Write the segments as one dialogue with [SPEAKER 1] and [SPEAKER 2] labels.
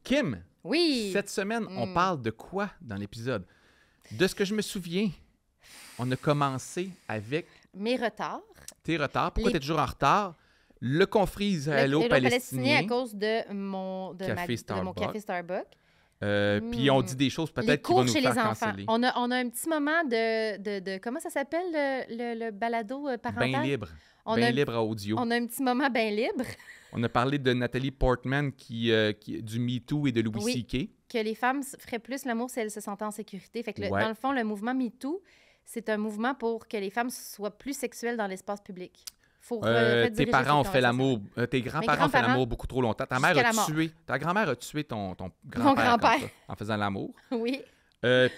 [SPEAKER 1] Kim,
[SPEAKER 2] Oui.
[SPEAKER 1] cette semaine, on parle de quoi dans l'épisode? De ce que je me souviens, on a commencé avec
[SPEAKER 2] Mes retards.
[SPEAKER 1] tes retards. Pourquoi tu es toujours en retard? Le conflit israélo-palestinien
[SPEAKER 2] à cause de mon
[SPEAKER 1] Café Starbucks.
[SPEAKER 2] café Starbucks.
[SPEAKER 1] Puis on dit des choses
[SPEAKER 2] Les
[SPEAKER 1] peut-être qui vont
[SPEAKER 2] cours
[SPEAKER 1] nous
[SPEAKER 2] chez
[SPEAKER 1] faire
[SPEAKER 2] les enfants.
[SPEAKER 1] canceller.
[SPEAKER 2] On a un petit moment de comment ça s'appelle le balado parental?
[SPEAKER 1] Bien libre.
[SPEAKER 2] On
[SPEAKER 1] Bien
[SPEAKER 2] a-
[SPEAKER 1] libre à audio.
[SPEAKER 2] On a un petit moment bien libre
[SPEAKER 1] On a parlé de Nathalie Portman du MeToo et de Louis
[SPEAKER 2] Oui.
[SPEAKER 1] C.K.
[SPEAKER 2] que les femmes feraient plus l'amour si elles se sentaient en sécurité. Fait que
[SPEAKER 1] Ouais.
[SPEAKER 2] dans le fond, le mouvement MeToo, c'est un mouvement pour que les femmes soient plus sexuelles dans l'espace public. Faut
[SPEAKER 1] Tes
[SPEAKER 2] rediriger
[SPEAKER 1] parents ont
[SPEAKER 2] cette
[SPEAKER 1] fait
[SPEAKER 2] conversation.
[SPEAKER 1] l'amour. Tes grands-parents ont fait
[SPEAKER 2] grands-parents,
[SPEAKER 1] l'amour beaucoup trop longtemps. Ta
[SPEAKER 2] jusqu'à la mort.
[SPEAKER 1] grand-mère a tué ton grand-père
[SPEAKER 2] grand-père.
[SPEAKER 1] comme ça, en faisant l'amour.
[SPEAKER 2] Oui.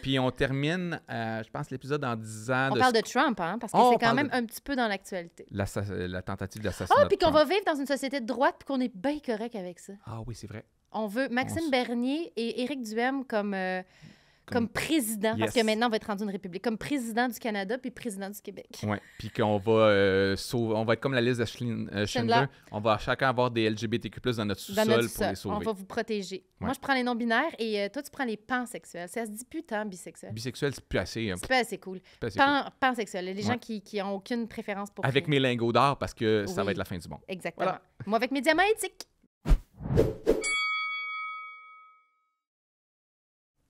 [SPEAKER 1] Puis on termine, je pense, l'épisode en disant
[SPEAKER 2] On parle de Trump, hein, parce que
[SPEAKER 1] Oh,
[SPEAKER 2] c'est
[SPEAKER 1] on
[SPEAKER 2] quand
[SPEAKER 1] parle
[SPEAKER 2] même
[SPEAKER 1] de-
[SPEAKER 2] un petit peu dans l'actualité.
[SPEAKER 1] la tentative d'assassinat.
[SPEAKER 2] Ah, puis
[SPEAKER 1] de
[SPEAKER 2] qu'on
[SPEAKER 1] Trump.
[SPEAKER 2] va vivre dans une société de droite puis qu'on est bien correct avec ça.
[SPEAKER 1] Ah oui, c'est vrai.
[SPEAKER 2] On veut Maxime
[SPEAKER 1] On s-
[SPEAKER 2] Bernier et Éric Duhem comme président, parce
[SPEAKER 1] Yes.
[SPEAKER 2] que maintenant, on va être rendu une république, comme président du Canada puis président du Québec.
[SPEAKER 1] Ouais. Puis qu'on va sauver. On va être comme la liste de Schindler.
[SPEAKER 2] Schindler.
[SPEAKER 1] On va chacun avoir des LGBTQ+ dans notre
[SPEAKER 2] Dans
[SPEAKER 1] sous-sol
[SPEAKER 2] notre
[SPEAKER 1] pour
[SPEAKER 2] sous-sol.
[SPEAKER 1] les sauver.
[SPEAKER 2] On va vous protéger.
[SPEAKER 1] Ouais.
[SPEAKER 2] Moi, je prends les non-binaires et toi, tu prends les pansexuels. Ça se dit plus tant, bisexuel.
[SPEAKER 1] Bisexuel, c'est plus assez.
[SPEAKER 2] C'est pas assez cool.
[SPEAKER 1] plus assez cool.
[SPEAKER 2] Pansexuel, les gens
[SPEAKER 1] Ouais.
[SPEAKER 2] qui ont aucune préférence pour
[SPEAKER 1] Avec
[SPEAKER 2] rien.
[SPEAKER 1] mes lingots d'or parce que ça
[SPEAKER 2] Oui.
[SPEAKER 1] va être la fin du monde.
[SPEAKER 2] Exactement.
[SPEAKER 1] Voilà.
[SPEAKER 2] Moi, avec mes diamants éthiques.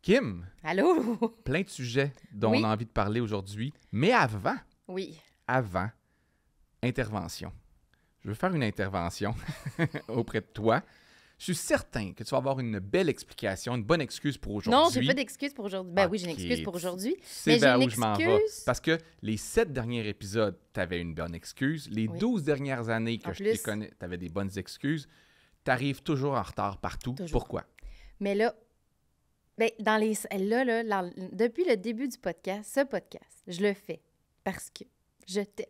[SPEAKER 1] Kim,
[SPEAKER 2] Allô?
[SPEAKER 1] plein de sujets dont
[SPEAKER 2] Oui.
[SPEAKER 1] on a envie de parler aujourd'hui. Mais
[SPEAKER 2] Oui.
[SPEAKER 1] avant, intervention. Je veux faire une intervention auprès de toi. Je suis certain que tu vas avoir une belle explication, une bonne excuse pour aujourd'hui.
[SPEAKER 2] Non, j'ai pas d'excuse pour aujourd'hui. Ben oui, j'ai une
[SPEAKER 1] Ok.
[SPEAKER 2] excuse pour aujourd'hui.
[SPEAKER 1] C'est
[SPEAKER 2] Mais j'ai
[SPEAKER 1] vers
[SPEAKER 2] une
[SPEAKER 1] où je m'en vais.
[SPEAKER 2] excuse.
[SPEAKER 1] Parce que les 7 derniers épisodes, tu avais une bonne excuse. Les
[SPEAKER 2] Oui.
[SPEAKER 1] 12 dernières années que
[SPEAKER 2] En
[SPEAKER 1] je te
[SPEAKER 2] plus.
[SPEAKER 1] connais, tu avais des bonnes excuses. Tu arrives toujours en retard partout.
[SPEAKER 2] Toujours.
[SPEAKER 1] Pourquoi?
[SPEAKER 2] Mais là, ben, depuis le début du podcast, ce podcast, je le fais parce que je t'aime.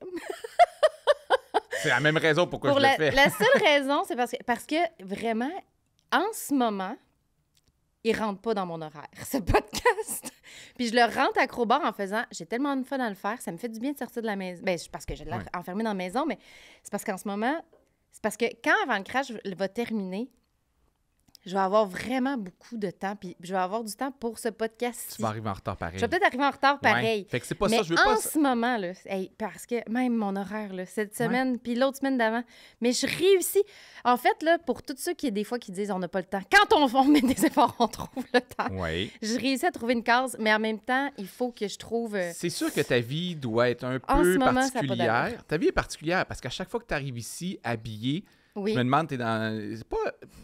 [SPEAKER 1] C'est la même raison pourquoi
[SPEAKER 2] Pour
[SPEAKER 1] je le fais.
[SPEAKER 2] la seule raison, c'est parce que vraiment, en ce moment, il rentre pas dans mon horaire, ce podcast. Puis je le rentre à Crowbar en faisant, j'ai tellement de fun à le faire, ça me fait du bien de sortir de la maison. Ben, c'est parce que je l'ai
[SPEAKER 1] Ouais.
[SPEAKER 2] enfermé dans la maison, mais c'est parce qu'en ce moment, c'est parce que quand Avant le crash va terminer, je vais avoir vraiment beaucoup de temps, puis je vais avoir du temps pour ce podcast-ci.
[SPEAKER 1] Tu vas arriver en retard pareil.
[SPEAKER 2] Je vais peut-être arriver en retard pareil.
[SPEAKER 1] Ouais. Fait que c'est pas
[SPEAKER 2] Mais
[SPEAKER 1] ça, je veux
[SPEAKER 2] en
[SPEAKER 1] pas...
[SPEAKER 2] ce moment, là, hey, parce que même mon horaire, là, cette semaine, puis l'autre semaine d'avant, mais je réussis. En fait, là, pour tous ceux qui, des fois, qui disent on n'a pas le temps, quand on met des efforts, on trouve le temps.
[SPEAKER 1] Oui.
[SPEAKER 2] Je réussis à trouver une case, mais en même temps, il faut que je trouve...
[SPEAKER 1] C'est sûr que ta vie doit être un
[SPEAKER 2] En
[SPEAKER 1] peu
[SPEAKER 2] ce moment, ça a pas
[SPEAKER 1] particulière.
[SPEAKER 2] d'allure.
[SPEAKER 1] Ta vie est particulière parce qu'à chaque fois que tu arrives ici habillé,
[SPEAKER 2] Oui,
[SPEAKER 1] je me demande,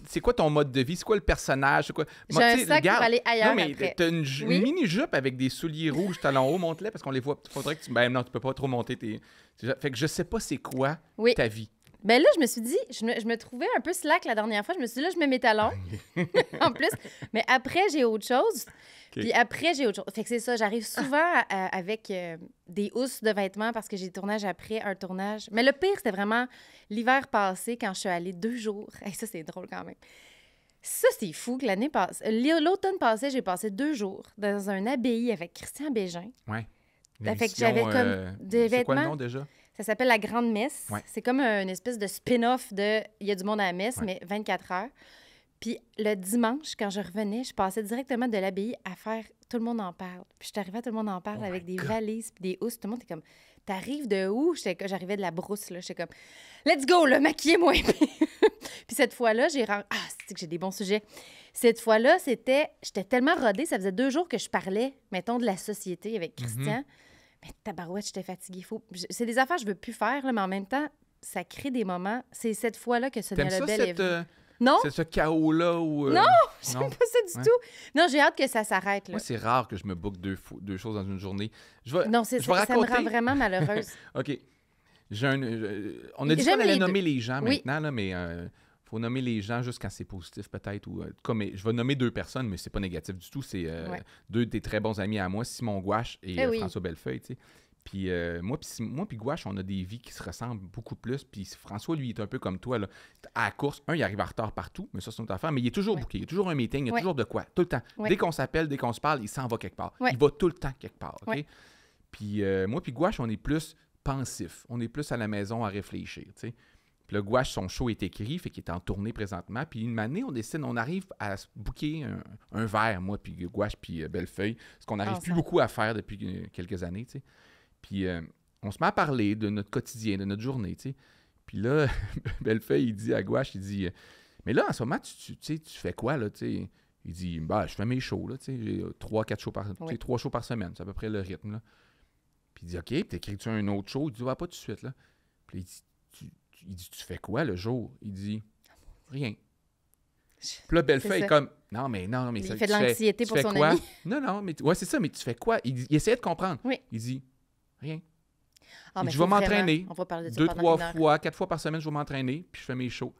[SPEAKER 1] c'est quoi ton mode de vie? C'est quoi le personnage? C'est quoi...
[SPEAKER 2] j'ai
[SPEAKER 1] Moi,
[SPEAKER 2] un
[SPEAKER 1] tu sais,
[SPEAKER 2] sac
[SPEAKER 1] regarde.
[SPEAKER 2] pour aller ailleurs
[SPEAKER 1] Non, mais
[SPEAKER 2] après.
[SPEAKER 1] t'as une
[SPEAKER 2] Oui.
[SPEAKER 1] mini-jupe avec des souliers rouges talons hauts, monte-les parce qu'on les voit. Faudrait que tu... Ben non, tu peux pas trop monter tes... Fait que je sais pas c'est quoi
[SPEAKER 2] Oui.
[SPEAKER 1] ta vie.
[SPEAKER 2] Ben là, je me suis dit, je me trouvais un peu slack la dernière fois. Je me suis dit, là, je mets mes talons, en plus. Mais après, j'ai autre chose.
[SPEAKER 1] OK.
[SPEAKER 2] Puis après, j'ai autre chose. Fait que c'est ça, j'arrive souvent avec des housses de vêtements parce que j'ai des tournages après un tournage. Mais le pire, c'était vraiment l'hiver passé quand je suis allée 2 jours. Hey, ça, c'est drôle quand même. Ça, c'est fou que l'année passée... L'automne passé, j'ai passé 2 jours dans un abbaye avec Christian Bégin.
[SPEAKER 1] Ouais.
[SPEAKER 2] Fait que j'avais comme des
[SPEAKER 1] C'est quoi le
[SPEAKER 2] vêtements.
[SPEAKER 1] nom déjà?
[SPEAKER 2] Ça s'appelle La Grande Messe.
[SPEAKER 1] Ouais.
[SPEAKER 2] C'est comme une espèce de spin-off de Il y a du monde à la messe,
[SPEAKER 1] Ouais.
[SPEAKER 2] mais 24 heures. Puis le dimanche, quand je revenais, je passais directement de l'abbaye à faire Tout le monde en parle. Puis je suis arrivée à Tout le monde en parle
[SPEAKER 1] Oh
[SPEAKER 2] avec
[SPEAKER 1] my
[SPEAKER 2] des
[SPEAKER 1] God.
[SPEAKER 2] valises puis des housses. Tout le monde est comme, t'arrives de où? J'arrivais de la brousse, là. J'étais comme, let's go, là, maquillez-moi. Puis cette fois-là, c'est que j'ai des bons sujets. Cette fois-là, j'étais tellement rodée, ça faisait 2 jours que je parlais, mettons, de la société avec Christian. Mais tabarouette, j'étais fatiguée. C'est des affaires que je veux plus faire, là, mais en même temps, ça crée des moments. C'est cette fois-là que Sonia
[SPEAKER 1] T'aimes ça,
[SPEAKER 2] Lebel est venue. Non,
[SPEAKER 1] c'est ce chaos-là où...
[SPEAKER 2] Non, j'aime pas ça du
[SPEAKER 1] Ouais.
[SPEAKER 2] tout. Non, j'ai hâte que ça s'arrête, là.
[SPEAKER 1] Moi, c'est rare que je me book 2 choses dans une journée. Je vais,
[SPEAKER 2] Non,
[SPEAKER 1] je vais
[SPEAKER 2] ça me
[SPEAKER 1] raconter...
[SPEAKER 2] rend vraiment malheureuse.
[SPEAKER 1] OK. On a dit
[SPEAKER 2] J'aime
[SPEAKER 1] qu'on allait
[SPEAKER 2] les
[SPEAKER 1] nommer les gens
[SPEAKER 2] Oui.
[SPEAKER 1] maintenant, là, mais faut nommer les gens juste quand c'est positif, peut-être. Ou, comme, je vais nommer 2 personnes, mais c'est pas négatif du tout. C'est
[SPEAKER 2] Ouais.
[SPEAKER 1] 2 des très bons amis à moi, Simon Gouache et
[SPEAKER 2] oui.
[SPEAKER 1] François Bellefeuille. Tu sais. Puis moi puis Gouache, on a des vies qui se ressemblent beaucoup plus. Puis François, lui, il est un peu comme toi. Là. À la course, il arrive en retard partout, mais ça, c'est une autre affaire. Mais il est toujours
[SPEAKER 2] Ouais.
[SPEAKER 1] booké. Il y a toujours un meeting, il y a
[SPEAKER 2] Ouais.
[SPEAKER 1] toujours de quoi. Tout le temps.
[SPEAKER 2] Ouais.
[SPEAKER 1] Dès qu'on s'appelle, dès qu'on se parle, il s'en va quelque part.
[SPEAKER 2] Ouais.
[SPEAKER 1] Il va tout le temps quelque part. OK?
[SPEAKER 2] Ouais.
[SPEAKER 1] Puis moi puis Gouache, on est plus pensif. On est plus à la maison à réfléchir. Tu sais. Puis le gouache, son show est écrit, fait qu'il est en tournée présentement. Puis une année, on arrive à se booker un verre, moi, puis gouache, puis Bellefeuille, ce qu'on n'arrive plus beaucoup à faire depuis quelques années, tu sais. Puis on se met à parler de notre quotidien, de notre journée, tu sais. Puis là, Bellefeuille, il dit à gouache, il dit mais là, en ce moment, tu fais quoi, là, tu sais? Il dit, bah, je fais mes shows, là, tu sais, j'ai 3-4 shows par semaine. 3 shows par semaine, c'est à peu près le rythme, là. Puis il dit, OK, puis t'écris-tu un autre show? Il dit, va pas tout de suite, là. Puis il dit, tu fais quoi le jour? Il dit, rien. Puis là, Bellefeuille est comme, non, mais
[SPEAKER 2] il fait de l'anxiété pour son ami.
[SPEAKER 1] Non, mais ouais, c'est ça, mais tu fais quoi? Il essayait de comprendre.
[SPEAKER 2] Oui.
[SPEAKER 1] Il dit, rien.
[SPEAKER 2] Ah,
[SPEAKER 1] je vais m'entraîner.
[SPEAKER 2] On va parler de ça
[SPEAKER 1] 2, 3 fois, 4 fois par semaine, je vais m'entraîner, puis je fais mes shows.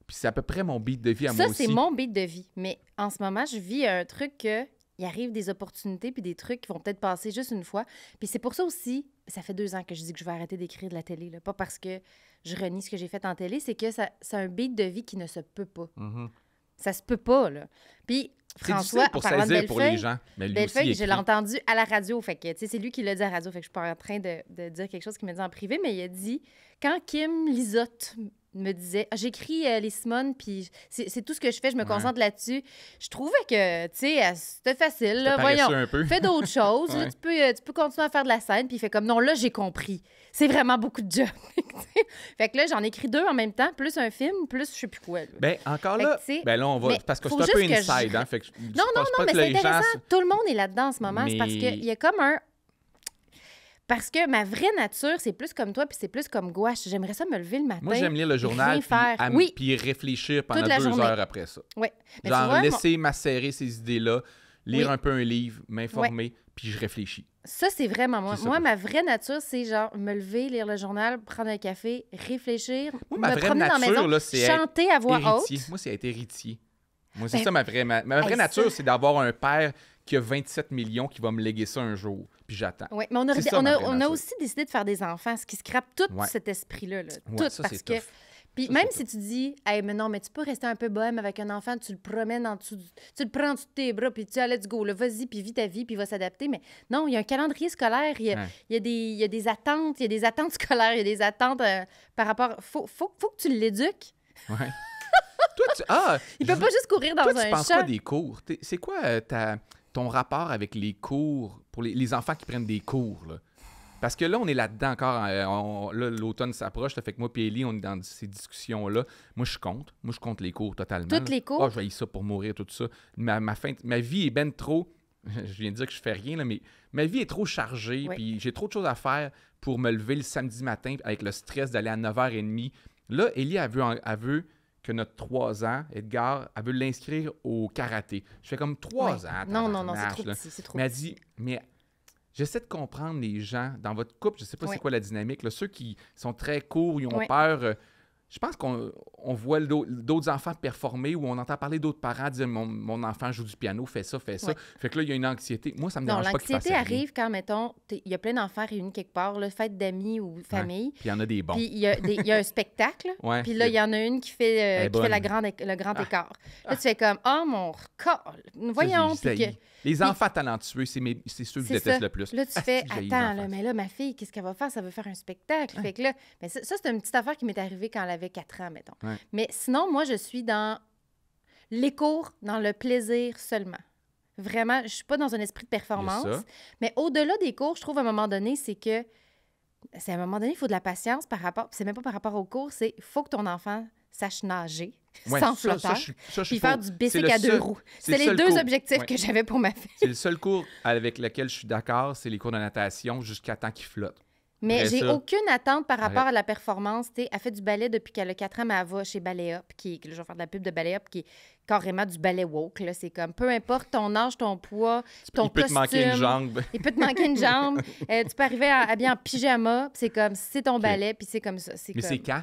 [SPEAKER 1] Puis c'est à peu près mon beat de vie à moi aussi.
[SPEAKER 2] Ça, c'est mon beat de vie. Mais en ce moment, je vis un truc que il arrive des opportunités puis des trucs qui vont peut-être passer juste une fois. Puis c'est pour ça aussi, ça fait 2 ans que je dis que je vais arrêter d'écrire de la télé. Là. Pas parce que je renie ce que j'ai fait en télé, c'est que c'est un beat de vie qui ne se peut pas.
[SPEAKER 1] Mm-hmm.
[SPEAKER 2] Ça se peut pas, là. Puis François,
[SPEAKER 1] pour
[SPEAKER 2] en parlant de
[SPEAKER 1] saisir pour les gens. Mais lui
[SPEAKER 2] Bellefeuille,
[SPEAKER 1] aussi,
[SPEAKER 2] je l'ai entendu à la radio. Fait que, c'est lui qui l'a dit à la radio. Fait que je suis pas en train de dire quelque chose qu'il m'a dit en privé, mais il a dit, quand Kim Lizotte me disait, j'écris les Simone, puis c'est tout ce que je fais, je me concentre là-dessus. Je trouvais que, tu sais, c'était facile. Là, voyons, fais d'autres choses. Là, tu peux continuer à faire de la scène. Puis il fait comme, non, là, j'ai compris. C'est vraiment beaucoup de job. Fait que là, j'en écris 2 en même temps, plus un film, plus je sais plus quoi. Là.
[SPEAKER 1] Ben, encore là, là, on va. Parce que c'est un peu inside, hein. Fait que
[SPEAKER 2] non, mais c'est intéressant. Tout le monde est là-dedans en ce moment. C'est parce qu'il y a comme un. Parce que ma vraie nature, c'est plus comme toi, puis c'est plus comme gouache. J'aimerais ça me lever le matin.
[SPEAKER 1] Moi, j'aime lire le journal, puis réfléchir pendant 2 heures après ça.
[SPEAKER 2] Oui.
[SPEAKER 1] Genre, laisser macérer ces idées-là, lire un peu un livre, m'informer, puis je réfléchis.
[SPEAKER 2] Ça, c'est vraiment moi. Moi, ma vraie nature, c'est genre me lever, lire le journal, prendre un café, réfléchir, me promener dans la maison, là, chanter à voix haute.
[SPEAKER 1] Moi, c'est être héritier. Moi, c'est ça ma vraie nature, c'est d'avoir un père qui a 27 millions qui va me léguer ça un jour. Puis j'attends.
[SPEAKER 2] Oui, mais on a aussi décidé de faire des enfants, ce qui scrape tout cet esprit-là. Tout,
[SPEAKER 1] ça,
[SPEAKER 2] parce que. Puis même si tu dis, hey, mais non, mais tu peux rester un peu bohème avec un enfant, tu le promènes en dessous, tu le prends en dessous de tes bras, puis tu dis, let's go, là, vas-y, puis vis ta vie, puis il va s'adapter. Mais non, il y a un calendrier scolaire, il y a des attentes, il y a des attentes scolaires, il y a des attentes par rapport. Faut que tu l'éduques.
[SPEAKER 1] Oui. Toi,
[SPEAKER 2] il peut pas juste courir dans un champ.
[SPEAKER 1] Tu penses quoi des cours? C'est quoi ton rapport avec les cours, pour les enfants qui prennent des cours, là? Parce que là, on est là-dedans encore. Là, l'automne s'approche, ça fait que moi et Ellie, on est dans ces discussions-là. Moi, je compte les cours totalement.
[SPEAKER 2] Toutes les cours?
[SPEAKER 1] Je vais ça pour mourir, tout ça. Ma vie est ben trop... Je viens de dire que je fais rien, là, mais ma vie est trop chargée, puis j'ai trop de choses à faire pour me lever le samedi matin avec le stress d'aller à 9h30. Là, Ellie, elle veut que notre 3 ans, Edgar, elle veut l'inscrire au karaté. Je fais comme 3 ans.
[SPEAKER 2] Non, c'est trop petit, c'est trop
[SPEAKER 1] Mais elle dit, mais j'essaie de comprendre les gens. Dans votre couple, je ne sais pas c'est quoi la dynamique. Là, ceux qui sont très courts, ils ont peur. Je pense qu'on voit d'autres enfants performer ou on entend parler d'autres parents dire mon enfant joue du piano, fait ça. Fait que là, il y a une anxiété. Moi, ça me dérange pas qu'il fasse rien.
[SPEAKER 2] L'anxiété arrive quand, mettons, il y a plein d'enfants réunis quelque part, là, fête d'amis ou famille.
[SPEAKER 1] Puis il y en a des bons.
[SPEAKER 2] Puis il y a un spectacle. Puis là, il y en a une qui fait le grand écart. Là, tu fais comme, oh mon corps, voyons.
[SPEAKER 1] Les enfants talentueux, c'est ceux que je déteste le plus.
[SPEAKER 2] Là, tu fais, attends, là, mais là, ma fille, qu'est-ce qu'elle va faire? Ça veut faire un spectacle. Fait que là, mais ça, c'est une petite affaire qui m'est arrivée quand elle avait 4 ans, mettons. Mais sinon, moi, je suis dans les cours, dans le plaisir seulement. Vraiment, je suis pas dans un esprit de performance. Mais au-delà des cours, je trouve à un moment donné, à un moment donné, il faut de la patience par rapport... C'est même pas par rapport aux cours, c'est il faut que ton enfant sache nager sans flotteur, puis faire du bicycle à 2 roues. C'est les 2 objectifs que j'avais pour ma fille.
[SPEAKER 1] C'est le seul cours avec lequel je suis d'accord, c'est les cours de natation jusqu'à temps qu'il flotte.
[SPEAKER 2] Mais j'ai aucune attente par rapport à la performance. Elle fait du ballet depuis qu'elle a 4 ans, mais elle va chez Ballet Up, je vais faire de la pub de Ballet Up, qui est carrément du ballet woke. Là. C'est comme, peu importe ton âge, ton poids, ton costume.
[SPEAKER 1] Il peut te manquer une jambe.
[SPEAKER 2] Il peut te manquer une jambe. Tu peux arriver habillé en pyjama, c'est comme, c'est ton ballet, puis c'est comme ça.
[SPEAKER 1] Mais c'est quand?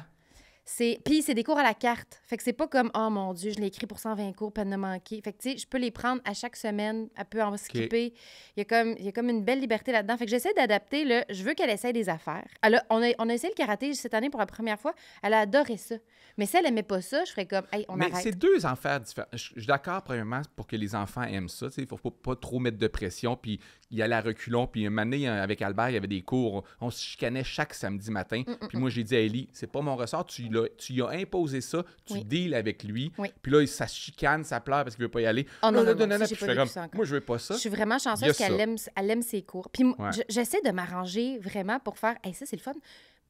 [SPEAKER 2] Puis c'est des cours à la carte. Fait que c'est pas comme, oh mon Dieu, je l'ai écrit pour 120 cours, peine de manquer. Fait que tu sais, je peux les prendre à chaque semaine. Elle peut en skipper. Il y a comme une belle liberté là-dedans. Fait que j'essaie d'adapter. Là, je veux qu'elle essaie des affaires. On a essayé le karaté cette année pour la première fois. Elle a adoré ça. Mais si elle aimait pas ça, je ferais comme, hey, on arrête.
[SPEAKER 1] Mais c'est 2 affaires différentes. Je suis d'accord, premièrement, pour que les enfants aiment ça. Il faut pas trop mettre de pression. Puis y aller à reculons. Puis une année, avec Albert, il y avait des cours. On se chicanait chaque samedi matin. Puis moi, j'ai dit à Ellie, c'est pas mon ressort. Tu tu y as imposé ça, tu deals avec lui,
[SPEAKER 2] Oui.
[SPEAKER 1] puis là, ça se chicane, ça pleure parce qu'il veut pas y aller.
[SPEAKER 2] Oh non, non,
[SPEAKER 1] Puis
[SPEAKER 2] j'ai
[SPEAKER 1] je
[SPEAKER 2] pas
[SPEAKER 1] fais
[SPEAKER 2] vécu ça
[SPEAKER 1] comme,
[SPEAKER 2] encore.
[SPEAKER 1] moi, je veux pas ça.
[SPEAKER 2] Je suis vraiment
[SPEAKER 1] Il y a
[SPEAKER 2] chanceuse
[SPEAKER 1] ça.
[SPEAKER 2] qu'elle aime ses cours. Puis
[SPEAKER 1] Ouais.
[SPEAKER 2] j'essaie de m'arranger vraiment pour faire, hey, ça, c'est le fun.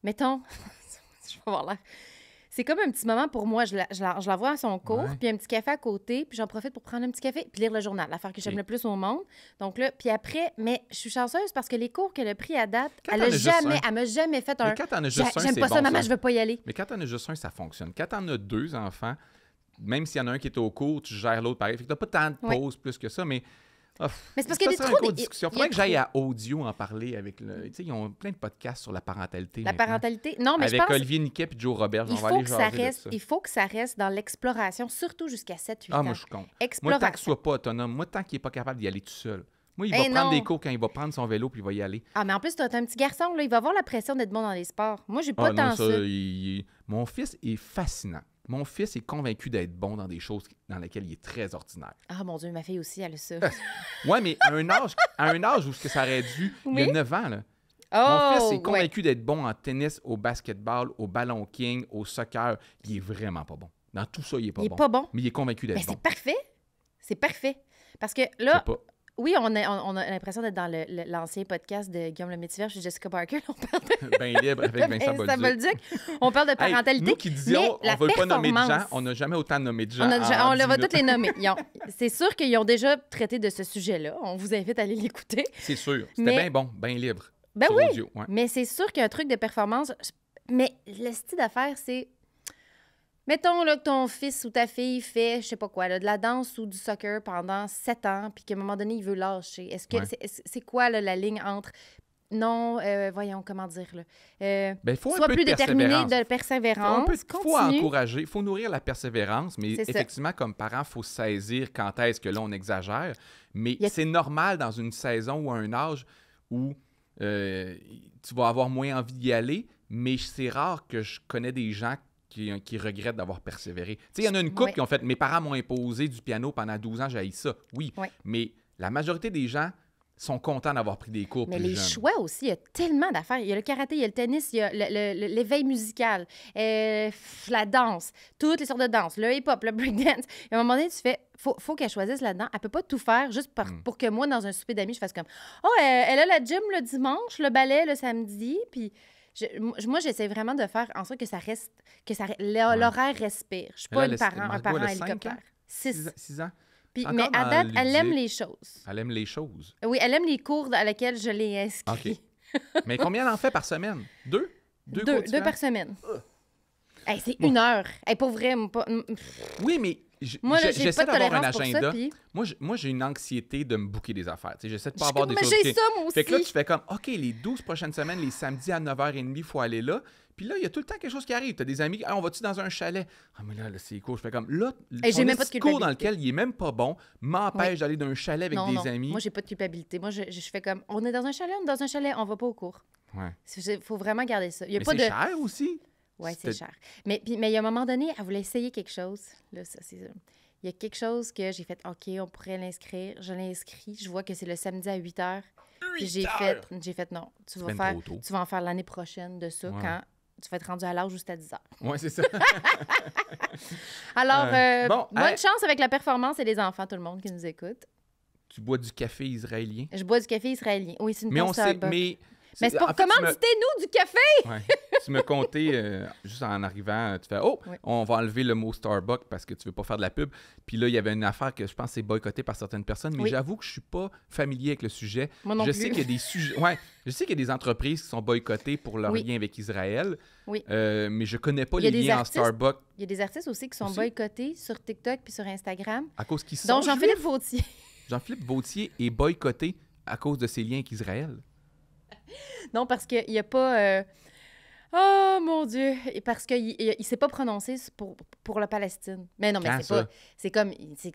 [SPEAKER 2] Mettons, je vais avoir l'air. C'est comme un petit moment pour moi. Je la vois à son cours,
[SPEAKER 1] Ouais.
[SPEAKER 2] puis un petit café à côté, puis j'en profite pour prendre un petit café, puis lire le journal, l'affaire que j'aime le plus au monde. Donc là, puis après, mais je suis chanceuse parce que les cours qu'elle a pris à date,
[SPEAKER 1] Quand
[SPEAKER 2] elle
[SPEAKER 1] t'en as juste un.
[SPEAKER 2] m'a jamais fait un.
[SPEAKER 1] Mais quand t'en as juste un,
[SPEAKER 2] J'aime
[SPEAKER 1] c'est
[SPEAKER 2] pas ça,
[SPEAKER 1] bon,
[SPEAKER 2] maman,
[SPEAKER 1] ça.
[SPEAKER 2] je veux pas y aller.
[SPEAKER 1] Mais quand t'en as juste un, ça fonctionne. Quand t'en as 2 enfants, même s'il y en a un qui est au cours, tu gères l'autre pareil. Fait que t'as pas tant de pauses plus que ça, mais...
[SPEAKER 2] Mais c'est parce qu'il y a des
[SPEAKER 1] ça,
[SPEAKER 2] trop...
[SPEAKER 1] une discussion. Faudrait que
[SPEAKER 2] il y a
[SPEAKER 1] j'aille à Audio en parler avec le... Tu sais, ils ont plein de podcasts sur la parentalité.
[SPEAKER 2] La
[SPEAKER 1] maintenant.
[SPEAKER 2] parentalité... Non, mais
[SPEAKER 1] avec
[SPEAKER 2] je pense...
[SPEAKER 1] Olivier Niquet et Joe Robert.
[SPEAKER 2] Il
[SPEAKER 1] On va
[SPEAKER 2] faut,
[SPEAKER 1] aller
[SPEAKER 2] que ça
[SPEAKER 1] jaser de
[SPEAKER 2] reste,
[SPEAKER 1] ça.
[SPEAKER 2] il faut que ça reste dans l'exploration, surtout jusqu'à 7-8 ans.
[SPEAKER 1] Ah, moi, je suis contre. Moi,
[SPEAKER 2] Exploration.
[SPEAKER 1] tant qu'il soit pas autonome, moi, tant qu'il est pas capable d'y aller tout seul. Moi, il va
[SPEAKER 2] Eh
[SPEAKER 1] prendre
[SPEAKER 2] non.
[SPEAKER 1] des cours quand il va prendre son vélo puis il va y aller.
[SPEAKER 2] Ah, mais en plus, t'as un petit garçon, là, il va avoir la pression d'être bon dans les sports. Moi, j'ai pas
[SPEAKER 1] Ah
[SPEAKER 2] tant
[SPEAKER 1] non,
[SPEAKER 2] ça.
[SPEAKER 1] Mon fils est fascinant. Mon fils est convaincu d'être bon dans des choses dans lesquelles il est très ordinaire.
[SPEAKER 2] Ah, mon Dieu, ma fille aussi, elle a ça.
[SPEAKER 1] Ouais, mais à un âge où ce que ça aurait dû, il y a
[SPEAKER 2] Oui.
[SPEAKER 1] 9 ans, là.
[SPEAKER 2] Oh,
[SPEAKER 1] Mon fils est
[SPEAKER 2] ouais.
[SPEAKER 1] convaincu d'être bon en tennis, au basketball, au ballon king, au soccer. Il est vraiment pas bon. Dans tout ça, il est pas
[SPEAKER 2] Il est
[SPEAKER 1] bon.
[SPEAKER 2] pas bon.
[SPEAKER 1] Mais il est convaincu
[SPEAKER 2] Mais
[SPEAKER 1] d'être bon.
[SPEAKER 2] c'est parfait. C'est parfait. Parce que
[SPEAKER 1] Je
[SPEAKER 2] là,
[SPEAKER 1] sais pas.
[SPEAKER 2] oui, on a l'impression d'être dans l'ancien podcast de Guillaume Lemaitre-Verge et Jessica Barker. On parle de
[SPEAKER 1] Ben libre avec Vincent Bolduc.
[SPEAKER 2] Bolduc. On parle de
[SPEAKER 1] Hey,
[SPEAKER 2] parentalité.
[SPEAKER 1] nous qui disions,
[SPEAKER 2] mais la
[SPEAKER 1] on ne veut pas nommer de gens,
[SPEAKER 2] performance-
[SPEAKER 1] on n'a jamais autant nommé de gens.
[SPEAKER 2] On
[SPEAKER 1] en
[SPEAKER 2] va
[SPEAKER 1] 10 minutes.
[SPEAKER 2] toutes les nommer. C'est sûr qu'ils ont déjà traité de ce sujet-là. On vous invite à aller l'écouter.
[SPEAKER 1] C'est sûr. C'était
[SPEAKER 2] Mais-
[SPEAKER 1] bien bon, bien libre.
[SPEAKER 2] Ben
[SPEAKER 1] sur
[SPEAKER 2] oui,
[SPEAKER 1] audio, ouais.
[SPEAKER 2] mais c'est sûr qu'il y a un truc de performance. Mais le style d'affaire, c'est... Mettons là, que ton fils ou ta fille fait, je sais pas quoi, là, de la danse ou du soccer pendant 7 ans, puis qu'à un moment donné, il veut lâcher. Est-ce que
[SPEAKER 1] Ouais.
[SPEAKER 2] c'est quoi là, la ligne entre... Non, voyons, comment dire, là.
[SPEAKER 1] Ben, il faut un
[SPEAKER 2] Sois
[SPEAKER 1] peu
[SPEAKER 2] plus
[SPEAKER 1] de
[SPEAKER 2] déterminé,
[SPEAKER 1] persévérance.
[SPEAKER 2] de persévérance.
[SPEAKER 1] Il faut
[SPEAKER 2] Continue.
[SPEAKER 1] encourager, il faut nourrir la persévérance, mais
[SPEAKER 2] C'est ça.
[SPEAKER 1] effectivement, comme parent, il faut saisir quand est-ce que là, on exagère. Mais
[SPEAKER 2] Il y a-
[SPEAKER 1] c'est normal dans une saison ou un âge où tu vas avoir moins envie d'y aller, mais c'est rare que je connais des gens qui regrettent d'avoir persévéré. Tu sais, il y en a une couple
[SPEAKER 2] Ouais.
[SPEAKER 1] qui ont fait « Mes parents m'ont imposé du piano pendant 12 ans, j'ai haï ça. » Oui,
[SPEAKER 2] Ouais.
[SPEAKER 1] mais la majorité des gens sont contents d'avoir pris des cours
[SPEAKER 2] Mais
[SPEAKER 1] plus
[SPEAKER 2] les
[SPEAKER 1] jeunes.
[SPEAKER 2] choix aussi, il y a tellement d'affaires. Il y a le karaté, il y a le tennis, il y a l'éveil musical, la danse, toutes les sortes de danse, le hip-hop, le breakdance. Et à un moment donné, tu fais, faut qu'elle choisisse là-dedans. Elle peut pas tout faire juste pour que moi, dans un souper d'amis, je fasse comme, oh, elle a la gym le dimanche, le ballet le samedi, puis... moi, j'essaie vraiment de faire en sorte que ça reste, l'horaire respire. Je suis
[SPEAKER 1] Mais
[SPEAKER 2] pas
[SPEAKER 1] là,
[SPEAKER 2] un parent
[SPEAKER 1] Margot, elle a 5
[SPEAKER 2] hélicoptère.
[SPEAKER 1] ans?
[SPEAKER 2] 6.
[SPEAKER 1] 6 ans.
[SPEAKER 2] Puis,
[SPEAKER 1] Encore
[SPEAKER 2] mais à
[SPEAKER 1] dans
[SPEAKER 2] date,
[SPEAKER 1] le
[SPEAKER 2] elle aime
[SPEAKER 1] ludique.
[SPEAKER 2] les choses.
[SPEAKER 1] Elle aime les choses.
[SPEAKER 2] Oui, elle aime les cours à lesquels je l'ai inscrit.
[SPEAKER 1] OK. Mais combien elle en fait par semaine? 2? Deux cours
[SPEAKER 2] Deux
[SPEAKER 1] différents?
[SPEAKER 2] par semaine. Hey, c'est 1 heure. Hey, pour vrai,
[SPEAKER 1] Oui, mais
[SPEAKER 2] moi, là, j'ai
[SPEAKER 1] j'essaie
[SPEAKER 2] pas de
[SPEAKER 1] d'avoir un
[SPEAKER 2] tolérance pour
[SPEAKER 1] agenda.
[SPEAKER 2] ça. Puis...
[SPEAKER 1] Moi, j'ai une anxiété de me booker des affaires. Tu sais, j'essaie de pas
[SPEAKER 2] Je suis
[SPEAKER 1] avoir
[SPEAKER 2] comme,
[SPEAKER 1] des
[SPEAKER 2] mais
[SPEAKER 1] choses
[SPEAKER 2] j'ai
[SPEAKER 1] qui...
[SPEAKER 2] ça, moi aussi.
[SPEAKER 1] Fait que là, tu fais comme, OK, les 12 prochaines semaines, les samedis à 9h30, il faut aller là. Puis là, il y a tout le temps quelque chose qui arrive. Tu as des amis, on va-tu dans un chalet? Ah, mais là c'est cool. Je fais comme, là,
[SPEAKER 2] Hey, j'ai
[SPEAKER 1] ton
[SPEAKER 2] même pas de
[SPEAKER 1] discours dans
[SPEAKER 2] culpabilité.
[SPEAKER 1] lequel il est même pas bon m'empêche
[SPEAKER 2] Oui.
[SPEAKER 1] d'aller dans un chalet avec
[SPEAKER 2] non,
[SPEAKER 1] des
[SPEAKER 2] non.
[SPEAKER 1] amis.
[SPEAKER 2] Moi, j'ai pas de culpabilité. Moi, je fais comme, on est dans un chalet, on va pas au cours.
[SPEAKER 1] Ouais.
[SPEAKER 2] Il faut vraiment garder ça. Il y a
[SPEAKER 1] Mais
[SPEAKER 2] pas
[SPEAKER 1] c'est
[SPEAKER 2] de...
[SPEAKER 1] cher aussi.
[SPEAKER 2] Oui,
[SPEAKER 1] C'était-
[SPEAKER 2] c'est cher. Mais il y a un moment donné, elle voulait essayer quelque chose. Là, ça, c'est... Il y a quelque chose que j'ai fait, OK, on pourrait l'inscrire. Je l'ai inscrit. Je vois que c'est le samedi à 8 h. Puis j'ai fait, non, tu vas
[SPEAKER 1] bien trop tôt.
[SPEAKER 2] tu vas en faire l'année prochaine de ça
[SPEAKER 1] Ouais.
[SPEAKER 2] quand tu vas être rendu à l'âge où c'est à 10 h.
[SPEAKER 1] Oui, c'est ça.
[SPEAKER 2] Alors,
[SPEAKER 1] bon,
[SPEAKER 2] bonne
[SPEAKER 1] hey.
[SPEAKER 2] chance avec la performance et les enfants, tout le monde qui nous écoute.
[SPEAKER 1] Tu bois du café israélien.
[SPEAKER 2] Je bois du café israélien. Oui, c'est une
[SPEAKER 1] Mais on
[SPEAKER 2] tasse
[SPEAKER 1] sait,
[SPEAKER 2] Starbucks.
[SPEAKER 1] mais...
[SPEAKER 2] Mais c'est pour...
[SPEAKER 1] en fait, tu me-
[SPEAKER 2] Commanditez-nous du café!
[SPEAKER 1] Ouais. Tu me comptais, juste en arrivant, tu fais « Oh,
[SPEAKER 2] Oui.
[SPEAKER 1] on va enlever le mot Starbucks parce que tu veux pas faire de la pub. » Puis là, il y avait une affaire que je pense c'est boycotté par certaines personnes, mais
[SPEAKER 2] Oui.
[SPEAKER 1] j'avoue que je suis pas familier avec le sujet.
[SPEAKER 2] Moi non
[SPEAKER 1] je
[SPEAKER 2] plus.
[SPEAKER 1] sais qu'il y a des sujets... Ouais, je sais qu'il y a des entreprises qui sont boycottées pour leur
[SPEAKER 2] Oui.
[SPEAKER 1] lien avec Israël,
[SPEAKER 2] Oui.
[SPEAKER 1] mais je connais pas
[SPEAKER 2] Il y a
[SPEAKER 1] les
[SPEAKER 2] des
[SPEAKER 1] liens en
[SPEAKER 2] artistes
[SPEAKER 1] Starbucks
[SPEAKER 2] Il y a des artistes aussi qui sont
[SPEAKER 1] Aussi?
[SPEAKER 2] boycottés sur TikTok puis sur Instagram,
[SPEAKER 1] à cause qu'ils sont
[SPEAKER 2] dont Jean-Philippe
[SPEAKER 1] juifs.
[SPEAKER 2] Vautier.
[SPEAKER 1] Jean-Philippe Vautier est boycotté à cause de ses liens avec Israël.
[SPEAKER 2] Non, parce qu'il n'y a pas... Oh, mon Dieu! Et parce qu'il ne s'est pas prononcé pour la Palestine. Mais non, mais
[SPEAKER 1] Quand
[SPEAKER 2] c'est
[SPEAKER 1] ça?
[SPEAKER 2] pas... C'est comme...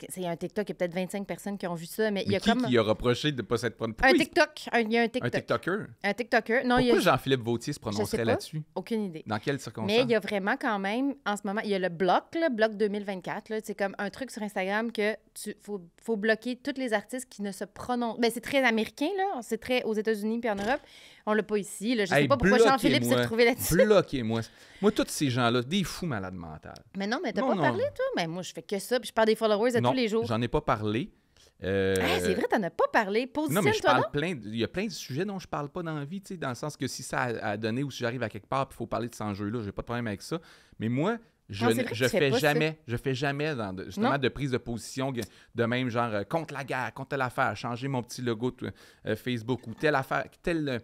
[SPEAKER 2] C'est un TikTok, il y a peut-être 25 personnes qui ont vu ça, mais il y
[SPEAKER 1] Mais
[SPEAKER 2] a
[SPEAKER 1] qui
[SPEAKER 2] comme...
[SPEAKER 1] a reproché de ne pas s'être prononcé?
[SPEAKER 2] Un TikTok. Il y a un
[SPEAKER 1] Un
[SPEAKER 2] TikTok.
[SPEAKER 1] TikToker?
[SPEAKER 2] Un TikToker. Non, il y
[SPEAKER 1] Pourquoi
[SPEAKER 2] a...
[SPEAKER 1] Jean-Philippe Vautier se
[SPEAKER 2] sais
[SPEAKER 1] prononcerait
[SPEAKER 2] pas.
[SPEAKER 1] là-dessus?
[SPEAKER 2] Aucune idée.
[SPEAKER 1] Dans quelles circonstances?
[SPEAKER 2] Mais il y a vraiment quand même, en ce moment, il y a le bloc, là, bloc 2024. là, C'est comme un truc sur Instagram que faut bloquer tous les artistes qui ne se prononcent. Ben, c'est très américain, là. C'est très aux États-Unis puis en Europe. On l'a pas ici. Là. Je sais
[SPEAKER 1] Hey,
[SPEAKER 2] pas pourquoi Jean-Philippe s'est
[SPEAKER 1] bloquez-moi.
[SPEAKER 2] retrouvé là-dessus.
[SPEAKER 1] bloqué, moi. Moi, tous ces gens-là, des fous malades mentaux.
[SPEAKER 2] Mais non, mais t'as pas parlé, toi? Mais moi, je fais que ça, puis je parle des followers tous les jours.
[SPEAKER 1] J'en ai pas parlé.
[SPEAKER 2] C'est vrai, t'en as pas parlé.
[SPEAKER 1] Non, mais je parle il y a plein de sujets dont je parle pas dans la vie, tu sais, dans le sens que si ça a donné ou si j'arrive à quelque part et il faut parler de cet enjeu-là, j'ai pas de problème avec ça. Mais moi, je fais jamais justement de prise de position de même genre contre la guerre, contre telle affaire, changer mon petit logo Facebook ou telle affaire, telle...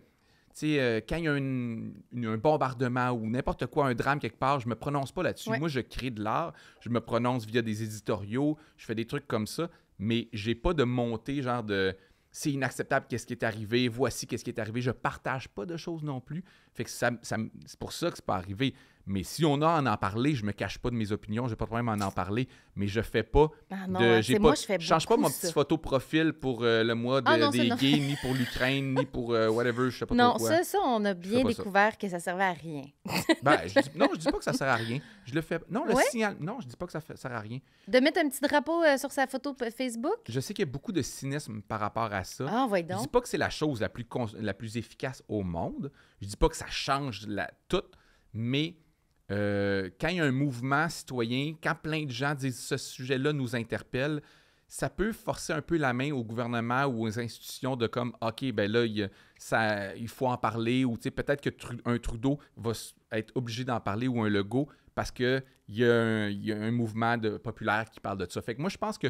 [SPEAKER 1] Tu sais, quand il y a un bombardement ou n'importe quoi, un drame quelque part, je me prononce pas là-dessus.
[SPEAKER 2] Ouais.
[SPEAKER 1] Moi, je crée de l'art, je me prononce via des éditoriaux, je fais des trucs comme ça, mais j'ai pas de montée genre de c'est inacceptable qu'est-ce qui est arrivé, voici qu'est-ce qui est arrivé. Je partage pas de choses non plus. Fait que c'est pour ça que c'est pas arrivé. Mais si on a à en parler, je me cache pas de mes opinions, j'ai pas de problème à en parler, mais je fais pas je change pas mon petit photo profil pour le mois des gays, ni pour l'Ukraine, ni pour whatever, je sais pas trop quoi.
[SPEAKER 2] Non, ça, on a bien découvert que ça servait à rien.
[SPEAKER 1] Je dis pas que ça sert à rien. Je le fais. Non, le signal. Non, je dis pas que ça sert à rien.
[SPEAKER 2] De mettre un petit drapeau sur sa photo Facebook?
[SPEAKER 1] Je sais qu'il y a beaucoup de cynisme par rapport à ça.
[SPEAKER 2] Ah, voyons donc.
[SPEAKER 1] Je dis pas que c'est la chose la plus efficace au monde. Je dis pas que ça change tout, mais quand il y a un mouvement citoyen, quand plein de gens disent ce sujet-là nous interpelle, ça peut forcer un peu la main au gouvernement ou aux institutions de comme, OK, ben là, il faut en parler, ou peut-être qu'un Trudeau va être obligé d'en parler ou un Legault parce qu'il y a un mouvement populaire qui parle de ça. Fait que moi, je pense que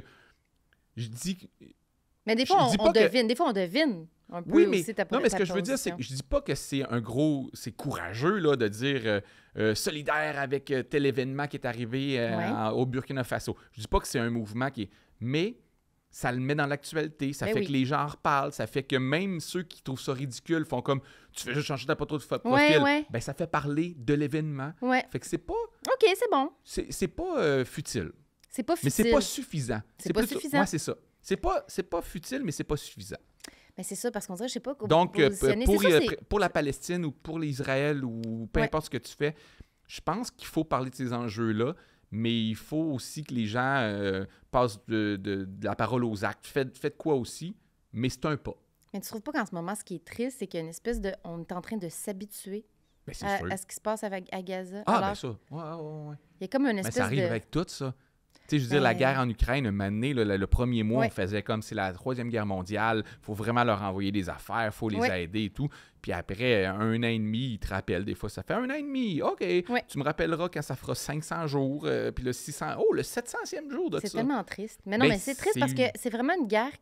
[SPEAKER 1] je dis...
[SPEAKER 2] Mais des fois, on devine un peu
[SPEAKER 1] oui, mais,
[SPEAKER 2] aussi ta
[SPEAKER 1] non, mais ce que je veux dire, c'est que je dis pas que c'est c'est courageux là, de dire solidaire avec tel événement qui est arrivé au Burkina Faso. Je dis pas que c'est un mouvement qui est... Mais ça le met dans l'actualité, ça fait que les gens en reparlent, ça fait que même ceux qui trouvent ça ridicule font comme « tu fais juste changer ta photo de profil Ben, ça fait parler de l'événement. Fait que c'est pas...
[SPEAKER 2] OK, c'est bon.
[SPEAKER 1] C'est pas futile.
[SPEAKER 2] C'est pas futile.
[SPEAKER 1] Mais c'est pas suffisant.
[SPEAKER 2] C'est pas suffisant.
[SPEAKER 1] Moi, c'est ça. C'est pas futile, mais c'est pas suffisant.
[SPEAKER 2] Mais c'est ça, parce qu'on dirait, je sais pas comment
[SPEAKER 1] donc, pour la Palestine ou pour l'Israël ou peu importe ce que tu fais, je pense qu'il faut parler de ces enjeux-là, mais il faut aussi que les gens passent de la parole aux actes. Faites quoi aussi, mais c'est un pas.
[SPEAKER 2] Mais tu trouves pas qu'en ce moment, ce qui est triste, c'est qu'il y a une espèce de... On est en train de s'habituer à ce qui se passe à Gaza.
[SPEAKER 1] Ah, bien ça. Ouais.
[SPEAKER 2] Il y a comme une espèce
[SPEAKER 1] ça arrive avec tout ça. Tu sais, je veux dire, la guerre en Ukraine, une année, le premier mois, on faisait comme c'est la Troisième Guerre mondiale, il faut vraiment leur envoyer des affaires, il faut les aider et tout. Puis après, 1 an et demi, ils te rappellent des fois, ça fait 1 an et demi, OK, tu me rappelleras quand ça fera 500 jours, puis le 600, le 700e jour de ça.
[SPEAKER 2] C'est tellement triste. Mais non, mais c'est triste parce que c'est vraiment une guerre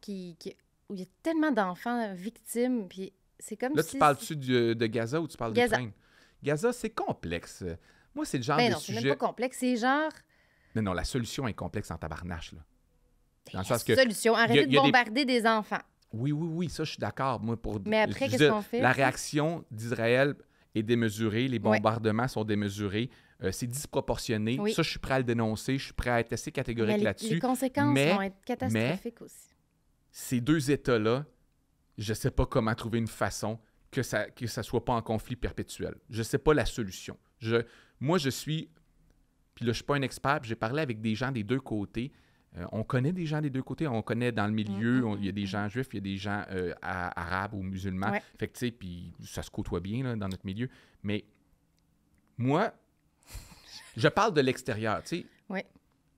[SPEAKER 2] où il y a tellement d'enfants victimes, puis c'est comme
[SPEAKER 1] Là, tu parles-tu de Gaza ou tu parles d'Ukraine? Gaza, c'est complexe. Moi, c'est le genre de
[SPEAKER 2] non,
[SPEAKER 1] sujet...
[SPEAKER 2] c'est même pas complexe, c'est genre...
[SPEAKER 1] Non, la solution est complexe en tabarnache, là.
[SPEAKER 2] Dans le sens que solution, arrêtez de bombarder des enfants.
[SPEAKER 1] Oui, ça, je suis d'accord. Moi,
[SPEAKER 2] mais après, qu'est-ce qu'on fait?
[SPEAKER 1] La réaction d'Israël est démesurée, les bombardements sont démesurés, c'est disproportionné. Ça, je suis prêt à le dénoncer, je suis prêt à être assez catégorique là-dessus.
[SPEAKER 2] Les conséquences vont être catastrophiques aussi.
[SPEAKER 1] Ces deux États-là, je sais pas comment trouver une façon que ça soit pas en conflit perpétuel. Je sais pas la solution. Moi, je suis... Puis là, je ne suis pas un expert, j'ai parlé avec des gens des deux côtés. On connaît des gens des deux côtés, on connaît dans le milieu, il y a des gens juifs, il y a des gens arabes ou musulmans. Fait que, tu sais, puis ça se côtoie bien là, dans notre milieu. Mais moi, je parle de l'extérieur, tu sais.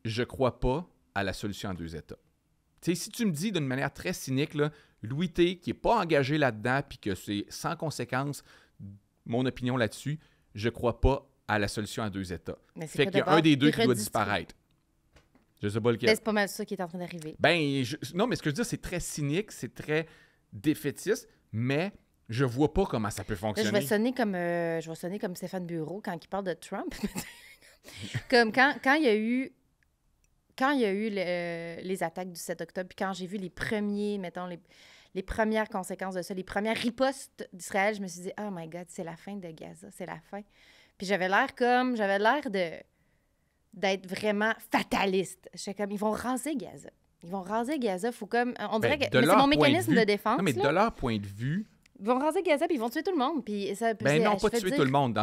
[SPEAKER 1] Je crois pas à la solution en 2 États. Tu sais, si tu me dis d'une manière très cynique, là, Louis T, qui n'est pas engagé là-dedans, puis que c'est sans conséquence, mon opinion là-dessus, je crois pas à la solution à 2 États. Fait qu'il y a un des deux qui doit disparaître. Je sais pas lequel.
[SPEAKER 2] C'est pas mal ça qui est en train d'arriver.
[SPEAKER 1] Non, mais ce que je veux dire, c'est très cynique, c'est très défaitiste, mais je vois pas comment ça peut fonctionner.
[SPEAKER 2] Là, je vais sonner comme Stéphane Bureau quand il parle de Trump. Comme quand il y a eu... Quand il y a eu les attaques du 7 octobre, puis quand j'ai vu les premières conséquences de ça, les premières ripostes d'Israël, je me suis dit « Oh my God, c'est la fin de Gaza, c'est la fin. » Puis j'avais l'air d'être vraiment fataliste. J'étais comme, ils vont raser Gaza. Faut comme... On dirait que c'est mon mécanisme de défense.
[SPEAKER 1] Non, mais de leur point de vue...
[SPEAKER 2] Ils vont raser Gaza, puis ils vont tuer tout le monde. Puis ça,
[SPEAKER 1] non, pas tuer tout le monde.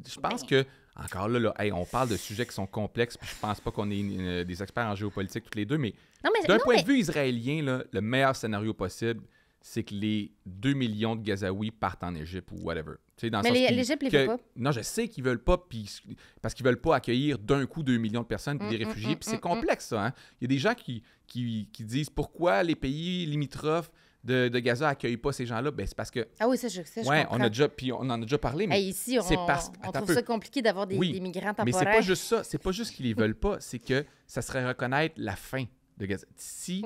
[SPEAKER 1] Je pense que, encore là, on parle de sujets qui sont complexes, puis je pense pas qu'on est des experts en géopolitique tous les deux, mais d'un point de vue israélien, là, le meilleur scénario possible, c'est que les 2 millions de Gazaouis partent en Égypte ou whatever. Tu sais, dans le
[SPEAKER 2] Mais
[SPEAKER 1] sens
[SPEAKER 2] l'Égypte les veut pas.
[SPEAKER 1] Non, je sais qu'ils veulent pas, parce qu'ils veulent pas accueillir d'un coup 2 millions de personnes puis les réfugiés. Puis c'est complexe, ça. Hein? Il y a des gens qui disent pourquoi les pays limitrophes de Gaza accueillent pas ces gens-là. Ben, c'est parce que...
[SPEAKER 2] Ah oui, ça, je
[SPEAKER 1] ouais,
[SPEAKER 2] comprends.
[SPEAKER 1] on en a déjà parlé, mais...
[SPEAKER 2] Hey, ici, on trouve ça compliqué d'avoir des migrants temporaires.
[SPEAKER 1] Mais c'est pas juste ça. C'est pas juste qu'ils les veulent pas. C'est que ça serait reconnaître la fin de Gaza. Si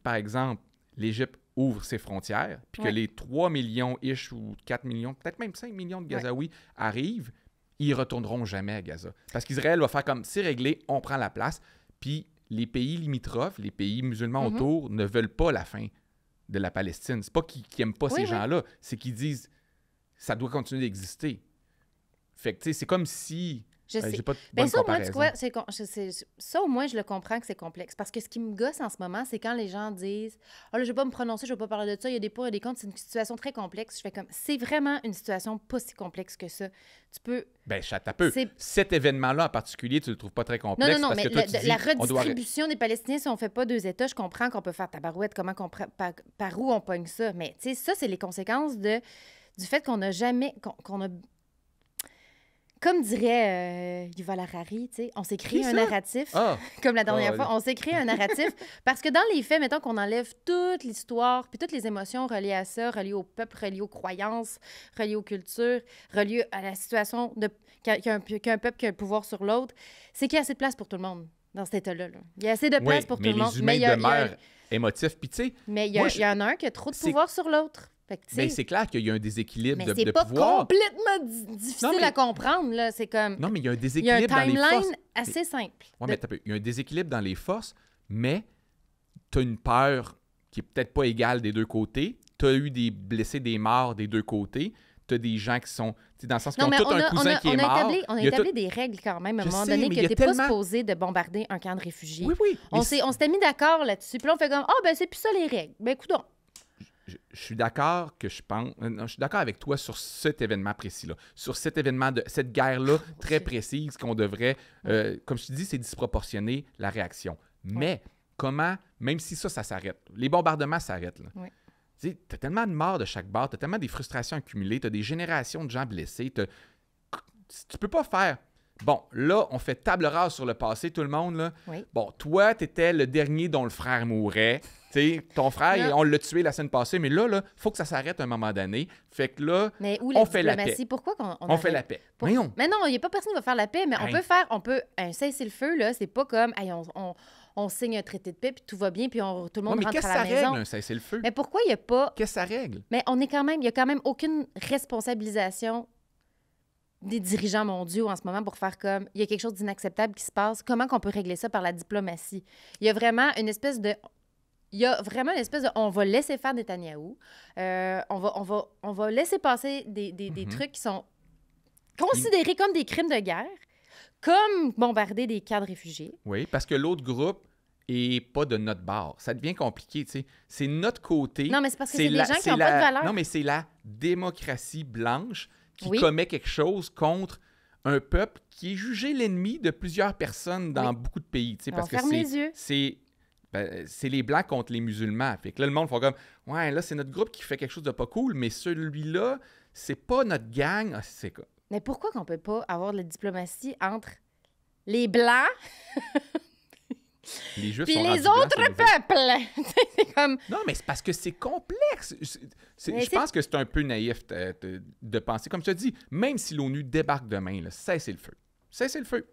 [SPEAKER 1] par exemple, l'Égypte ouvre ses frontières, puis que les 3 millions-ish ou 4 millions, peut-être même 5 millions de Gazaouis arrivent, ils retourneront jamais à Gaza. Parce qu'Israël va faire comme, c'est réglé, on prend la place, puis les pays limitrophes, les pays musulmans autour, ne veulent pas la fin de la Palestine. C'est pas qu'ils n'aiment pas ces gens-là, c'est qu'ils disent ça doit continuer d'exister. Fait que, tu sais, c'est comme si...
[SPEAKER 2] Je sais.
[SPEAKER 1] J'ai pas de bonne
[SPEAKER 2] ça,
[SPEAKER 1] comparaison.
[SPEAKER 2] moi, tu vois, ça, au moins, je le comprends que c'est complexe. Parce que ce qui me gosse en ce moment, c'est quand les gens disent « Ah, là, je vais pas me prononcer, je vais pas parler de ça, il y a des pour et des contre. » C'est une situation très complexe. Je fais comme, c'est vraiment une situation pas si complexe que ça. Tu peux...
[SPEAKER 1] Ben, chatte un peu. Cet événement-là en particulier, tu le trouves pas très complexe?
[SPEAKER 2] Non,
[SPEAKER 1] parce
[SPEAKER 2] mais
[SPEAKER 1] que toi, tu dis,
[SPEAKER 2] la redistribution des Palestiniens, si on fait pas 2 États, je comprends qu'on peut faire tabarouette, comment par où on pogne ça. Mais, tu sais, ça, c'est les conséquences du fait qu'on n'a jamais... qu'on a... Comme dirait Yuval Harari, tu sais, on s'est créé un narratif, comme la dernière fois, on s'est créé un narratif, parce que dans les faits, mettons qu'on enlève toute l'histoire, puis toutes les émotions reliées à ça, reliées au peuple, reliées aux croyances, reliées aux cultures, reliées à la situation qu'un peuple qui a le pouvoir sur l'autre, c'est qu'il y a assez de place pour tout le monde dans cet état-là. Là. Il y a assez de place pour tout le monde.
[SPEAKER 1] Mais les humains demeurent émotifs, puis tu sais...
[SPEAKER 2] Mais il y en a un qui a trop de pouvoir sur l'autre.
[SPEAKER 1] Ben, c'est clair qu'il y a un déséquilibre de pouvoir.
[SPEAKER 2] Mais c'est pas complètement difficile à comprendre, là. C'est comme...
[SPEAKER 1] Non, mais il y a un déséquilibre dans les forces.
[SPEAKER 2] Il y a un timeline assez simple.
[SPEAKER 1] Oui, mais il y a un déséquilibre dans les forces, mais tu as une peur qui est peut-être pas égale des deux côtés. Tu as eu des blessés, des morts des deux côtés. Tu as des gens qui sont... Dans le sens qu'ils ont tout un cousin qui est mort.
[SPEAKER 2] On a établi des règles quand même, à un moment donné, que tu n'es pas supposé de bombarder un camp de réfugiés.
[SPEAKER 1] Oui.
[SPEAKER 2] On s'était mis d'accord là-dessus. Puis là, on fait comme, ben c'est plus ça les règles. Ben écoute.
[SPEAKER 1] Je suis d'accord je suis d'accord avec toi sur cet événement précis-là, sur cet événement de cette guerre-là très précise qu'on devrait, comme je te dis, c'est disproportionné la réaction. Mais comment, même si ça s'arrête, les bombardements s'arrêtent, là.
[SPEAKER 2] Oui.
[SPEAKER 1] Tu as tellement de morts de chaque bord, tu as tellement des frustrations accumulées, tu as des générations de gens blessés, tu peux pas faire... Bon, là, on fait table rase sur le passé, tout le monde, là.
[SPEAKER 2] Oui.
[SPEAKER 1] Bon, toi, t'étais le dernier dont le frère mourait. T'sais, ton frère, on l'a tué la semaine passée, mais là, faut que ça s'arrête à un moment donné. Fait que là, on fait la paix.
[SPEAKER 2] Pourquoi
[SPEAKER 1] on fait la paix. Voyons.
[SPEAKER 2] Mais non, il n'y a pas personne qui va faire la paix, mais on peut un cessez-le-feu, là, c'est pas comme, on signe un traité de paix, puis tout va bien, puis tout le monde rentre à la maison. Mais qu'est-ce que ça règle,
[SPEAKER 1] un cessez-le-feu?
[SPEAKER 2] Mais pourquoi il n'y a pas...
[SPEAKER 1] Qu'est-ce que ça règle?
[SPEAKER 2] Mais il y a quand même aucune responsabilisation des dirigeants mondiaux en ce moment pour faire comme, il y a quelque chose d'inacceptable qui se passe, comment qu'on peut régler ça par la diplomatie? Il y a vraiment une espèce de... on va laisser faire Netanyahou, on va laisser passer des trucs qui sont considérés comme des crimes de guerre, comme bombarder des camps de réfugiés.
[SPEAKER 1] Oui, parce que l'autre groupe est pas de notre bord. Ça devient compliqué, tu sais. C'est notre côté.
[SPEAKER 2] Non, mais c'est parce que c'est des gens qui n'ont pas de valeur.
[SPEAKER 1] Non, mais c'est la démocratie blanche qui commet quelque chose contre un peuple qui est jugé l'ennemi de plusieurs personnes dans beaucoup de pays. Parce que c'est les Blancs contre les musulmans. Fait que là, le monde fait comme « Ouais, là, c'est notre groupe qui fait quelque chose de pas cool, mais celui-là, c'est pas notre gang. » C'est quoi?
[SPEAKER 2] Mais pourquoi qu'on peut pas avoir de la diplomatie entre les Blancs
[SPEAKER 1] les Juifs
[SPEAKER 2] puis les autres peuples? C'est comme...
[SPEAKER 1] Non, mais c'est parce que c'est complexe. Je pense que c'est un peu naïf de penser. Comme je te dis, même si l'ONU débarque demain, cessez le feu. Cessez le feu.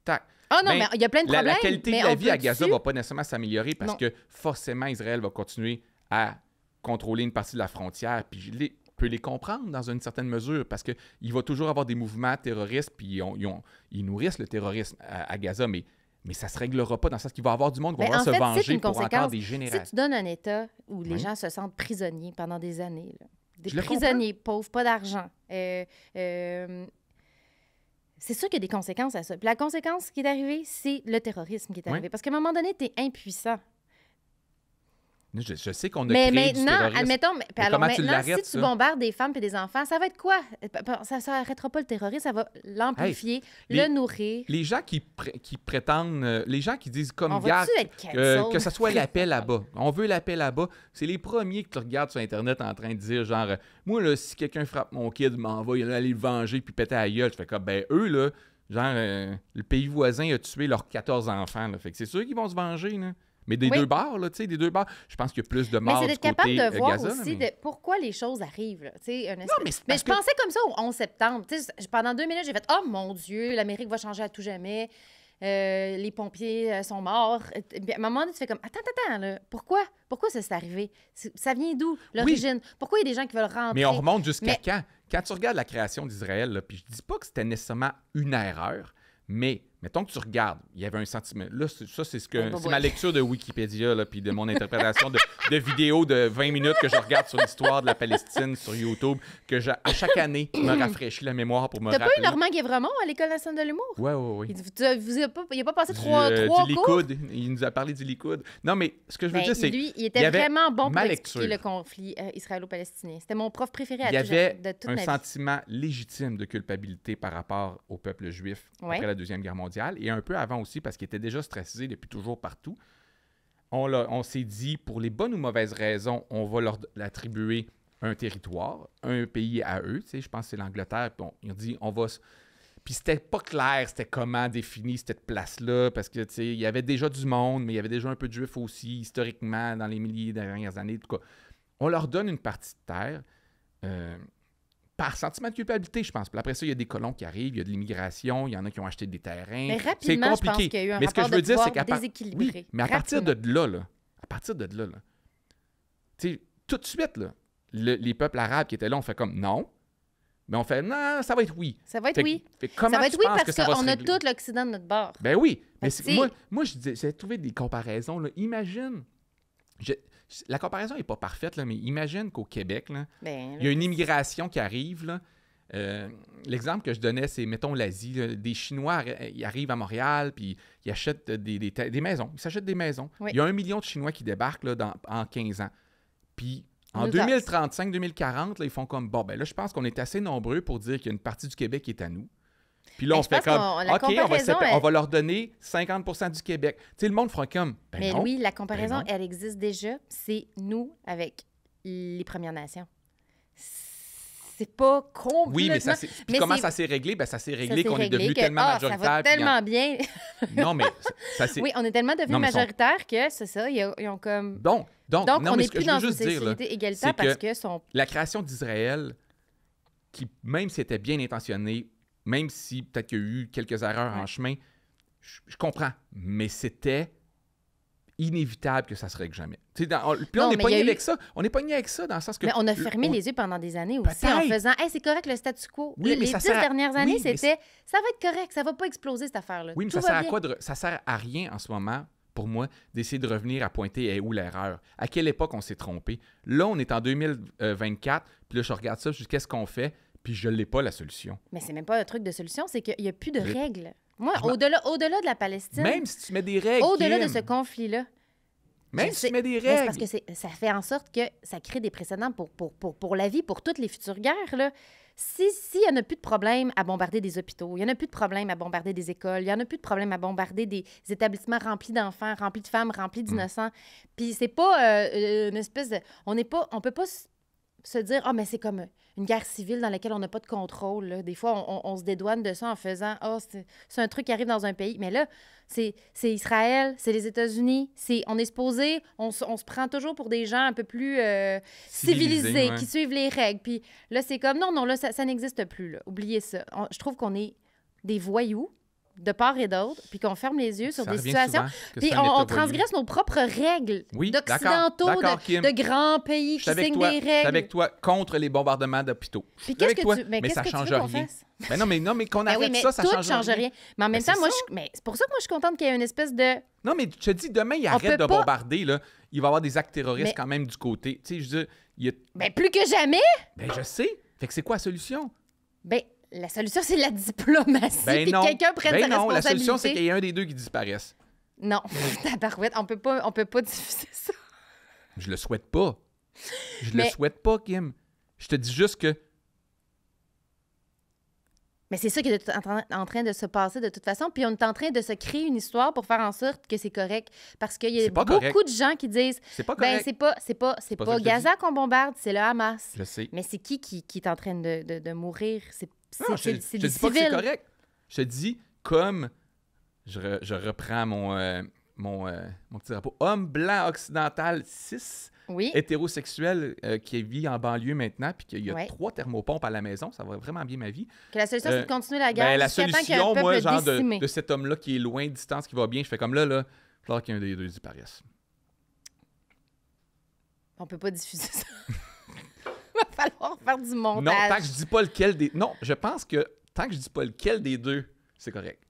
[SPEAKER 1] Tac.
[SPEAKER 2] Ah non, mais il y a plein de problèmes.
[SPEAKER 1] La qualité de la vie à Gaza ne va pas nécessairement s'améliorer parce que forcément, Israël va continuer à contrôler une partie de la frontière. Puis je peux les comprendre dans une certaine mesure parce qu'il va toujours avoir des mouvements terroristes puis ils nourrissent le terrorisme à Gaza, mais ça ne se réglera pas dans le sens qu'il va y avoir du monde qui va se venger pour encore des générations.
[SPEAKER 2] Si tu donnes un État où les gens se sentent prisonniers pendant des années, là, des prisonniers pauvres, pas d'argent, c'est sûr qu'il y a des conséquences à ça. Puis la conséquence qui est arrivée, c'est le terrorisme qui est arrivé. Parce qu'à un moment donné, tu es impuissant.
[SPEAKER 1] Je sais qu'on a
[SPEAKER 2] Mais
[SPEAKER 1] créé du
[SPEAKER 2] maintenant,
[SPEAKER 1] terrorisme.
[SPEAKER 2] admettons,
[SPEAKER 1] Mais
[SPEAKER 2] alors
[SPEAKER 1] comment tu
[SPEAKER 2] maintenant,
[SPEAKER 1] l'arrêtes,
[SPEAKER 2] si tu
[SPEAKER 1] ça?
[SPEAKER 2] bombardes des femmes et des enfants, ça va être quoi? Ça n'arrêtera pas le terrorisme, ça va l'amplifier,
[SPEAKER 1] les-
[SPEAKER 2] le nourrir.
[SPEAKER 1] Les gens qui prétendent, les gens qui disent comme
[SPEAKER 2] On
[SPEAKER 1] gars,
[SPEAKER 2] va-tu être cancel?
[SPEAKER 1] que ça soit la paix là-bas. On veut la paix là-bas. C'est les premiers que tu regardes sur Internet en train de dire genre, moi, là, si quelqu'un frappe mon kid, m'en va, il va aller le venger puis péter à la gueule. Je fais comme, ben eux, là, genre, le pays voisin a tué leurs 14 enfants. Là. Fait que c'est sûr qu'ils vont se venger, là. Mais des deux bords, là, tu sais, des deux bords, je pense qu'il y a plus de morts
[SPEAKER 2] Mais c'est
[SPEAKER 1] du
[SPEAKER 2] d'être capable
[SPEAKER 1] côté
[SPEAKER 2] de voir
[SPEAKER 1] Gaza,
[SPEAKER 2] aussi
[SPEAKER 1] mais...
[SPEAKER 2] de pourquoi les choses arrivent. Là.
[SPEAKER 1] Non, mais c'est
[SPEAKER 2] Mais
[SPEAKER 1] parce
[SPEAKER 2] je
[SPEAKER 1] que...
[SPEAKER 2] pensais comme ça au 11 septembre. Tu sais, pendant 2 minutes, j'ai fait « Oh mon Dieu, l'Amérique va changer à tout jamais. Les pompiers sont morts. » Puis à un moment donné, tu fais comme « Attends, là, pourquoi ça s'est arrivé? Ça vient d'où, l'origine? Pourquoi il y a des gens qui veulent rentrer? »
[SPEAKER 1] Mais on remonte jusqu'à quand? Quand tu regardes la création d'Israël, là, puis je dis pas que c'était nécessairement une erreur, mais mettons que tu regardes, il y avait un sentiment. Là, ça, c'est ma lecture de Wikipédia, là, puis de mon interprétation de vidéos de 20 minutes que je regarde sur l'histoire de la Palestine sur YouTube, que à chaque année, me rafraîchis la mémoire pour me rappeler.
[SPEAKER 2] T'as pas eu Normand Guévremont à l'École nationale de l'humour?
[SPEAKER 1] Oui.
[SPEAKER 2] Il a pas passé trois
[SPEAKER 1] du
[SPEAKER 2] cours?
[SPEAKER 1] Likoud. Il nous a parlé du Likoud. Non, mais ce que je veux dire, c'est
[SPEAKER 2] lui, il était vraiment bon pour expliquer
[SPEAKER 1] lecture.
[SPEAKER 2] le conflit israélo-palestinien. C'était mon prof préféré
[SPEAKER 1] Il y avait
[SPEAKER 2] de toute
[SPEAKER 1] un
[SPEAKER 2] ma vie.
[SPEAKER 1] sentiment légitime de culpabilité par rapport au peuple juif après la Deuxième Guerre mondiale et un peu avant aussi parce qu'il était déjà stressé depuis toujours partout. On s'est dit, pour les bonnes ou mauvaises raisons, on va leur attribuer un territoire, un pays à eux. Tu sais, je pense que c'est l'Angleterre. Puis ils ont dit, on va... Puis c'était pas clair, c'était comment définir cette place-là, parce que, tu sais, il y avait déjà du monde, mais il y avait déjà un peu de juifs aussi, historiquement, dans les milliers de dernières années. En tout cas, on leur donne une partie de terre par sentiment de culpabilité, je pense. Puis après ça, il y a des colons qui arrivent, il y a de l'immigration, il y en a qui ont acheté des terrains.
[SPEAKER 2] Mais rapidement,
[SPEAKER 1] c'est compliqué.
[SPEAKER 2] Je pense qu'il y a eu un
[SPEAKER 1] mais ce que je veux dire, c'est qu'à
[SPEAKER 2] déséquilibré.
[SPEAKER 1] Oui, mais à partir de là, tu sais, tout de suite, là, les peuples arabes qui étaient là, on fait comme non. Mais on fait non, ça va être oui.
[SPEAKER 2] Ça va être oui.
[SPEAKER 1] Ça
[SPEAKER 2] va être oui parce qu'on a tout l'Occident de notre bord.
[SPEAKER 1] Ben oui. Mais moi, j'ai trouvé des comparaisons. Là. Imagine. La comparaison n'est pas parfaite, là, mais imagine qu'au Québec, là, il y a une immigration qui arrive. Là. L'exemple que je donnais, c'est, mettons, l'Asie. Là, des Chinois, ils arrivent à Montréal, puis ils achètent des maisons. Ils s'achètent des maisons. Oui. Il y a 1 million de Chinois qui débarquent là, en 15 ans. Puis en 2035-2040, ils font comme, bon, ben là, je pense qu'on est assez nombreux pour dire qu'il y a une partie du Québec qui est à nous. Puis là, on fait comme, OK, on va leur donner 50% du Québec. Tu sais, le monde fera comme, ben
[SPEAKER 2] mais
[SPEAKER 1] non,
[SPEAKER 2] oui, la comparaison, elle existe déjà. C'est nous avec les Premières Nations. C'est pas complètement...
[SPEAKER 1] Oui, mais comment ça s'est réglé? Ben, ça s'est réglé qu'on est devenu tellement majoritaire.
[SPEAKER 2] Ça va tellement bien.
[SPEAKER 1] Non, mais ça c'est...
[SPEAKER 2] Oui, on est tellement devenu majoritaire que c'est ça, ils ont comme...
[SPEAKER 1] Donc
[SPEAKER 2] on n'est plus dans une société égalitaire parce que
[SPEAKER 1] la création d'Israël, qui, même si c'était bien intentionné, même si peut-être qu'il y a eu quelques erreurs en chemin, je comprends, mais c'était inévitable que ça se règle jamais. Puis on est pogné avec ça. On est pogné avec ça dans le sens que...
[SPEAKER 2] Mais on a fermé les yeux pendant des années aussi en faisant « Hey, c'est correct le statu quo ».
[SPEAKER 1] Oui,
[SPEAKER 2] les 10 dernières années, c'était « Ça va être correct, ça va pas exploser cette affaire-là ».
[SPEAKER 1] Oui, mais ça sert à quoi? Ça sert à rien en ce moment, pour moi, d'essayer de revenir à pointer où l'erreur. À quelle époque on s'est trompé? Là, on est en 2024, puis là, je regarde ça, je dis qu'est-ce qu'on fait? Puis je l'ai pas la solution.
[SPEAKER 2] Mais c'est même pas un truc de solution, c'est qu'il n'y a plus de règles. Moi, au-delà de la Palestine...
[SPEAKER 1] Même si tu mets des règles,
[SPEAKER 2] au-delà de ce conflit-là...
[SPEAKER 1] Même si tu mets des règles...
[SPEAKER 2] C'est parce que ça fait en sorte que ça crée des précédents pour la vie, pour toutes les futures guerres, là. S'il n'y en a plus de problème à bombarder des hôpitaux, il n'y en a plus de problème à bombarder des écoles, il n'y en a plus de problème à bombarder des établissements remplis d'enfants, remplis de femmes, remplis d'innocents. Puis c'est pas une espèce de... On peut pas se dire « Ah, mais c'est comme une guerre civile dans laquelle on n'a pas de contrôle. » là. Des fois, on se dédouane de ça en faisant « Ah, c'est un truc qui arrive dans un pays. » Mais là, c'est Israël, c'est les États-Unis, on est supposé, on se prend toujours pour des gens un peu plus civilisés, qui suivent les règles. Puis là, c'est comme, non, là, ça n'existe plus, là. Oubliez ça. Je trouve qu'on est des voyous de part et d'autre, puis qu'on ferme les yeux sur des situations, puis on transgresse nos propres règles d'occidentaux, de grands pays qui signent des règles. Je suis
[SPEAKER 1] avec toi contre les bombardements d'hôpitaux.
[SPEAKER 2] Puis qu'est-ce que ça change rien.
[SPEAKER 1] Non, mais qu'on arrête ça, ça change rien.
[SPEAKER 2] Mais en même temps, c'est pour ça que moi, je suis contente qu'il y ait une espèce de...
[SPEAKER 1] Non, mais je te dis, demain, ils arrêtent de bombarder, là. Il va y avoir des actes terroristes quand même du côté. Tu sais, je veux dire...
[SPEAKER 2] Ben, plus que jamais!
[SPEAKER 1] Ben, je sais. Fait que c'est quoi la solution?
[SPEAKER 2] Ben, la solution, c'est la diplomatie. Puis quelqu'un prenne sa responsabilité.
[SPEAKER 1] La solution, c'est qu'il y ait un des deux qui disparaisse.
[SPEAKER 2] Non, tabarouette, on peut pas diffuser ça.
[SPEAKER 1] Je le souhaite pas. Le souhaite pas, Kim. Je te dis juste que...
[SPEAKER 2] Mais c'est ça qui est en train de se passer de toute façon. Puis on est en train de se créer une histoire pour faire en sorte que c'est correct. Parce qu'il y a beaucoup de gens qui disent...
[SPEAKER 1] C'est pas correct.
[SPEAKER 2] C'est pas Gaza qu'on bombarde, c'est le Hamas.
[SPEAKER 1] Je sais.
[SPEAKER 2] Mais c'est qui est en train de mourir? C'est
[SPEAKER 1] des civils. Je te dis pas que c'est correct. Je te dis comme... Je reprends mon petit drapeau. Homme blanc occidental 6...
[SPEAKER 2] Oui.
[SPEAKER 1] hétérosexuel qui vit en banlieue maintenant, puis qu'il y a 3 thermopompes à la maison, ça va vraiment bien ma vie.
[SPEAKER 2] Que la solution, c'est de continuer la guerre.
[SPEAKER 1] La solution, moi, genre de cet homme-là qui est loin, distance, qui va bien, je fais comme là, il va falloir qu'un des deux disparaisse.
[SPEAKER 2] On peut pas diffuser ça. Il va falloir faire du montage.
[SPEAKER 1] Non, tant que je dis pas lequel des... Non, je pense que tant que je dis pas lequel des deux, c'est correct.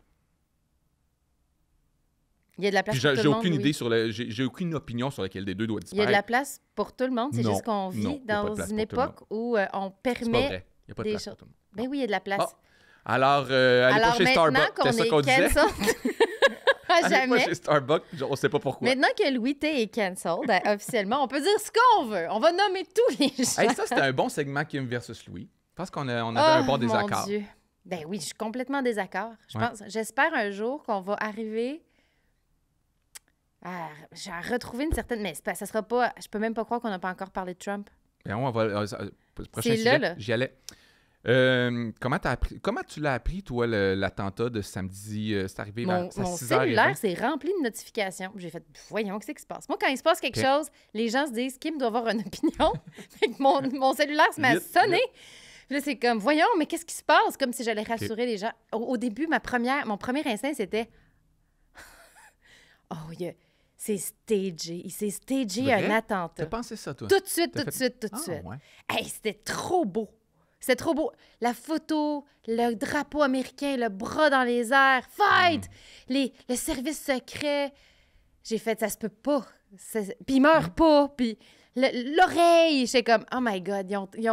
[SPEAKER 2] Il y a de la place pour tout le monde.
[SPEAKER 1] J'ai aucune idée sur j'ai aucune opinion sur lequel des deux doit disparaître.
[SPEAKER 2] Il y a de la place pour tout le monde. C'est juste qu'on vit dans une époque où on permet. C'est pas vrai.
[SPEAKER 1] Il n'y a pas de place pour tout le monde.
[SPEAKER 2] Ben oui, il y a de la place.
[SPEAKER 1] Oh. Alors, allez pas chez Starbucks. C'est ça qu'on disait. Allez pas chez Starbucks. On ne sait pas pourquoi.
[SPEAKER 2] Maintenant que Louis T est cancelled, officiellement, on peut dire ce qu'on veut. On va nommer tous les gens.
[SPEAKER 1] Hey, ça, c'était un bon segment Kim versus Louis. Je pense qu'on avait un bon désaccord.
[SPEAKER 2] Mon Dieu. Ben oui, je suis complètement désaccord. J'espère un jour qu'on va arriver... j'ai retrouvé une certaine... Mais ça sera pas... Je peux même pas croire qu'on n'a pas encore parlé de Trump.
[SPEAKER 1] Bien, on va... Prochain
[SPEAKER 2] c'est
[SPEAKER 1] sujet,
[SPEAKER 2] là.
[SPEAKER 1] J'y allais. Comment tu l'as appris, toi, l'attentat de samedi? C'est arrivé vers 6h30.
[SPEAKER 2] Mon cellulaire s'est rempli de notifications. J'ai fait, voyons, qu'est-ce qui se passe? Moi, quand il se passe quelque chose, les gens se disent, Kim doit avoir une opinion. Fait que mon cellulaire se met à sonner. Puis là, c'est comme, voyons, mais qu'est-ce qui se passe? Comme si j'allais rassurer les gens. Au début, mon premier instinct, c'était... C'est stagé. Il s'est stagé un attentat.
[SPEAKER 1] T'as pensé ça, toi?
[SPEAKER 2] Tout de suite.
[SPEAKER 1] Ouais.
[SPEAKER 2] Hey, c'était trop beau. C'était trop beau. La photo, le drapeau américain, le bras dans les airs, fight! Le service secret. J'ai fait, ça se peut pas. Puis il meurt pas. Puis l'oreille, j'étais comme, oh my God, ils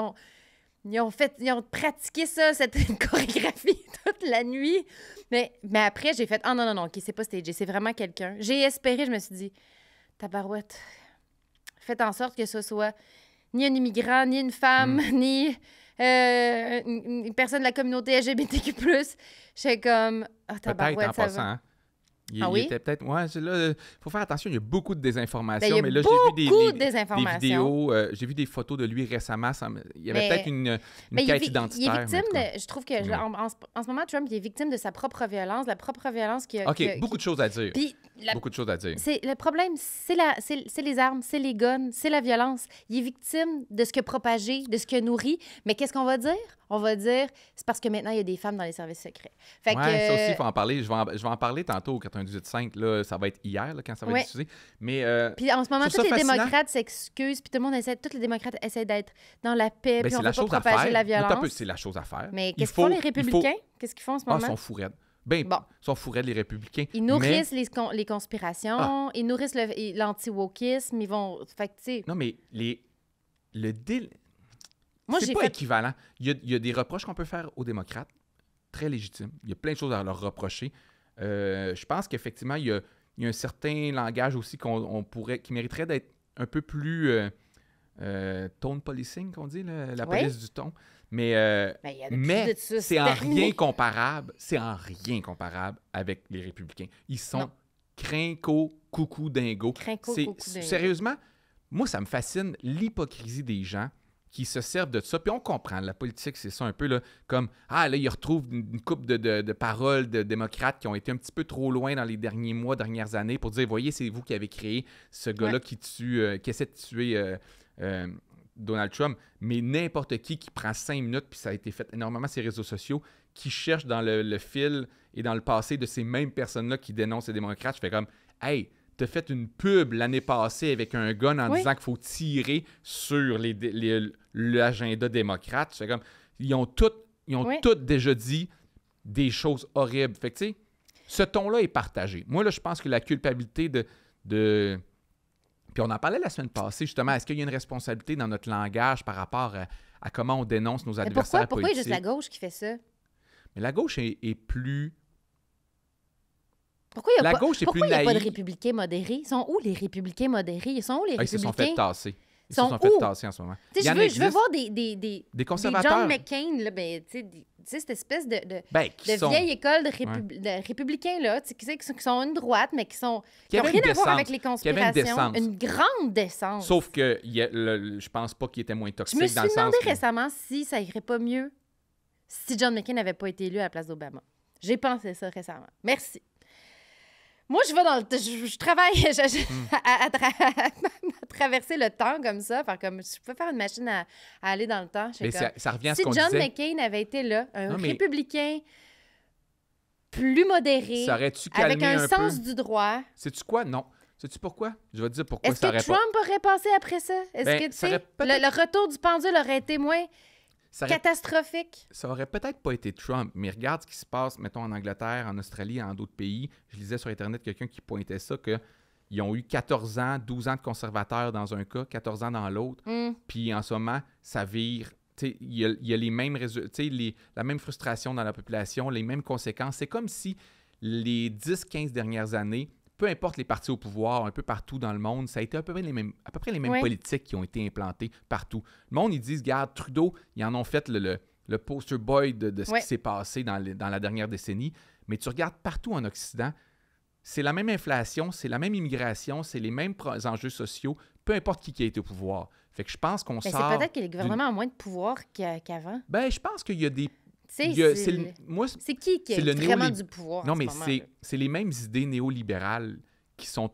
[SPEAKER 2] ont pratiqué ça, cette chorégraphie toute la nuit. Mais après, j'ai fait, non, OK, c'est pas stagé, c'est vraiment quelqu'un. J'ai espéré, je me suis dit, tabarouette, faites en sorte que ce soit ni un immigrant, ni une femme, ni une personne de la communauté LGBTQ+. J'étais comme, tabarouette,
[SPEAKER 1] peut-être en
[SPEAKER 2] ça
[SPEAKER 1] passant,
[SPEAKER 2] va.
[SPEAKER 1] hein? Il était peut-être... Ouais, il faut faire attention, il y a beaucoup de désinformation.
[SPEAKER 2] Mais là, j'ai vu
[SPEAKER 1] des vidéos, j'ai vu des photos de lui récemment. Il y avait peut-être une quête identitaire.
[SPEAKER 2] Il est victime de... Je trouve que en ce moment, Trump, il est victime de sa propre violence, la propre violence qu'il a...
[SPEAKER 1] OK, beaucoup de choses à dire. Beaucoup de choses à dire.
[SPEAKER 2] Le problème, c'est les armes, c'est les guns, c'est la violence. Il est victime de ce que propagé, de ce que nourrit. Mais qu'est-ce qu'on va dire? On va dire, c'est parce que maintenant, il y a des femmes dans les services secrets. Fait que,
[SPEAKER 1] ça aussi, il faut en parler. Je vais en parler tantôt au 98.5. Là, ça va être hier, là, quand ça va être diffusé. Mais,
[SPEAKER 2] puis en ce moment, tous les démocrates s'excusent, puis tous les démocrates essaient d'être dans la paix, puis on ne va pas propager la violence.
[SPEAKER 1] C'est la chose à faire.
[SPEAKER 2] Mais qu'est-ce qu'ils font, les républicains? Qu'est-ce qu'ils font en ce moment?
[SPEAKER 1] Ils sont fous raides. Ils sont fous raides, les républicains.
[SPEAKER 2] Ils nourrissent les conspirations, ils nourrissent l'anti-wokisme, ils vont... Fait que, tu sais...
[SPEAKER 1] Non, mais c'est pas équivalent. Il y a des reproches qu'on peut faire aux démocrates, très légitimes. Il y a plein de choses à leur reprocher. Je pense qu'effectivement, il y a un certain langage aussi qui mériterait d'être un peu plus tone policing, qu'on dit, la police du ton. Mais c'est en rien comparable. C'est en rien comparable avec les républicains. Ils sont crinquo, coucou, dingo. Sérieusement, moi, ça me fascine l'hypocrisie des gens qui se servent de ça. Puis on comprend, la politique, c'est ça un peu, là, comme, là, ils retrouvent une couple de paroles de démocrates qui ont été un petit peu trop loin dans les derniers mois, dernières années, pour dire, voyez, c'est vous qui avez créé ce gars-là qui essaie de tuer Donald Trump. Mais n'importe qui prend 5 minutes, puis ça a été fait énormément sur les réseaux sociaux, qui cherche dans le fil et dans le passé de ces mêmes personnes-là qui dénoncent les démocrates. Je fais comme, hey, t'as fait une pub l'année passée avec un gun en disant qu'il faut tirer sur l'agenda démocrate. C'est comme, ils ont tous déjà dit des choses horribles. Fait que, tu sais, ce ton-là est partagé. Moi, là, je pense que la culpabilité de... Puis on en parlait la semaine passée, justement. Est-ce qu'il y a une responsabilité dans notre langage par rapport à comment on dénonce nos adversaires politiques?
[SPEAKER 2] Pourquoi il y a juste la gauche qui fait ça?
[SPEAKER 1] Mais la gauche est plus...
[SPEAKER 2] Pourquoi il n'y a,
[SPEAKER 1] La gauche est plus
[SPEAKER 2] a pas de
[SPEAKER 1] naïve.
[SPEAKER 2] républicains modérés? Ils sont où, les républicains modérés? Ils sont où, les
[SPEAKER 1] Ils se sont fait
[SPEAKER 2] républicains?
[SPEAKER 1] tasser. Ils se
[SPEAKER 2] sont
[SPEAKER 1] sont fait
[SPEAKER 2] où?
[SPEAKER 1] tasser en ce moment.
[SPEAKER 2] Tu
[SPEAKER 1] Il y
[SPEAKER 2] sais,
[SPEAKER 1] en
[SPEAKER 2] je veux
[SPEAKER 1] existe
[SPEAKER 2] voir des
[SPEAKER 1] des
[SPEAKER 2] John
[SPEAKER 1] conservateurs
[SPEAKER 2] McCain, là, ben, tu sais, cette espèce de
[SPEAKER 1] qui sont...
[SPEAKER 2] vieille école de républicains, là, tu sais, qui sont une droite, mais qui n'ont
[SPEAKER 1] avaient
[SPEAKER 2] rien
[SPEAKER 1] une
[SPEAKER 2] à voir avec
[SPEAKER 1] décence,
[SPEAKER 2] les
[SPEAKER 1] qui avaient une
[SPEAKER 2] conspirations.
[SPEAKER 1] décence.
[SPEAKER 2] Une grande décence.
[SPEAKER 1] Sauf que je pense pas qu'il était moins
[SPEAKER 2] Je
[SPEAKER 1] toxique
[SPEAKER 2] me suis
[SPEAKER 1] dans le sens
[SPEAKER 2] demandé
[SPEAKER 1] que...
[SPEAKER 2] récemment si ça irait pas mieux si John McCain n'avait pas été élu à la place d'Obama. J'ai pensé ça récemment. Merci. Moi, je vais dans le... Je travaille à traverser le temps comme ça. Faire comme, je peux faire une machine à aller dans le temps.
[SPEAKER 1] Mais
[SPEAKER 2] comme,
[SPEAKER 1] ça revient à ce
[SPEAKER 2] si
[SPEAKER 1] qu'on
[SPEAKER 2] John
[SPEAKER 1] disait.
[SPEAKER 2] McCain avait été là, un
[SPEAKER 1] Non, mais-
[SPEAKER 2] républicain plus modéré,
[SPEAKER 1] Ça aurait-tu
[SPEAKER 2] avec
[SPEAKER 1] calmé
[SPEAKER 2] un
[SPEAKER 1] un
[SPEAKER 2] sens
[SPEAKER 1] peu?
[SPEAKER 2] du droit,
[SPEAKER 1] Sais-tu quoi? Non. Sais-tu pourquoi? Je vais te dire pourquoi
[SPEAKER 2] est-ce
[SPEAKER 1] ça
[SPEAKER 2] que
[SPEAKER 1] aurait
[SPEAKER 2] Trump aurait passé après ça? Est-ce
[SPEAKER 1] Ben,
[SPEAKER 2] que, tu
[SPEAKER 1] ça
[SPEAKER 2] sais,
[SPEAKER 1] aurait peut-être-
[SPEAKER 2] le retour du pendule aurait été moins
[SPEAKER 1] ça aurait...
[SPEAKER 2] catastrophique?
[SPEAKER 1] ça aurait peut-être pas été Trump, mais regarde ce qui se passe, mettons, en Angleterre, en Australie, en d'autres pays. Je lisais sur Internet quelqu'un qui pointait ça, qu'ils ont eu 14 ans, 12 ans de conservateurs dans un cas, 14 ans dans l'autre. Puis en ce moment, ça vire. Il y a les mêmes résultats, la même frustration dans la population, les mêmes conséquences. C'est comme si les 10-15 dernières années, peu importe les partis au pouvoir, un peu partout dans le monde, ça a été à peu près les mêmes
[SPEAKER 2] Oui.
[SPEAKER 1] politiques qui ont été implantées partout. Le monde, ils disent, regarde, Trudeau, ils en ont fait le poster boy de ce
[SPEAKER 2] Oui.
[SPEAKER 1] qui s'est passé dans la dernière décennie. Mais tu regardes partout en Occident, c'est la même inflation, c'est la même immigration, c'est les mêmes enjeux sociaux, peu importe qui a été au pouvoir. Fait que je pense qu'on
[SPEAKER 2] Mais
[SPEAKER 1] sort...
[SPEAKER 2] c'est peut-être que les gouvernements ont moins de pouvoir qu'avant.
[SPEAKER 1] Ben, je pense qu'il y a des...
[SPEAKER 2] Tu sais,
[SPEAKER 1] il y a-
[SPEAKER 2] c'est
[SPEAKER 1] moi,
[SPEAKER 2] c'est qui a
[SPEAKER 1] c'est le
[SPEAKER 2] vraiment
[SPEAKER 1] néolib-
[SPEAKER 2] du pouvoir
[SPEAKER 1] non,
[SPEAKER 2] en ce
[SPEAKER 1] mais
[SPEAKER 2] moment,
[SPEAKER 1] c'est
[SPEAKER 2] là?
[SPEAKER 1] c'est les mêmes idées néolibérales qui sont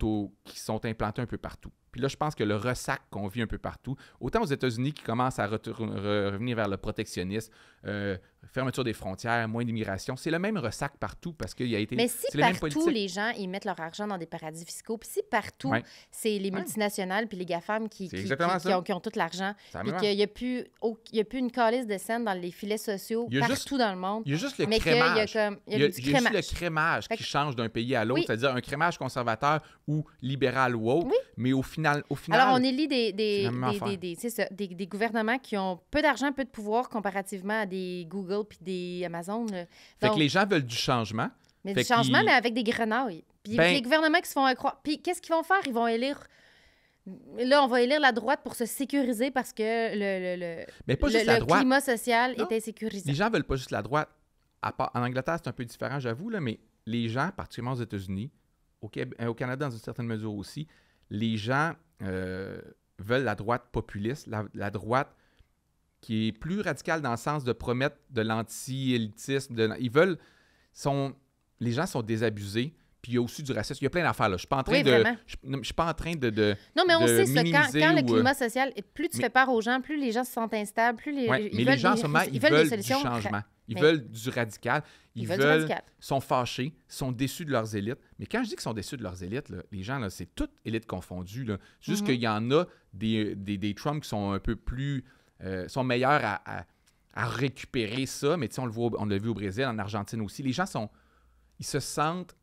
[SPEAKER 1] implantées un peu partout. Puis là, je pense que le ressac qu'on vit un peu partout, autant aux États-Unis qui commencent à revenir vers le protectionnisme, fermeture des frontières, moins d'immigration, c'est le même ressac partout parce qu'il a été...
[SPEAKER 2] Mais si
[SPEAKER 1] c'est les mêmes
[SPEAKER 2] partout,
[SPEAKER 1] politiques.
[SPEAKER 2] les gens, ils mettent leur argent dans des paradis fiscaux, puis si partout,
[SPEAKER 1] Ouais.
[SPEAKER 2] c'est les multinationales puis les GAFAM qui
[SPEAKER 1] C'est exactement ça.
[SPEAKER 2] ont tout l'argent,
[SPEAKER 1] C'est la
[SPEAKER 2] puis
[SPEAKER 1] même
[SPEAKER 2] qu'il n'y a plus une calice de scène dans les filets sociaux
[SPEAKER 1] Il y a
[SPEAKER 2] partout
[SPEAKER 1] juste
[SPEAKER 2] dans le monde.
[SPEAKER 1] Il y a juste le
[SPEAKER 2] Mais qu'il y a
[SPEAKER 1] crémage.
[SPEAKER 2] comme... Il y a du
[SPEAKER 1] juste
[SPEAKER 2] crémage.
[SPEAKER 1] le crémage
[SPEAKER 2] Fait
[SPEAKER 1] qui
[SPEAKER 2] que-
[SPEAKER 1] change d'un pays à l'autre,
[SPEAKER 2] Oui.
[SPEAKER 1] c'est-à-dire un crémage conservateur ou libéral woke,
[SPEAKER 2] Oui.
[SPEAKER 1] mais au final...
[SPEAKER 2] Alors, on élit
[SPEAKER 1] c'est la même affaire.
[SPEAKER 2] c'est ça, des gouvernements qui ont peu d'argent, peu de pouvoir comparativement à des Google puis des Amazon. Là.
[SPEAKER 1] Fait
[SPEAKER 2] Donc,
[SPEAKER 1] que les gens veulent du changement.
[SPEAKER 2] mais
[SPEAKER 1] fait
[SPEAKER 2] du changement,
[SPEAKER 1] qu'ils-
[SPEAKER 2] mais avec des grenouilles. Puis
[SPEAKER 1] Ben-
[SPEAKER 2] les gouvernements qui se font croire. Puis qu'est-ce qu'ils vont faire? Ils vont élire. Là, on va élire la droite pour se sécuriser parce que
[SPEAKER 1] Mais pas juste la droite.
[SPEAKER 2] climat social
[SPEAKER 1] Non.
[SPEAKER 2] est insécurisé.
[SPEAKER 1] Les gens veulent pas juste la droite. En Angleterre, c'est un peu différent, j'avoue, là, mais les gens, particulièrement aux États-Unis, au Canada dans une certaine mesure aussi, les gens veulent la droite populiste, la droite qui est plus radicale dans le sens de promettre de l'anti-élitisme. Les gens sont désabusés, puis il y a aussi du racisme. Il y a plein d'affaires, là. Je suis pas en train
[SPEAKER 2] Oui,
[SPEAKER 1] de...
[SPEAKER 2] vraiment.
[SPEAKER 1] Je suis pas en train de
[SPEAKER 2] Non, mais on
[SPEAKER 1] de
[SPEAKER 2] sait ça. Quand
[SPEAKER 1] minimiser
[SPEAKER 2] le
[SPEAKER 1] ou,
[SPEAKER 2] climat social, plus tu
[SPEAKER 1] mais-
[SPEAKER 2] fais peur aux gens, plus les gens se sentent instables, plus les,
[SPEAKER 1] Ouais,
[SPEAKER 2] ils
[SPEAKER 1] mais
[SPEAKER 2] veulent
[SPEAKER 1] les gens, en
[SPEAKER 2] des-
[SPEAKER 1] ce moment,
[SPEAKER 2] ils
[SPEAKER 1] ils
[SPEAKER 2] veulent des
[SPEAKER 1] veulent du
[SPEAKER 2] solutions.
[SPEAKER 1] changement. Ils
[SPEAKER 2] Mais-
[SPEAKER 1] veulent du radical.
[SPEAKER 2] Ils veulent du radical.
[SPEAKER 1] sont fâchés, sont déçus de leurs élites. Mais quand je dis qu'ils sont déçus de leurs élites, là, les gens, là, c'est toutes élites confondues. Là. C'est juste
[SPEAKER 2] Mhm.
[SPEAKER 1] qu'il y en a des Trump qui sont un peu plus... sont meilleurs à récupérer ça. Mais tu sais, on l'a vu au Brésil, en Argentine aussi. Les gens ils se sentent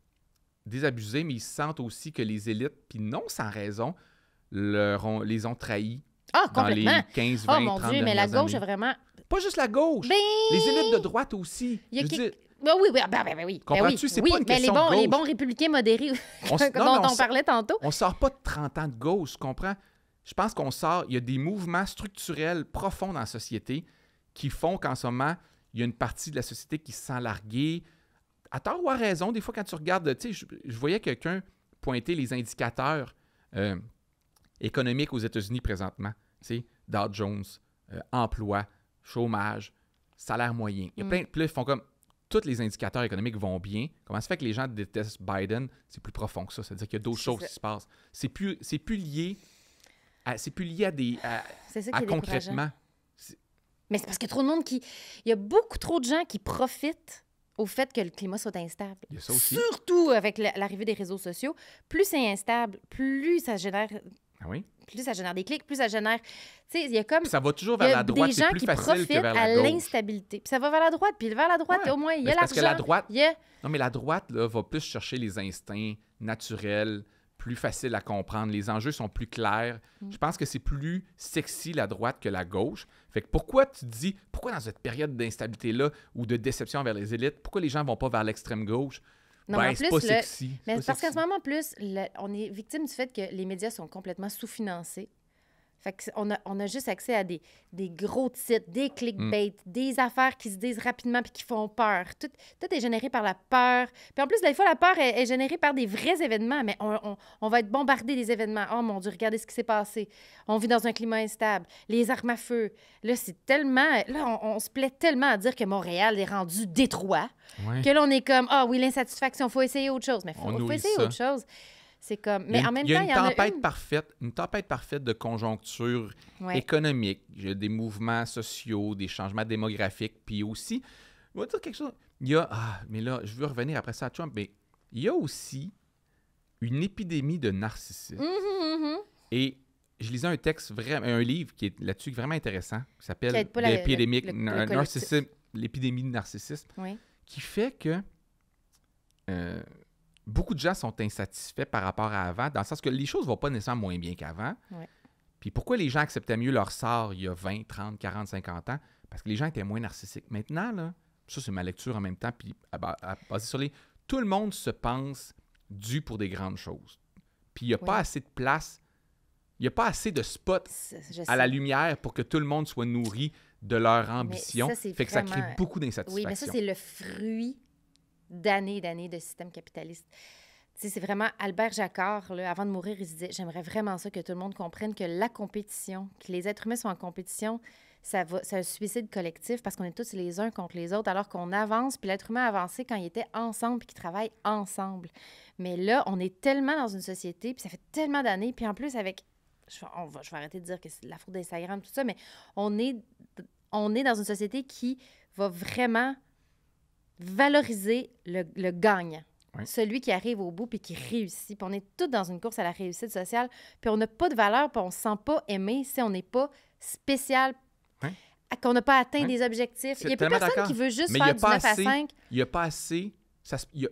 [SPEAKER 1] désabusés, mais ils sentent aussi que les élites, puis non sans raison, les ont trahis
[SPEAKER 2] Ah,
[SPEAKER 1] dans les
[SPEAKER 2] complètement.
[SPEAKER 1] 15, 20,
[SPEAKER 2] Oh mon
[SPEAKER 1] 30
[SPEAKER 2] Dieu, mais la
[SPEAKER 1] dernières
[SPEAKER 2] gauche a
[SPEAKER 1] années.
[SPEAKER 2] vraiment.
[SPEAKER 1] Pas juste la gauche.
[SPEAKER 2] Ben,
[SPEAKER 1] Les élites de droite aussi.
[SPEAKER 2] il y a
[SPEAKER 1] Je veux
[SPEAKER 2] quelque-
[SPEAKER 1] dire,
[SPEAKER 2] Ben oui, oui, oui.
[SPEAKER 1] Comprends-tu?
[SPEAKER 2] Ben
[SPEAKER 1] C'est
[SPEAKER 2] oui,
[SPEAKER 1] pas une
[SPEAKER 2] mais
[SPEAKER 1] question de
[SPEAKER 2] les
[SPEAKER 1] gauche.
[SPEAKER 2] bons républicains modérés
[SPEAKER 1] On s- non,
[SPEAKER 2] dont
[SPEAKER 1] mais
[SPEAKER 2] on parlait tantôt.
[SPEAKER 1] on sort pas de 30 ans de gauche, tu comprends? Je pense qu'on sort, il y a des mouvements structurels profonds dans la société qui font qu'en ce moment, il y a une partie de la société qui se sent larguée. À tort ou à raison, des fois, quand tu regardes, tu sais, je voyais quelqu'un pointer les indicateurs économiques aux États-Unis présentement. Tu sais, Dow Jones, emploi, chômage, salaire moyen. Il y a plein, puis là, ils font comme, tous les indicateurs économiques vont bien. Comment ça fait que les gens détestent Biden? C'est plus profond que ça. C'est-à-dire qu'il y a d'autres
[SPEAKER 2] C'est
[SPEAKER 1] choses
[SPEAKER 2] ça.
[SPEAKER 1] qui se passent. C'est plus lié à,
[SPEAKER 2] C'est ça qui
[SPEAKER 1] à
[SPEAKER 2] est décourageant.
[SPEAKER 1] concrètement.
[SPEAKER 2] Mais c'est parce qu'il y a trop de monde qui. Il y a beaucoup trop de gens qui profitent au fait que le climat soit instable.
[SPEAKER 1] Il y a ça aussi.
[SPEAKER 2] Surtout avec l'arrivée des réseaux sociaux. Plus c'est instable, plus ça génère
[SPEAKER 1] Ah oui?
[SPEAKER 2] des clics, plus ça génère. Tu sais, il y a comme.
[SPEAKER 1] Puis ça va toujours
[SPEAKER 2] Il y
[SPEAKER 1] vers
[SPEAKER 2] a
[SPEAKER 1] la droite.
[SPEAKER 2] des
[SPEAKER 1] C'est
[SPEAKER 2] gens
[SPEAKER 1] plus
[SPEAKER 2] qui
[SPEAKER 1] facile
[SPEAKER 2] profitent
[SPEAKER 1] que vers
[SPEAKER 2] à
[SPEAKER 1] la gauche.
[SPEAKER 2] l'instabilité. Puis ça va vers la droite. Puis vers la droite,
[SPEAKER 1] Ouais.
[SPEAKER 2] au moins, il y
[SPEAKER 1] Mais
[SPEAKER 2] a
[SPEAKER 1] c'est parce que
[SPEAKER 2] l'argent.
[SPEAKER 1] la droite-
[SPEAKER 2] Il y a...
[SPEAKER 1] Non, mais la droite là, va plus chercher les instincts naturels, plus faciles à comprendre. Les enjeux sont plus clairs. Je pense que c'est plus sexy la droite que la gauche. Fait que pourquoi tu te dis, pourquoi dans cette période d'instabilité-là ou de déception vers les élites, pourquoi les gens vont pas vers l'extrême gauche?
[SPEAKER 2] Non, mais en
[SPEAKER 1] c'est
[SPEAKER 2] plus,
[SPEAKER 1] pas sexy.
[SPEAKER 2] mais
[SPEAKER 1] pas
[SPEAKER 2] parce qu'en
[SPEAKER 1] sexy.
[SPEAKER 2] ce moment, plus, on est victime du fait que les médias sont complètement sous-financés. Fait qu'on a juste accès à des gros titres, des clickbait, des affaires qui se disent rapidement puis qui font peur. Tout est généré par la peur. Puis en plus, des fois, la peur est générée par des vrais événements, mais on va être bombardé des événements. Oh mon Dieu, regardez ce qui s'est passé. On vit dans un climat instable. Les armes à feu. Là, c'est tellement... Là, on se plaît tellement à dire que Montréal est rendu Détroit
[SPEAKER 1] Ouais.
[SPEAKER 2] que là, on est comme, ah oui, l'insatisfaction, il faut essayer autre chose. Mais
[SPEAKER 1] On
[SPEAKER 2] faut
[SPEAKER 1] nourrit
[SPEAKER 2] essayer
[SPEAKER 1] ça.
[SPEAKER 2] autre chose. C'est comme...
[SPEAKER 1] Il y a
[SPEAKER 2] Mais en même
[SPEAKER 1] il y a
[SPEAKER 2] temps,
[SPEAKER 1] une
[SPEAKER 2] il y en a
[SPEAKER 1] tempête
[SPEAKER 2] une...
[SPEAKER 1] parfaite, une tempête parfaite de conjoncture
[SPEAKER 2] Ouais.
[SPEAKER 1] économique, il y a des mouvements sociaux, des changements démographiques, puis aussi, je vais dire quelque chose, il y a, mais là, je veux revenir après ça à Trump, mais il y a aussi une épidémie de narcissisme. Et je lisais un texte, un livre qui est là-dessus vraiment intéressant, qui s'appelle
[SPEAKER 2] Qui aide pas
[SPEAKER 1] l'épidémie
[SPEAKER 2] le
[SPEAKER 1] narcissisme, l'épidémie de narcissisme,
[SPEAKER 2] Oui.
[SPEAKER 1] qui fait que beaucoup de gens sont insatisfaits par rapport à avant, dans le sens que les choses ne vont pas nécessairement moins bien qu'avant.
[SPEAKER 2] Ouais.
[SPEAKER 1] Puis pourquoi les gens acceptaient mieux leur sort il y a 20, 30, 40, 50 ans? Parce que les gens étaient moins narcissiques. Maintenant, là, ça c'est ma lecture en même temps, puis basée sur tout le monde se pense dû pour des grandes choses. Puis il n'y a pas assez de place, il n'y a pas assez de spots à la lumière pour que tout le monde soit nourri de leur ambition.
[SPEAKER 2] Mais ça,
[SPEAKER 1] fait que ça crée beaucoup d'insatisfaction.
[SPEAKER 2] Oui, mais ça, c'est le fruit d'années de système capitaliste. Tu sais, c'est vraiment Albert Jacquard, là, avant de mourir, il se disait « J'aimerais vraiment ça que tout le monde comprenne que la compétition, que les êtres humains sont en compétition, c'est un suicide collectif parce qu'on est tous les uns contre les autres alors qu'on avance, puis l'être humain a avancé quand il était ensemble puis qu'il travaille ensemble. Mais là, on est tellement dans une société, puis ça fait tellement d'années, puis en plus avec... Je vais arrêter de dire que c'est de la faute d'Instagram, tout ça, mais on est dans une société qui va vraiment valoriser le gagnant.
[SPEAKER 1] Oui.
[SPEAKER 2] Celui qui arrive au bout puis qui réussit. Puis on est tous dans une course à la réussite sociale, puis on n'a pas de valeur, puis on ne se sent pas aimé si on n'est pas spécial, qu'on n'a pas atteint des objectifs. Il n'y a plus personne qui veut juste faire du 9 à 5.
[SPEAKER 1] Il n'y a pas assez...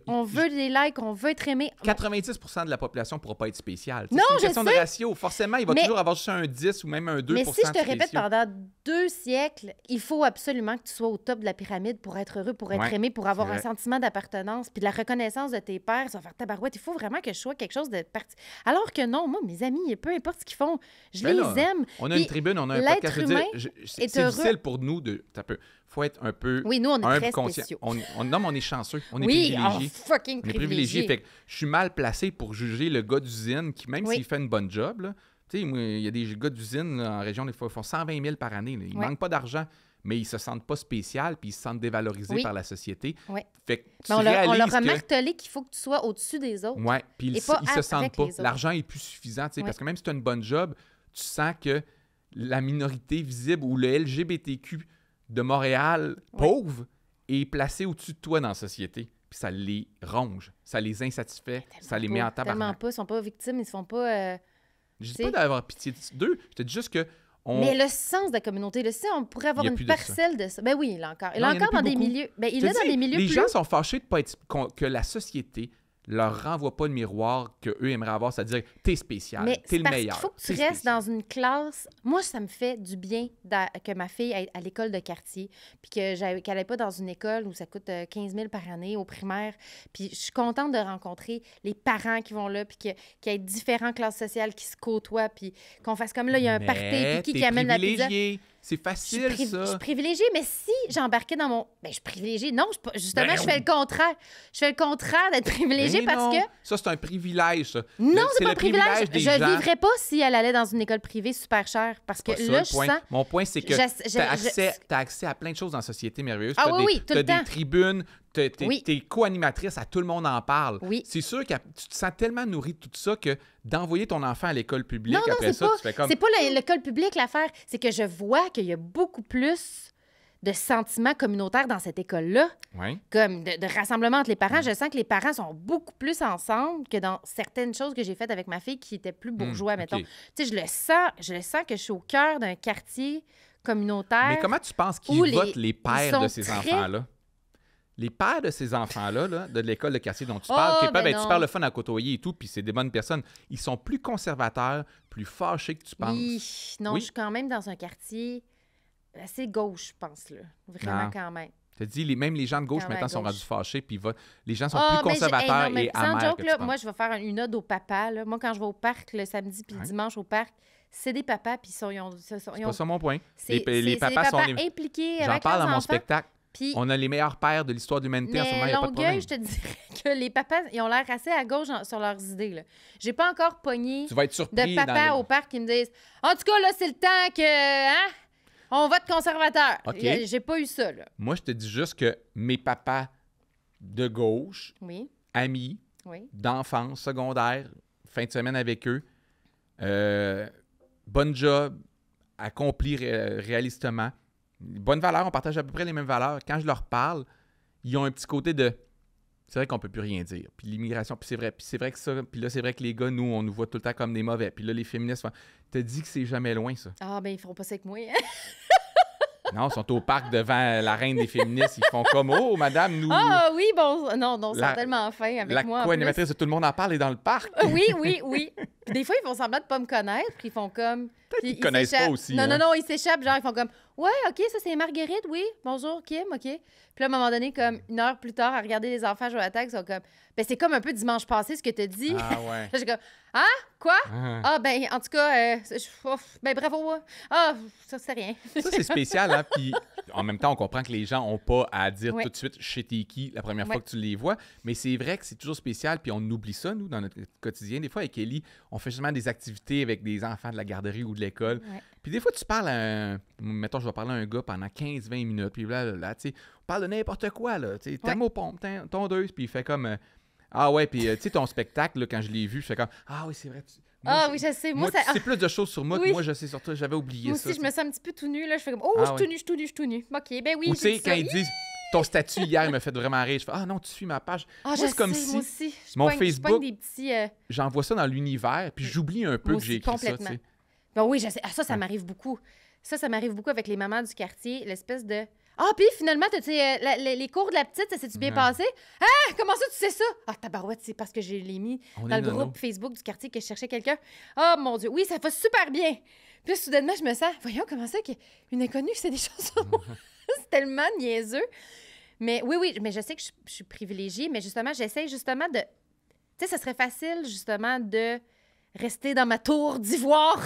[SPEAKER 2] on veut des likes, on veut être aimé.
[SPEAKER 1] 90% de la population ne pourra pas être spéciale.
[SPEAKER 2] Non,
[SPEAKER 1] c'est une question de ratio. Forcément, il va toujours avoir juste un 10 ou même un 2%.
[SPEAKER 2] Mais si je te répète pendant 2 siècles, il faut absolument que tu sois au top de la pyramide pour être heureux, pour être aimé, pour avoir un sentiment d'appartenance, puis de la reconnaissance de tes pairs. Ça va faire tabarouette. Il faut vraiment que je sois quelque chose de parti. Alors que non, moi, mes amis, peu importe ce qu'ils font, je les aime.
[SPEAKER 1] On a une tribune, on a un podcast. C'est difficile pour nous de... Il faut être un peu...
[SPEAKER 2] Oui, nous, on est très
[SPEAKER 1] conscient.
[SPEAKER 2] spéciaux.
[SPEAKER 1] On est chanceux. On est
[SPEAKER 2] oui,
[SPEAKER 1] privilégiés.
[SPEAKER 2] Fucking
[SPEAKER 1] on est privilégiés. Fait que je suis mal placé pour juger le gars d'usine qui, même s'il fait une bonne job, là, tu sais, il y a des gars d'usine là, en région, des fois, ils font 120 000 par année. Là. Ils manquent pas d'argent, mais ils se sentent pas spécial puis ils se sentent dévalorisés par la société. Fait que tu
[SPEAKER 2] on leur a
[SPEAKER 1] que...
[SPEAKER 2] martelé qu'il faut que tu sois au-dessus des autres.
[SPEAKER 1] Oui, puis ils se sentent pas. L'argent est plus suffisant, tu sais, parce que même si tu as une bonne job, tu sens que la minorité visible ou le LGBTQ de Montréal pauvre est placé au-dessus de toi dans la société. Puis ça les ronge, ça les insatisfait, ça les met en tabarnak.
[SPEAKER 2] Tellement pas, ils sont pas victimes, ils se font pas...
[SPEAKER 1] Je dis pas d'avoir pitié d'eux, je te dis juste que...
[SPEAKER 2] Mais le sens de la communauté, on pourrait avoir une parcelle de ça. Ben oui, il l'a encore. Il est encore dans des milieux... Ben, il est dans des milieux
[SPEAKER 1] les
[SPEAKER 2] plus...
[SPEAKER 1] gens sont fâchés de pas être... que la société leur renvoie pas le miroir qu'eux aimeraient avoir, c'est-à-dire t'es spécial, t'es le meilleur.
[SPEAKER 2] Il faut que tu restes dans une classe. Moi, ça me fait du bien que ma fille aille à l'école de quartier, puis qu'elle n'aille pas dans une école où ça coûte 15 000 par année au primaire. Puis je suis contente de rencontrer les parents qui vont là, puis qu'il y ait différentes classes sociales qui se côtoient, puis qu'on fasse comme là, il y a un party, puis qui amène la pizza.
[SPEAKER 1] C'est facile, ça.
[SPEAKER 2] Je suis privilégiée, mais si j'embarquais dans mon... Ben, je suis privilégiée. Non, justement, je fais le contraire. Je fais le contraire d'être privilégiée parce que...
[SPEAKER 1] Ça, c'est un privilège, ça.
[SPEAKER 2] Non, c'est pas un privilège.
[SPEAKER 1] Des
[SPEAKER 2] je
[SPEAKER 1] gens.
[SPEAKER 2] Vivrais pas si elle allait dans une école privée super chère. Parce que là, je sens...
[SPEAKER 1] Mon point, c'est que t'as accès à plein de choses dans la société merveilleuse. T'as des tribunes, t'es co-animatrice, à tout le monde en parle.
[SPEAKER 2] Oui.
[SPEAKER 1] C'est sûr que tu te sens tellement nourri de tout ça que d'envoyer ton enfant à l'école publique,
[SPEAKER 2] non,
[SPEAKER 1] après ça, tu fais comme...
[SPEAKER 2] C'est pas l'école publique l'affaire. C'est que je vois qu'il y a beaucoup plus de sentiments communautaires dans cette école-là.
[SPEAKER 1] Oui.
[SPEAKER 2] Comme de rassemblement entre les parents. Je sens que les parents sont beaucoup plus ensemble que dans certaines choses que j'ai faites avec ma fille qui étaient plus bourgeois, mettons.
[SPEAKER 1] Okay.
[SPEAKER 2] Tu sais, je le sens que je suis au cœur d'un quartier communautaire.
[SPEAKER 1] Mais comment tu penses qu'ils votent les pères de ces enfants-là? Les pères de ces enfants-là, là, de l'école de quartier dont tu parles, qui peuvent être super le fun à côtoyer et tout, puis c'est des bonnes personnes, ils sont plus conservateurs, plus fâchés que tu penses.
[SPEAKER 2] Oui, non, je suis quand même dans un quartier assez gauche, je pense, là. Vraiment, quand même.
[SPEAKER 1] Tu as dit, même les gens de gauche,
[SPEAKER 2] Quand même
[SPEAKER 1] maintenant,
[SPEAKER 2] à
[SPEAKER 1] sont
[SPEAKER 2] gauche.
[SPEAKER 1] rendus fâchés, puis les gens sont
[SPEAKER 2] Ah,
[SPEAKER 1] plus
[SPEAKER 2] mais
[SPEAKER 1] conservateurs
[SPEAKER 2] non, mais
[SPEAKER 1] et
[SPEAKER 2] sans
[SPEAKER 1] amers
[SPEAKER 2] joke,
[SPEAKER 1] que
[SPEAKER 2] là,
[SPEAKER 1] tu
[SPEAKER 2] moi,
[SPEAKER 1] penses.
[SPEAKER 2] je vais faire une ode aux papas. Là. Moi, quand je vais au parc le samedi puis le
[SPEAKER 1] Ouais.
[SPEAKER 2] dimanche au parc, c'est des papas, puis ils ont...
[SPEAKER 1] C'est pas ça mon point.
[SPEAKER 2] C'est
[SPEAKER 1] Les
[SPEAKER 2] des
[SPEAKER 1] papas sont
[SPEAKER 2] papas
[SPEAKER 1] les...
[SPEAKER 2] impliqués
[SPEAKER 1] J'en
[SPEAKER 2] avec
[SPEAKER 1] parle
[SPEAKER 2] leurs
[SPEAKER 1] dans mon
[SPEAKER 2] enfants.
[SPEAKER 1] spectacle.
[SPEAKER 2] Puis,
[SPEAKER 1] On a les meilleurs pères de l'histoire de l'humanité en ce moment, il
[SPEAKER 2] mais
[SPEAKER 1] n'y a pas de problème.
[SPEAKER 2] Longueuil, je te dirais que les papas, ils ont l'air assez à gauche sur leurs idées. Là. J'ai pas encore pogné
[SPEAKER 1] Tu vas être surpris
[SPEAKER 2] de papas au parc qui me disent « En tout cas, là, c'est le temps que... Hein, on vote conservateur.
[SPEAKER 1] OK.
[SPEAKER 2] J'ai pas eu ça, là.
[SPEAKER 1] Moi, je te dis juste que mes papas de gauche,
[SPEAKER 2] Oui,
[SPEAKER 1] amis,
[SPEAKER 2] oui.
[SPEAKER 1] d'enfance, secondaire, fin de semaine avec eux, bonne job, accompli réalistement. Bonne valeur, on partage à peu près les mêmes valeurs. Quand je leur parle, ils ont un petit côté de... C'est vrai qu'on peut plus rien dire. Puis l'immigration, puis c'est vrai que ça... Puis là, c'est vrai que les gars, nous, on nous voit tout le temps comme des mauvais. Puis là, les féministes... T'as dit que c'est jamais loin, ça.
[SPEAKER 2] Ah, ben ils feront pas ça avec moi.
[SPEAKER 1] Non, ils sont au parc devant la reine des féministes. Ils font comme « Oh, madame, nous... »
[SPEAKER 2] Ah oui, bon, non, ils sont tellement fins avec
[SPEAKER 1] La
[SPEAKER 2] moi. En
[SPEAKER 1] co-animatrice de Tout le monde en parle est dans le parc.
[SPEAKER 2] Oui, oui, oui. Puis des fois, ils font semblant de pas me connaître, puis ils font comme...
[SPEAKER 1] Peut-être qu'ils te connaissent pas aussi.
[SPEAKER 2] Non,
[SPEAKER 1] hein.
[SPEAKER 2] non, ils s'échappent, genre, ils font comme « Ouais, OK, ça, c'est Marguerite, oui. Bonjour, Kim, OK. » Puis là, à un moment donné, comme une heure plus tard, à regarder les enfants jouer à la tag, ils sont comme « Ben, c'est comme un peu dimanche passé, ce que t'as dit. »
[SPEAKER 1] Ah ouais.
[SPEAKER 2] Là, j'ai comme « Ah, quoi?
[SPEAKER 1] Ah.
[SPEAKER 2] Ah, ben, en tout cas, ben, bravo. Ah, ça, c'est rien. »
[SPEAKER 1] Ça, c'est spécial, hein? Puis en même temps, on comprend que les gens n'ont pas à dire
[SPEAKER 2] Ouais.
[SPEAKER 1] tout de suite chez t'es qui la première
[SPEAKER 2] Ouais.
[SPEAKER 1] fois que tu les vois. Mais c'est vrai que c'est toujours spécial, puis on oublie ça, nous, dans notre quotidien. Des fois, avec Ellie, on fait justement des activités avec des enfants de la garderie ou de l'école.
[SPEAKER 2] Ouais.
[SPEAKER 1] Puis des fois, tu parles à un... Mettons, je vais parler à un gars pendant 15-20 minutes, puis là, tu sais, on parle de n'importe quoi, là. Tu sais, thermopompe, tondeuse, puis il fait comme... ah ouais, puis tu sais, ton spectacle, là, quand je l'ai vu, je fais comme... Ah oui, c'est vrai.
[SPEAKER 2] Ah oui, je sais.
[SPEAKER 1] Moi,
[SPEAKER 2] ça...
[SPEAKER 1] tu sais plus de choses sur moi
[SPEAKER 2] Oui.
[SPEAKER 1] que moi, je sais sur toi. J'avais oublié
[SPEAKER 2] Moi
[SPEAKER 1] ça.
[SPEAKER 2] aussi, je me sens un petit peu tout nu, là. Je fais comme, oh,
[SPEAKER 1] Ah
[SPEAKER 2] je suis
[SPEAKER 1] ouais.
[SPEAKER 2] tout nu, je suis tout nu, je suis tout nu. OK, ben oui.
[SPEAKER 1] Ou tu sais,
[SPEAKER 2] j'ai dit
[SPEAKER 1] quand
[SPEAKER 2] ça.
[SPEAKER 1] ils disent ton statut hier, il m'a fait vraiment rire. Je fais ah non, tu suis ma page.
[SPEAKER 2] Ah,
[SPEAKER 1] Moi,
[SPEAKER 2] je
[SPEAKER 1] c'est comme
[SPEAKER 2] sais,
[SPEAKER 1] si
[SPEAKER 2] moi aussi. Je
[SPEAKER 1] mon
[SPEAKER 2] pogne- je
[SPEAKER 1] Facebook-
[SPEAKER 2] pogne des petits...
[SPEAKER 1] j'envoie ça dans l'univers, puis j'oublie un peu
[SPEAKER 2] Moi
[SPEAKER 1] que j'ai
[SPEAKER 2] aussi,
[SPEAKER 1] écrit ça.
[SPEAKER 2] complètement.
[SPEAKER 1] Tu sais.
[SPEAKER 2] Ben oui, je sais. Ah, ça
[SPEAKER 1] Ouais.
[SPEAKER 2] m'arrive beaucoup. Ça m'arrive beaucoup avec les mamans du quartier. L'espèce de... Ah, puis finalement, les cours de la petite, ça s'est-tu bien
[SPEAKER 1] Ouais.
[SPEAKER 2] passé? Ah, comment ça, tu sais ça? Ah, tabarouette, c'est parce que je l'ai mis
[SPEAKER 1] On
[SPEAKER 2] dans
[SPEAKER 1] est
[SPEAKER 2] le
[SPEAKER 1] nono.
[SPEAKER 2] groupe Facebook du quartier que je cherchais quelqu'un. Oh, mon Dieu. Oui, ça va super bien. Puis soudainement, je me sens... Voyons, comment ça qu'une inconnue, c'est des choses sur moi? C'est tellement niaiseux. Mais oui, mais je sais que je suis privilégiée, mais justement, j'essaie justement de... Tu sais, ça serait facile, justement, de rester dans ma tour d'ivoire.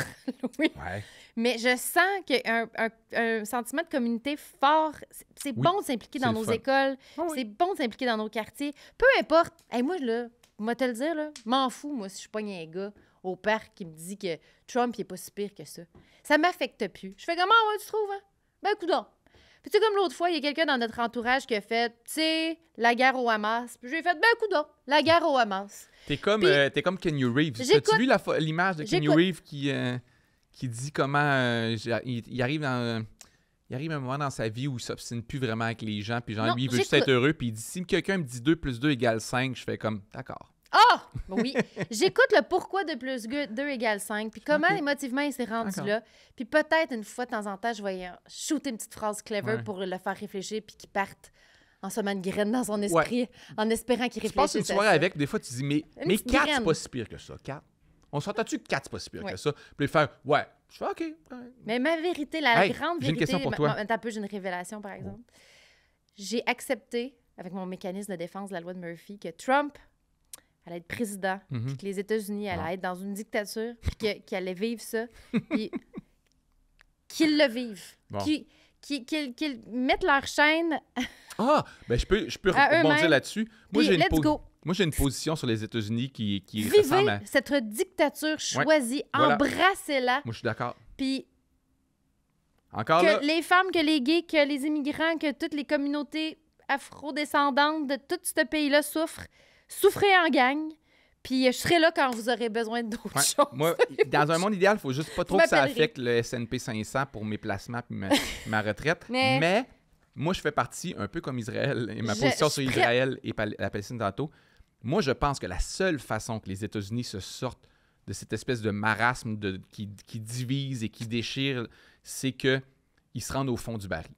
[SPEAKER 2] Oui.
[SPEAKER 1] Ouais.
[SPEAKER 2] Mais je sens qu'il y a un sentiment de communauté fort. C'est
[SPEAKER 1] Oui,
[SPEAKER 2] bon de s'impliquer
[SPEAKER 1] c'est
[SPEAKER 2] dans
[SPEAKER 1] le
[SPEAKER 2] nos
[SPEAKER 1] fun.
[SPEAKER 2] écoles.
[SPEAKER 1] Ah oui.
[SPEAKER 2] C'est bon de s'impliquer dans nos quartiers. Peu importe. Hey, moi, là, moi te le dire, là, m'en fous, moi, si je pogne un gars au parc qui me dit que Trump, il est pas si pire que ça. Ça m'affecte plus. Je fais comment, ouais, tu trouves, hein? Ben, coudonc. Puis tu sais, comme l'autre fois, il y a quelqu'un dans notre entourage qui a fait, tu sais, la guerre au Hamas. Puis j'ai fait, ben, coudonc, la guerre au Hamas.
[SPEAKER 1] T'es comme Kenny Reeves.
[SPEAKER 2] J'écoute-
[SPEAKER 1] As-tu vu l'image de Kenny
[SPEAKER 2] J'écoute.
[SPEAKER 1] Reeves qui dit comment il arrive dans... Il arrive un moment dans sa vie où il s'obstine plus vraiment avec les gens, puis genre,
[SPEAKER 2] Non,
[SPEAKER 1] lui, il veut juste
[SPEAKER 2] j'écoute.
[SPEAKER 1] être heureux, puis il dit, si quelqu'un me dit 2 + 2 = 5, je fais comme, d'accord.
[SPEAKER 2] Ah! Oui. J'écoute le pourquoi de plus 2 égale 5, puis comment
[SPEAKER 1] Ok.
[SPEAKER 2] émotivement il s'est rendu
[SPEAKER 1] D'accord.
[SPEAKER 2] là. Puis peut-être une fois de temps en temps, je vais shooter une petite phrase clever
[SPEAKER 1] Ouais.
[SPEAKER 2] pour le faire réfléchir, puis qu'il parte en semant une graine dans son esprit, en espérant qu'il
[SPEAKER 1] Tu passes
[SPEAKER 2] réfléchisse.
[SPEAKER 1] une
[SPEAKER 2] à
[SPEAKER 1] soirée
[SPEAKER 2] ça.
[SPEAKER 1] avec, des fois, tu dis, mais
[SPEAKER 2] petite
[SPEAKER 1] 4,
[SPEAKER 2] graine.
[SPEAKER 1] c'est pas si pire que ça. 4. On s'entend-tu que 4, c'est pas si pire
[SPEAKER 2] Ouais.
[SPEAKER 1] que ça? Puis il fait, ouais. Je fais, OK. Ouais.
[SPEAKER 2] Mais ma vérité, la
[SPEAKER 1] Hey,
[SPEAKER 2] grande
[SPEAKER 1] j'ai une
[SPEAKER 2] vérité...
[SPEAKER 1] question pour toi.
[SPEAKER 2] Attends un peu, j'ai une révélation, par exemple. J'ai accepté, avec mon mécanisme de défense de la loi de Murphy, que Trump allait être président,
[SPEAKER 1] Mhm.
[SPEAKER 2] puis que les États-Unis allaient
[SPEAKER 1] Bon.
[SPEAKER 2] être dans une dictature, puis qu'ils allaient vivre ça, puis qu'ils le vivent.
[SPEAKER 1] Bon.
[SPEAKER 2] Qu'ils mettent leur chaîne
[SPEAKER 1] Ah, ben je peux
[SPEAKER 2] À
[SPEAKER 1] rebondir
[SPEAKER 2] eux-mêmes.
[SPEAKER 1] là-dessus. Moi,
[SPEAKER 2] Puis let's go.
[SPEAKER 1] Moi, j'ai une position sur les États-Unis qui ressemble
[SPEAKER 2] Vivez
[SPEAKER 1] à...
[SPEAKER 2] cette dictature choisie,
[SPEAKER 1] Voilà.
[SPEAKER 2] embrassez-la,
[SPEAKER 1] Moi, je suis d'accord.
[SPEAKER 2] puis
[SPEAKER 1] Encore là,
[SPEAKER 2] que les femmes, que les gays, que les immigrants, que toutes les communautés afro-descendantes de tout ce pays-là souffrent. Souffrez en gang, puis je serai là quand vous aurez besoin d'autres
[SPEAKER 1] ouais,
[SPEAKER 2] choses.
[SPEAKER 1] moi, dans un monde idéal, il faut juste pas trop
[SPEAKER 2] Vous
[SPEAKER 1] que ça
[SPEAKER 2] m'appellerez.
[SPEAKER 1] affecte le S&P 500 pour mes placements et ma retraite.
[SPEAKER 2] Mais-
[SPEAKER 1] Mais moi, je fais partie, un peu comme Israël, et ma
[SPEAKER 2] Je
[SPEAKER 1] position sur
[SPEAKER 2] suis prête.
[SPEAKER 1] Israël et la Palestine tantôt. Moi, je pense que la seule façon que les États-Unis se sortent de cette espèce de marasme qui divise et qui déchire, c'est qu'ils se rendent au fond du baril.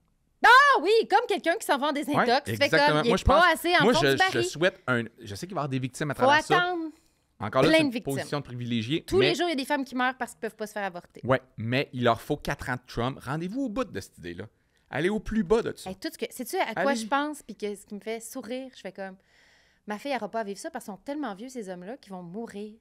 [SPEAKER 2] Ah oui, comme quelqu'un qui s'en va en désintox,
[SPEAKER 1] Ouais,
[SPEAKER 2] tu fais
[SPEAKER 1] exactement.
[SPEAKER 2] comme, il
[SPEAKER 1] Moi,
[SPEAKER 2] est
[SPEAKER 1] je
[SPEAKER 2] pas
[SPEAKER 1] pense-
[SPEAKER 2] assez en
[SPEAKER 1] Moi,
[SPEAKER 2] fond du
[SPEAKER 1] je
[SPEAKER 2] baril.
[SPEAKER 1] souhaite je sais qu'il va y avoir des victimes à
[SPEAKER 2] Faut
[SPEAKER 1] travers ça.
[SPEAKER 2] attendre.
[SPEAKER 1] Encore là,
[SPEAKER 2] plein
[SPEAKER 1] c'est
[SPEAKER 2] de
[SPEAKER 1] une
[SPEAKER 2] victimes.
[SPEAKER 1] position de privilégié.
[SPEAKER 2] Tous
[SPEAKER 1] mais,
[SPEAKER 2] les jours, il y a des femmes qui meurent parce qu'ils peuvent pas se faire avorter.
[SPEAKER 1] Ouais, mais il leur faut 4 ans de Trump. Rendez-vous au bout de cette idée-là. Allez au plus bas de ça.
[SPEAKER 2] Hey, sais-tu à quoi
[SPEAKER 1] Allez-y.
[SPEAKER 2] je pense? Puis ce qui me fait sourire, je fais comme... Ma fille, elle n'aura pas à vivre ça parce qu'ils sont tellement vieux, ces hommes-là, qu'ils vont mourir.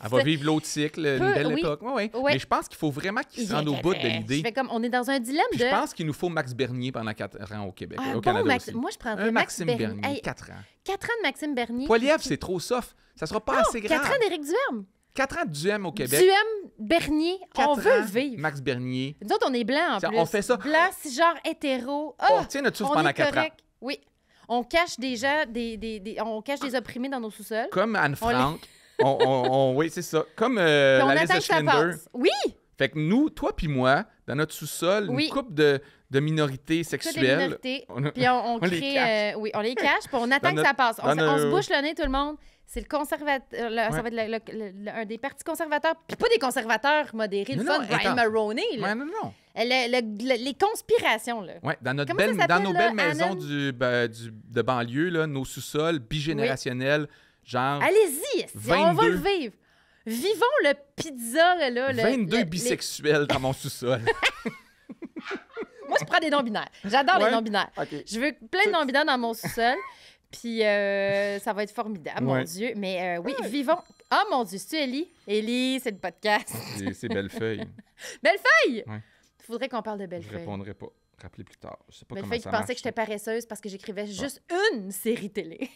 [SPEAKER 1] Elle va vivre l'autre cycle, une belle époque. Oui.
[SPEAKER 2] Ouais.
[SPEAKER 1] Mais je pense qu'il faut vraiment qu'ils se rendent au bout de l'idée.
[SPEAKER 2] Je fais comme, on est dans un dilemme
[SPEAKER 1] Puis
[SPEAKER 2] de...
[SPEAKER 1] je pense qu'il nous faut Max Bernier pendant 4 ans au Québec, au
[SPEAKER 2] bon,
[SPEAKER 1] Canada aussi.
[SPEAKER 2] Moi, je prendrais
[SPEAKER 1] Un
[SPEAKER 2] Max
[SPEAKER 1] Maxime
[SPEAKER 2] Bernier.
[SPEAKER 1] Bernier,
[SPEAKER 2] Hey,
[SPEAKER 1] 4 ans.
[SPEAKER 2] 4 ans de Maxime Bernier.
[SPEAKER 1] Poilievre, c'est trop soft. Ça sera pas assez grave.
[SPEAKER 2] 4 ans d'Éric Duhem.
[SPEAKER 1] 4 ans de Duhem au Québec.
[SPEAKER 2] Duhem, Bernier,
[SPEAKER 1] 4
[SPEAKER 2] on veut
[SPEAKER 1] ans,
[SPEAKER 2] le vivre.
[SPEAKER 1] Max Bernier.
[SPEAKER 2] Nous autres, on est blancs en
[SPEAKER 1] Tiens,
[SPEAKER 2] plus.
[SPEAKER 1] on fait ça.
[SPEAKER 2] Blancs, genre hétéro.
[SPEAKER 1] On retient notre souffle
[SPEAKER 2] on
[SPEAKER 1] pendant
[SPEAKER 2] est
[SPEAKER 1] 4 ans.
[SPEAKER 2] correct. Oui. On cache des gens, on cache des opprimés dans nos sous-sols.
[SPEAKER 1] Comme Anne Frank. Oui, c'est ça. Comme
[SPEAKER 2] Puis on
[SPEAKER 1] la liste
[SPEAKER 2] attend
[SPEAKER 1] de
[SPEAKER 2] que ça
[SPEAKER 1] Schlinder.
[SPEAKER 2] passe. Oui!
[SPEAKER 1] Fait que nous, toi puis moi, dans notre sous-sol,
[SPEAKER 2] Oui.
[SPEAKER 1] une couple de minorités
[SPEAKER 2] Toutes les
[SPEAKER 1] sexuelles.
[SPEAKER 2] minorités.
[SPEAKER 1] On-
[SPEAKER 2] Puis on
[SPEAKER 1] on les
[SPEAKER 2] crée...
[SPEAKER 1] cache.
[SPEAKER 2] oui, on les cache, puis on attend
[SPEAKER 1] Dans
[SPEAKER 2] que ça passe. On
[SPEAKER 1] dans
[SPEAKER 2] se
[SPEAKER 1] nos-
[SPEAKER 2] bouche le nez, tout le monde. C'est le conservateur... Ça va être un des partis conservateurs. Puis pas des conservateurs modérés, le
[SPEAKER 1] Non,
[SPEAKER 2] fun.
[SPEAKER 1] non,
[SPEAKER 2] Brian
[SPEAKER 1] attends.
[SPEAKER 2] Mulroney, là.
[SPEAKER 1] Ouais, non.
[SPEAKER 2] Les conspirations, là.
[SPEAKER 1] Ouais, dans
[SPEAKER 2] Comment ça s'appelle,
[SPEAKER 1] dans nos belles
[SPEAKER 2] là,
[SPEAKER 1] maisons
[SPEAKER 2] Anna?
[SPEAKER 1] de banlieue, là, nos sous-sols bigénérationnels, genre
[SPEAKER 2] Allez-y, on va
[SPEAKER 1] 22.
[SPEAKER 2] le vivre. Vivons le pizza, là.
[SPEAKER 1] 22 bisexuels dans mon sous-sol.
[SPEAKER 2] Moi, je prends des non-binaires. J'adore les
[SPEAKER 1] Ouais?
[SPEAKER 2] non-binaires.
[SPEAKER 1] OK.
[SPEAKER 2] Je veux plein de non-binaires dans mon sous-sol. Puis ça va être formidable, mon
[SPEAKER 1] Ouais.
[SPEAKER 2] Dieu. Mais oui, vivons. Oh mon Dieu, c'est-tu Ellie? Ellie, c'est le podcast.
[SPEAKER 1] C'est Bellefeuille.
[SPEAKER 2] Bellefeuille!
[SPEAKER 1] Ouais.
[SPEAKER 2] Il faudrait qu'on parle de
[SPEAKER 1] Je
[SPEAKER 2] Bellefeuille.
[SPEAKER 1] répondrai pas. Rappelez plus tard. Je sais pas comment
[SPEAKER 2] Bellefeuille qui
[SPEAKER 1] ça
[SPEAKER 2] pensait
[SPEAKER 1] marche.
[SPEAKER 2] que j'étais paresseuse parce que j'écrivais juste une série télé.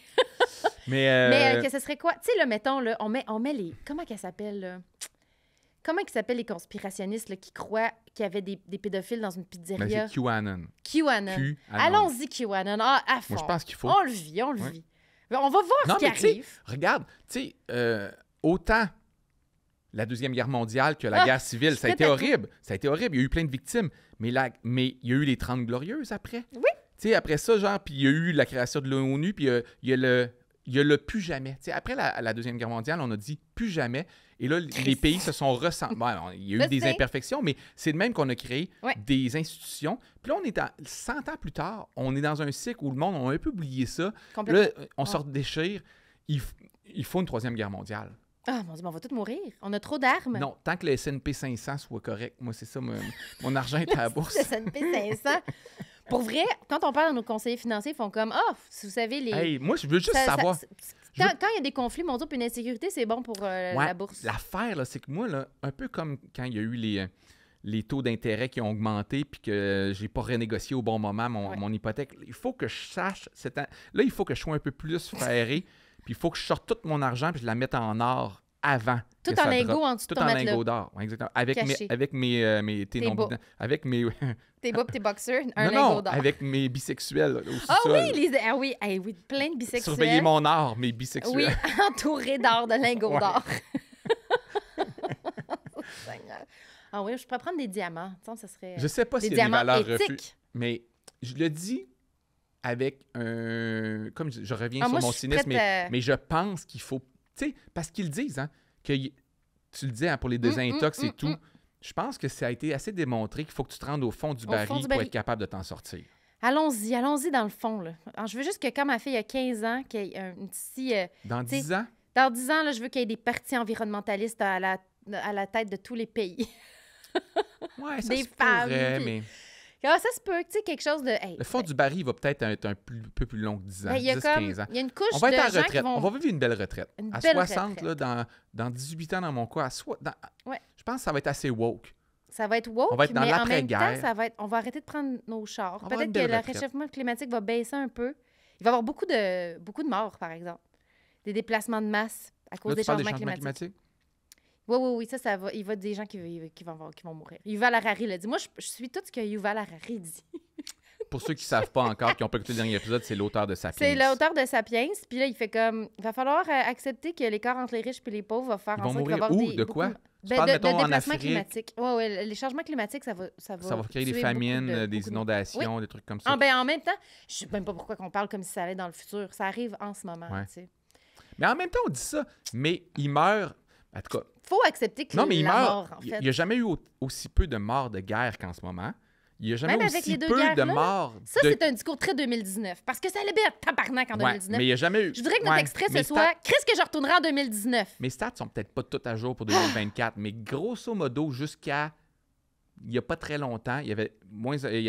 [SPEAKER 1] Mais,
[SPEAKER 2] Mais que ce serait quoi? Tu sais, là, mettons, là, on met les... Comment qu'elle s'appelle, là? Comment ils s'appellent les conspirationnistes là, qui croient qu'il y avait des pédophiles dans une
[SPEAKER 1] ben,
[SPEAKER 2] pizzeria?
[SPEAKER 1] c'est QAnon.
[SPEAKER 2] QAnon.
[SPEAKER 1] QAnon.
[SPEAKER 2] Allons-y, QAnon. Ah, à fond.
[SPEAKER 1] Moi, je pense qu'il faut.
[SPEAKER 2] On le vit, on le
[SPEAKER 1] Ouais.
[SPEAKER 2] vit. On va voir
[SPEAKER 1] Non,
[SPEAKER 2] ce qui
[SPEAKER 1] mais tu sais,
[SPEAKER 2] arrive.
[SPEAKER 1] regarde, tu sais, autant la Deuxième Guerre mondiale que la
[SPEAKER 2] Ah,
[SPEAKER 1] guerre civile,
[SPEAKER 2] je
[SPEAKER 1] ça a
[SPEAKER 2] suis
[SPEAKER 1] été
[SPEAKER 2] prête à tout.
[SPEAKER 1] horrible. Ça a été horrible. Il y a eu plein de victimes. Mais il y a eu les 30 Glorieuses après.
[SPEAKER 2] Oui.
[SPEAKER 1] Tu sais, après ça, genre, puis il y a eu la création de l'ONU, puis il y a le plus jamais. Tu sais, après la Deuxième Guerre mondiale, on a dit plus jamais. Et là, les pays se sont ressentis. Bon, alors, il y a eu
[SPEAKER 2] Je
[SPEAKER 1] des
[SPEAKER 2] sais.
[SPEAKER 1] imperfections, mais c'est de même qu'on a créé
[SPEAKER 2] Ouais.
[SPEAKER 1] des institutions. Puis là, on est 100 ans plus tard, on est dans un cycle où le monde a un peu oublié ça.
[SPEAKER 2] Complètement.
[SPEAKER 1] Là, on se déchire. Il faut une troisième guerre mondiale.
[SPEAKER 2] Ah, mon Dieu, mais on va tous mourir. On a trop d'armes.
[SPEAKER 1] Non, tant que le S&P 500 soit correct. Moi, c'est ça, mon argent est à la bourse.
[SPEAKER 2] Le S&P 500. Pour vrai, quand on parle à nos conseillers financiers, ils font comme « Ah, vous savez, les...
[SPEAKER 1] Hey, moi, je veux juste
[SPEAKER 2] ça-
[SPEAKER 1] savoir.
[SPEAKER 2] Quand il y a des conflits mondiaux puis une insécurité, c'est bon pour la bourse.
[SPEAKER 1] L'affaire, là, c'est que moi, là, un peu comme quand il y a eu les taux d'intérêt qui ont augmenté puis que j'ai pas renégocié au bon moment mon hypothèque, il faut que je sache... Là, il faut que je sois un peu plus ferré puis il faut que je sorte tout mon argent puis je la mette en or avant.
[SPEAKER 2] Tout
[SPEAKER 1] que
[SPEAKER 2] en
[SPEAKER 1] ça
[SPEAKER 2] lingots
[SPEAKER 1] drop.
[SPEAKER 2] en dessous de
[SPEAKER 1] Tout
[SPEAKER 2] ton
[SPEAKER 1] en
[SPEAKER 2] matelas.
[SPEAKER 1] lingots d'or, ouais, exactement. Avec
[SPEAKER 2] Caché.
[SPEAKER 1] tes
[SPEAKER 2] Tes
[SPEAKER 1] non
[SPEAKER 2] bas.
[SPEAKER 1] avec mes...
[SPEAKER 2] Tes bas pis tes boxers, un
[SPEAKER 1] non,
[SPEAKER 2] lingot d'or.
[SPEAKER 1] avec mes bisexuels au
[SPEAKER 2] Ah
[SPEAKER 1] sous-sol.
[SPEAKER 2] oui, oui, plein de bisexuels.
[SPEAKER 1] Surveiller mon or, mes
[SPEAKER 2] Oui,
[SPEAKER 1] bisexuels.
[SPEAKER 2] entouré d'or, de lingots
[SPEAKER 1] Ouais.
[SPEAKER 2] d'or. Seigneur. Ah oui, je pourrais prendre des diamants. Tu sais, ça serait
[SPEAKER 1] Je sais pas
[SPEAKER 2] des
[SPEAKER 1] s'il y a des
[SPEAKER 2] diamants
[SPEAKER 1] valeurs
[SPEAKER 2] éthiques.
[SPEAKER 1] refuges, mais je le dis avec un... Comme je reviens
[SPEAKER 2] Ah,
[SPEAKER 1] sur
[SPEAKER 2] moi,
[SPEAKER 1] mon
[SPEAKER 2] je suis
[SPEAKER 1] cynisme,
[SPEAKER 2] prête à-
[SPEAKER 1] mais je pense qu'il faut... Tu sais, parce qu'ils disent, hein, que tu le dis hein, pour les désintox et tout, je pense que ça a été assez démontré qu'il faut que tu te rendes au fond du
[SPEAKER 2] Au
[SPEAKER 1] baril
[SPEAKER 2] fond du
[SPEAKER 1] pour
[SPEAKER 2] baril.
[SPEAKER 1] être capable de t'en sortir.
[SPEAKER 2] Allons-y dans le fond. Là. Alors, je veux juste que quand ma fille a 15 ans, qu'il y ait un petit...
[SPEAKER 1] Dans
[SPEAKER 2] t'sais,
[SPEAKER 1] 10 ans,
[SPEAKER 2] dans 10 ans, là, je veux qu'il y ait des partis environnementalistes à la tête de tous les pays.
[SPEAKER 1] ouais, ça
[SPEAKER 2] des
[SPEAKER 1] se pourrait,
[SPEAKER 2] femmes, puis-
[SPEAKER 1] mais
[SPEAKER 2] Ah, ça se peut, tu sais, quelque chose de... Hey,
[SPEAKER 1] le fond du baril va peut-être être un peu plus long que 10 ans,
[SPEAKER 2] ben, il y a
[SPEAKER 1] 10-15 ans.
[SPEAKER 2] il y a une couche
[SPEAKER 1] On va
[SPEAKER 2] de
[SPEAKER 1] être en
[SPEAKER 2] gens qui
[SPEAKER 1] retraite.
[SPEAKER 2] vont...
[SPEAKER 1] On va vivre une belle retraite.
[SPEAKER 2] Une
[SPEAKER 1] À
[SPEAKER 2] belle
[SPEAKER 1] 60,
[SPEAKER 2] retraite.
[SPEAKER 1] là, dans 18 ans dans mon cas,
[SPEAKER 2] Ouais.
[SPEAKER 1] je pense que ça va être assez woke.
[SPEAKER 2] Ça va être woke,
[SPEAKER 1] On va être dans
[SPEAKER 2] mais en même temps,
[SPEAKER 1] l'après-guerre.
[SPEAKER 2] on va arrêter de prendre nos chars.
[SPEAKER 1] On va avoir une
[SPEAKER 2] Peut-être que
[SPEAKER 1] belle
[SPEAKER 2] le
[SPEAKER 1] retraite.
[SPEAKER 2] réchauffement climatique va baisser un peu. Il va y avoir beaucoup de morts, par exemple. Des déplacements de masse à cause
[SPEAKER 1] Là,
[SPEAKER 2] des
[SPEAKER 1] tu parles
[SPEAKER 2] changements
[SPEAKER 1] des changements
[SPEAKER 2] climatiques.
[SPEAKER 1] climatiques?
[SPEAKER 2] Oui, ça va. Il va des gens qui vont mourir. Yuval Harari l'a dit. Moi, je suis tout ce que Yuval Harari dit.
[SPEAKER 1] Pour ceux qui ne savent pas encore, qui n'ont pas écouté le dernier épisode, c'est l'auteur de Sapiens.
[SPEAKER 2] C'est l'auteur de Sapiens. Puis là, il fait comme... Il va falloir accepter que l'écart entre les riches et les pauvres va faire
[SPEAKER 1] Ils
[SPEAKER 2] en
[SPEAKER 1] vont
[SPEAKER 2] sorte qu'il va y
[SPEAKER 1] mourir
[SPEAKER 2] avoir
[SPEAKER 1] où?
[SPEAKER 2] des...
[SPEAKER 1] De
[SPEAKER 2] beaucoup
[SPEAKER 1] quoi?
[SPEAKER 2] de-
[SPEAKER 1] Tu
[SPEAKER 2] Ben,
[SPEAKER 1] parles,
[SPEAKER 2] de
[SPEAKER 1] mettons, en
[SPEAKER 2] déplacement
[SPEAKER 1] Afrique?
[SPEAKER 2] climatique. Oui, les changements climatiques, ça va
[SPEAKER 1] Ça va créer
[SPEAKER 2] tuer
[SPEAKER 1] des
[SPEAKER 2] beaucoup
[SPEAKER 1] famines,
[SPEAKER 2] de-
[SPEAKER 1] des
[SPEAKER 2] beaucoup de-
[SPEAKER 1] inondations, des trucs comme ça.
[SPEAKER 2] Ah, ben, en même temps, je sais même pas pourquoi on parle comme si ça allait dans le futur. Ça arrive en ce moment,
[SPEAKER 1] Ouais.
[SPEAKER 2] tu sais.
[SPEAKER 1] Mais en même temps, on dit ça, mais il meurt... En tout cas,
[SPEAKER 2] Faut accepter que
[SPEAKER 1] non, mais il
[SPEAKER 2] la
[SPEAKER 1] meurt...
[SPEAKER 2] mort, en
[SPEAKER 1] Il
[SPEAKER 2] fait.
[SPEAKER 1] n'y a jamais eu aussi peu de morts de guerre qu'en ce moment. Il n'y a jamais
[SPEAKER 2] Même avec
[SPEAKER 1] aussi
[SPEAKER 2] les deux
[SPEAKER 1] peu de
[SPEAKER 2] guerres-là,
[SPEAKER 1] morts
[SPEAKER 2] Ça,
[SPEAKER 1] de...
[SPEAKER 2] c'est un discours très 2019. Parce que ça allait bien à tabarnak en
[SPEAKER 1] Ouais,
[SPEAKER 2] 2019.
[SPEAKER 1] mais il n'y a jamais eu...
[SPEAKER 2] Je voudrais que notre
[SPEAKER 1] Ouais,
[SPEAKER 2] extrait,
[SPEAKER 1] mes
[SPEAKER 2] ce soit « Chris, que je retournerai en 2019
[SPEAKER 1] Mes stats sont peut-être pas tout à jour pour 2024, mais grosso modo, jusqu'à il n'y a pas très longtemps, il y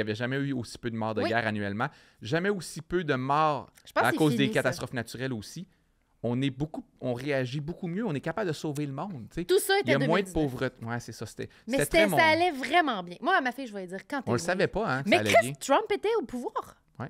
[SPEAKER 1] avait jamais eu aussi peu de morts de guerre annuellement, jamais aussi peu de morts à cause des catastrophes naturelles aussi. On réagit beaucoup mieux, on est capable de sauver le monde. T'sais.
[SPEAKER 2] Tout ça était 2019.
[SPEAKER 1] Il y a moins de pauvreté. Ouais, c'est ça.
[SPEAKER 2] Mais ça allait vraiment bien. Moi, à ma fille, je vais dire quand
[SPEAKER 1] on le savait pas, hein, que
[SPEAKER 2] mais
[SPEAKER 1] ça allait bien.
[SPEAKER 2] Trump était au pouvoir.
[SPEAKER 1] Ouais.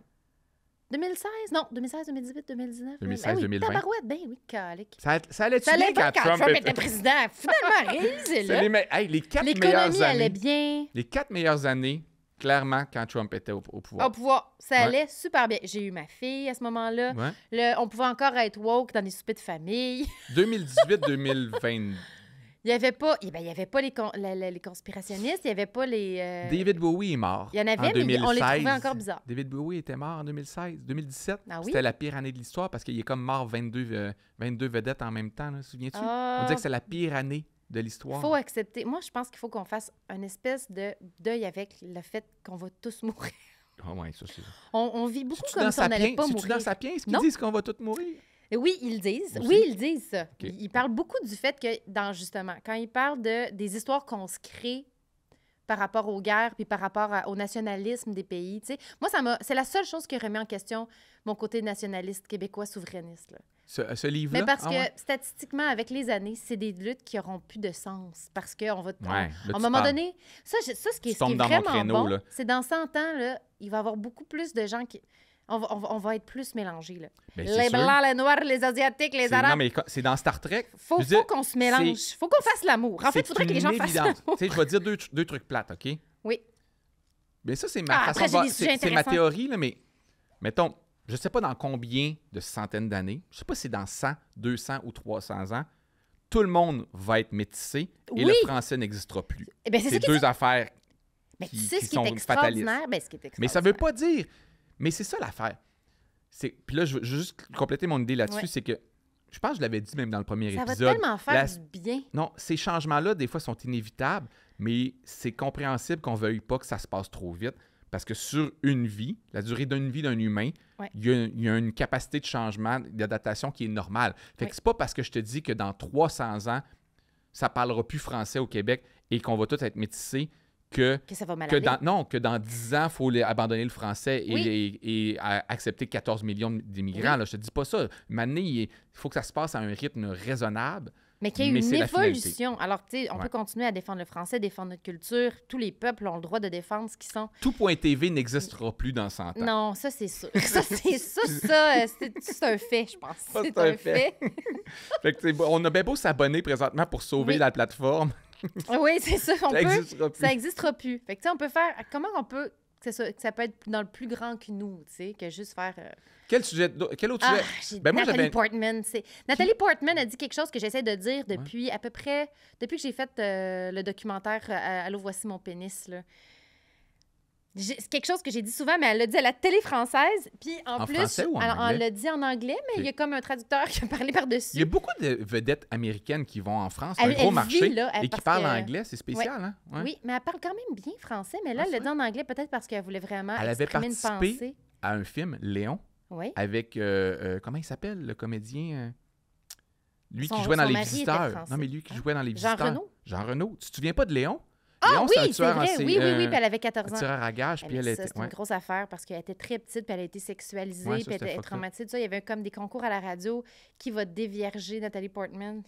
[SPEAKER 2] 2016? Non, 2016, 2018, 2019.
[SPEAKER 1] 2016, 2020.
[SPEAKER 2] Tabarouette, ben oui, calique.
[SPEAKER 1] Ça allait-tu bien quand Trump
[SPEAKER 2] était président? Finalement, réalisez-le.
[SPEAKER 1] Les 4 meilleures
[SPEAKER 2] L'économie
[SPEAKER 1] années.
[SPEAKER 2] allait bien.
[SPEAKER 1] Les 4 meilleures années, clairement, quand Trump était au pouvoir.
[SPEAKER 2] Au pouvoir. Ça allait super bien. J'ai eu ma fille à ce moment-là.
[SPEAKER 1] Ouais.
[SPEAKER 2] On pouvait encore être woke dans des soupers de famille.
[SPEAKER 1] 2018-2020.
[SPEAKER 2] Il n'y avait pas, les conspirationnistes, il n'y avait pas les...
[SPEAKER 1] David Bowie est mort.
[SPEAKER 2] Il y en avait, mais on les trouvait encore bizarres.
[SPEAKER 1] David Bowie était mort en 2016. 2017,
[SPEAKER 2] ah, oui?
[SPEAKER 1] C'était la pire année de l'histoire parce qu'il est comme mort 22 vedettes en même temps, souviens-tu? On disait que c'est la pire année de l'histoire.
[SPEAKER 2] Il faut accepter. Moi, je pense qu'il faut qu'on fasse une espèce de deuil avec le fait qu'on va tous mourir.
[SPEAKER 1] Ah oui, ça c'est...
[SPEAKER 2] On vit beaucoup comme si on n'allait pas mourir.
[SPEAKER 1] C'est-tu dans Sapiens qu'ils disent qu'on va tous mourir?
[SPEAKER 2] Oui, ils le disent.
[SPEAKER 1] Aussi?
[SPEAKER 2] Oui, ils disent ça.
[SPEAKER 1] Okay.
[SPEAKER 2] Ils parlent beaucoup du fait que, justement, quand ils parlent des histoires qu'on se crée par rapport aux guerres puis par rapport au nationalisme des pays, tu sais, moi, c'est la seule chose qui remet en question mon côté nationaliste québécois souverainiste. Là.
[SPEAKER 1] Ce livre-là?
[SPEAKER 2] Mais parce que, statistiquement, avec les années, c'est des luttes qui n'auront plus de sens. Parce qu'à un moment donné, ce qui est vraiment bon, c'est dans 100 ans, là, il va y avoir beaucoup plus de gens qui... On va être plus mélangés, là.
[SPEAKER 1] Ben,
[SPEAKER 2] les Blancs, les Noirs, les Asiatiques, les Arabes.
[SPEAKER 1] Non, mais c'est dans Star Trek.
[SPEAKER 2] Faut qu'on se mélange. Faut qu'on fasse l'amour. En fait, il faudrait que les gens fassent l'amour.
[SPEAKER 1] Tu sais, je vais dire deux trucs plates, OK?
[SPEAKER 2] Oui.
[SPEAKER 1] Bien, ça, c'est ma façon de voir. C'est ma théorie, là, mais mettons, je ne sais pas dans combien de centaines d'années, je ne sais pas si c'est dans 100, 200 ou 300 ans, tout le monde va être métissé et le français n'existera plus.
[SPEAKER 2] Eh bien, c'est
[SPEAKER 1] deux affaires
[SPEAKER 2] qui sont fatalistes.
[SPEAKER 1] Mais ça ne veut pas dire... Mais c'est ça l'affaire. Puis là, je veux juste compléter mon idée là-dessus, c'est que je pense que je l'avais dit même dans le premier épisode.
[SPEAKER 2] Ça va tellement faire du bien.
[SPEAKER 1] Non, ces changements-là, des fois, sont inévitables, mais c'est compréhensible qu'on ne veuille pas que ça se passe trop vite. Parce que sur une vie, la durée d'une vie d'un humain, il y a une capacité de changement, d'adaptation qui est normale. Fait que c'est pas parce que je te dis que dans 300 ans, ça ne parlera plus français au Québec et qu'on va tous être métissés que ça va mal que dans 10 ans, il faut abandonner le français et accepter 14 millions d'immigrants. Là, je te dis pas ça. Maintenant, il faut que ça se passe à un rythme raisonnable.
[SPEAKER 2] Mais qu'il y ait une évolution. Alors, tu sais, on peut continuer à défendre le français, défendre notre culture. Tous les peuples ont le droit de défendre ce qu'ils sont.
[SPEAKER 1] Tout.tv n'existera plus dans 100 ans.
[SPEAKER 2] Non, ça, c'est sûr. C'est un fait, je pense. C'est un fait.
[SPEAKER 1] Fait que, on a bien beau s'abonner présentement pour sauver la plateforme.
[SPEAKER 2] Oui, c'est ça. Ça
[SPEAKER 1] n'existera
[SPEAKER 2] plus. Fait que, on peut faire... Comment on peut... Que ça peut être dans le plus grand que nous, tu sais, que juste faire...
[SPEAKER 1] Quel autre sujet?
[SPEAKER 2] Nathalie Portman. Nathalie Portman a dit quelque chose que j'essaie de dire depuis à peu près... Depuis que j'ai fait le documentaire « Allô, voici mon pénis », là. C'est quelque chose que j'ai dit souvent, mais elle l'a dit à la télé française. Puis en plus,
[SPEAKER 1] français ou en anglais?
[SPEAKER 2] Elle l'a dit en anglais, mais il y a comme un traducteur qui a parlé par-dessus.
[SPEAKER 1] Il y a beaucoup de vedettes américaines qui vont en France, c'est un gros marché, et qui parlent anglais. C'est spécial, hein? Ouais.
[SPEAKER 2] Oui, mais elle parle quand même bien français. Mais là, elle l'a dit en anglais peut-être parce qu'elle voulait vraiment exprimer une pensée.
[SPEAKER 1] Elle avait participé à un film, Léon, avec, comment il s'appelle, le comédien? Lui qui jouait dans Les Visiteurs. Non, mais lui qui jouait dans Les Visiteurs. Jean Reno. Tu te souviens pas de Léon?
[SPEAKER 2] Ah
[SPEAKER 1] Léon,
[SPEAKER 2] oui, c'est vrai. Oui, puis elle avait 14 ans.
[SPEAKER 1] Tireur à gage, puis elle était...
[SPEAKER 2] C'est une grosse affaire parce qu'elle était très petite, puis elle a été sexualisée, puis elle était traumatisée. Il y avait comme des concours à la radio qui va dévierger Nathalie Portman.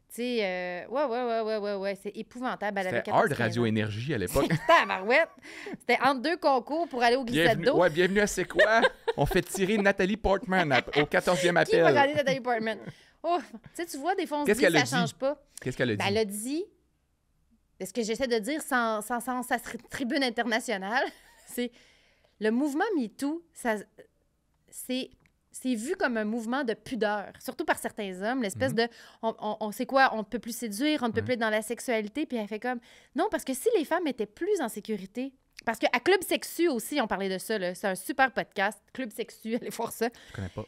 [SPEAKER 2] Tu sais, ouais, c'est épouvantable.
[SPEAKER 1] C'était hard Radio Énergie à l'époque.
[SPEAKER 2] C'était à Marouette. C'était entre deux concours pour aller au glissade d'eau.
[SPEAKER 1] Ouais, bienvenue à C'est quoi? On fait tirer Nathalie Portman au 14e appel.
[SPEAKER 2] Qui va regarder Nathalie Portman? Oh, tu vois, des fois, on se dit que ça change pas.
[SPEAKER 1] Qu'est-ce qu'elle a dit?
[SPEAKER 2] Elle a dit... Ce que j'essaie de dire sans sa tribune internationale, c'est le mouvement MeToo, c'est vu comme un mouvement de pudeur, surtout par certains hommes, l'espèce de on sait quoi, on ne peut plus séduire, on ne peut plus être dans la sexualité, puis elle fait comme non, parce que si les femmes étaient plus en sécurité, parce qu'à Club Sexu aussi, on parlait de ça, c'est un super podcast, Club Sexu, allez voir ça.
[SPEAKER 1] Je connais pas.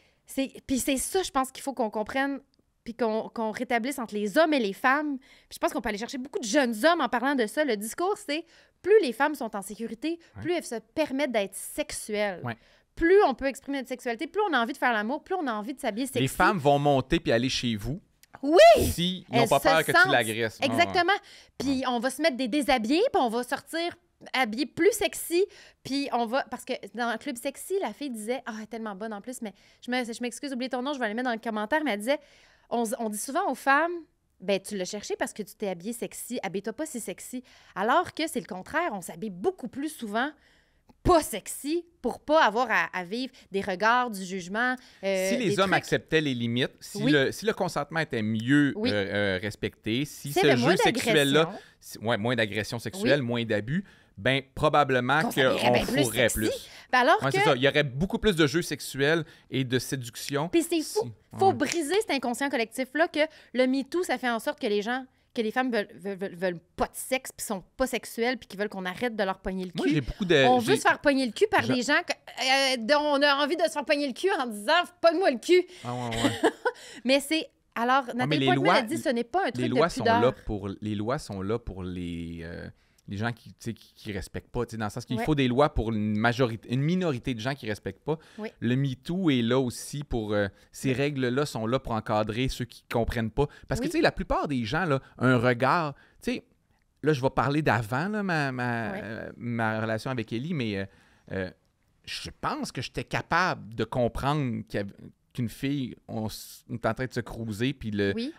[SPEAKER 2] Puis c'est ça, je pense qu'il faut qu'on comprenne. Puis qu'on rétablisse entre les hommes et les femmes. Puis je pense qu'on peut aller chercher beaucoup de jeunes hommes en parlant de ça. Le discours, c'est plus les femmes sont en sécurité, plus elles se permettent d'être sexuelles. Ouais. Plus on peut exprimer notre sexualité, plus on a envie de faire l'amour, plus on a envie de s'habiller sexy.
[SPEAKER 1] Les femmes vont monter puis aller chez vous.
[SPEAKER 2] Oui!
[SPEAKER 1] S'ils n'ont pas peur que tu l'agresses.
[SPEAKER 2] Exactement. Puis on va se mettre des déshabillés, puis on va sortir habillés plus sexy, puis on va... Parce que dans le club sexy, la fille disait... Ah, elle est tellement bonne en plus, mais je m'excuse, oublie ton nom, je vais aller mettre dans le commentaire, mais elle disait... On dit souvent aux femmes... Ben, tu l'as cherché parce que tu t'es habillée sexy. Habille-toi pas si sexy. Alors que c'est le contraire. On s'habille beaucoup plus souvent pas sexy pour pas avoir à vivre des regards, du jugement.
[SPEAKER 1] Si les hommes acceptaient les limites, si le consentement était mieux respecté, si ce jeu sexuel-là... moins d'agression sexuelle, moins d'abus, ben probablement qu'on fourrait plus.
[SPEAKER 2] Ben alors
[SPEAKER 1] c'est ça. Il y aurait beaucoup plus de jeux sexuels et de séduction.
[SPEAKER 2] Puis c'est fou. Faut briser cet inconscient collectif-là que le MeToo, ça fait en sorte que les femmes veulent pas de sexe, puis sont pas sexuelles, puis qui veulent qu'on arrête de leur pogner le cul.
[SPEAKER 1] Moi, j'ai beaucoup de...
[SPEAKER 2] On veut se faire pogner le cul par des gens dont on a envie de se faire pogner le cul en disant « Pogne-moi le cul! » Mais c'est... Alors, Nathalie Poitevin a dit ce n'est pas un truc de pudeur.
[SPEAKER 1] Les lois sont là pour les gens qui respectent pas. Dans le sens qu'il faut des lois pour une minorité de gens qui respectent pas.
[SPEAKER 2] Oui.
[SPEAKER 1] Le MeToo est là aussi pour... ces règles-là sont là pour encadrer ceux qui comprennent pas. Parce que la plupart des gens, là, un regard... Là, je vais parler d'avant là, ma relation avec Ellie, mais je pense que j'étais capable de comprendre qu'une fille, on est en train de se cruiser, puis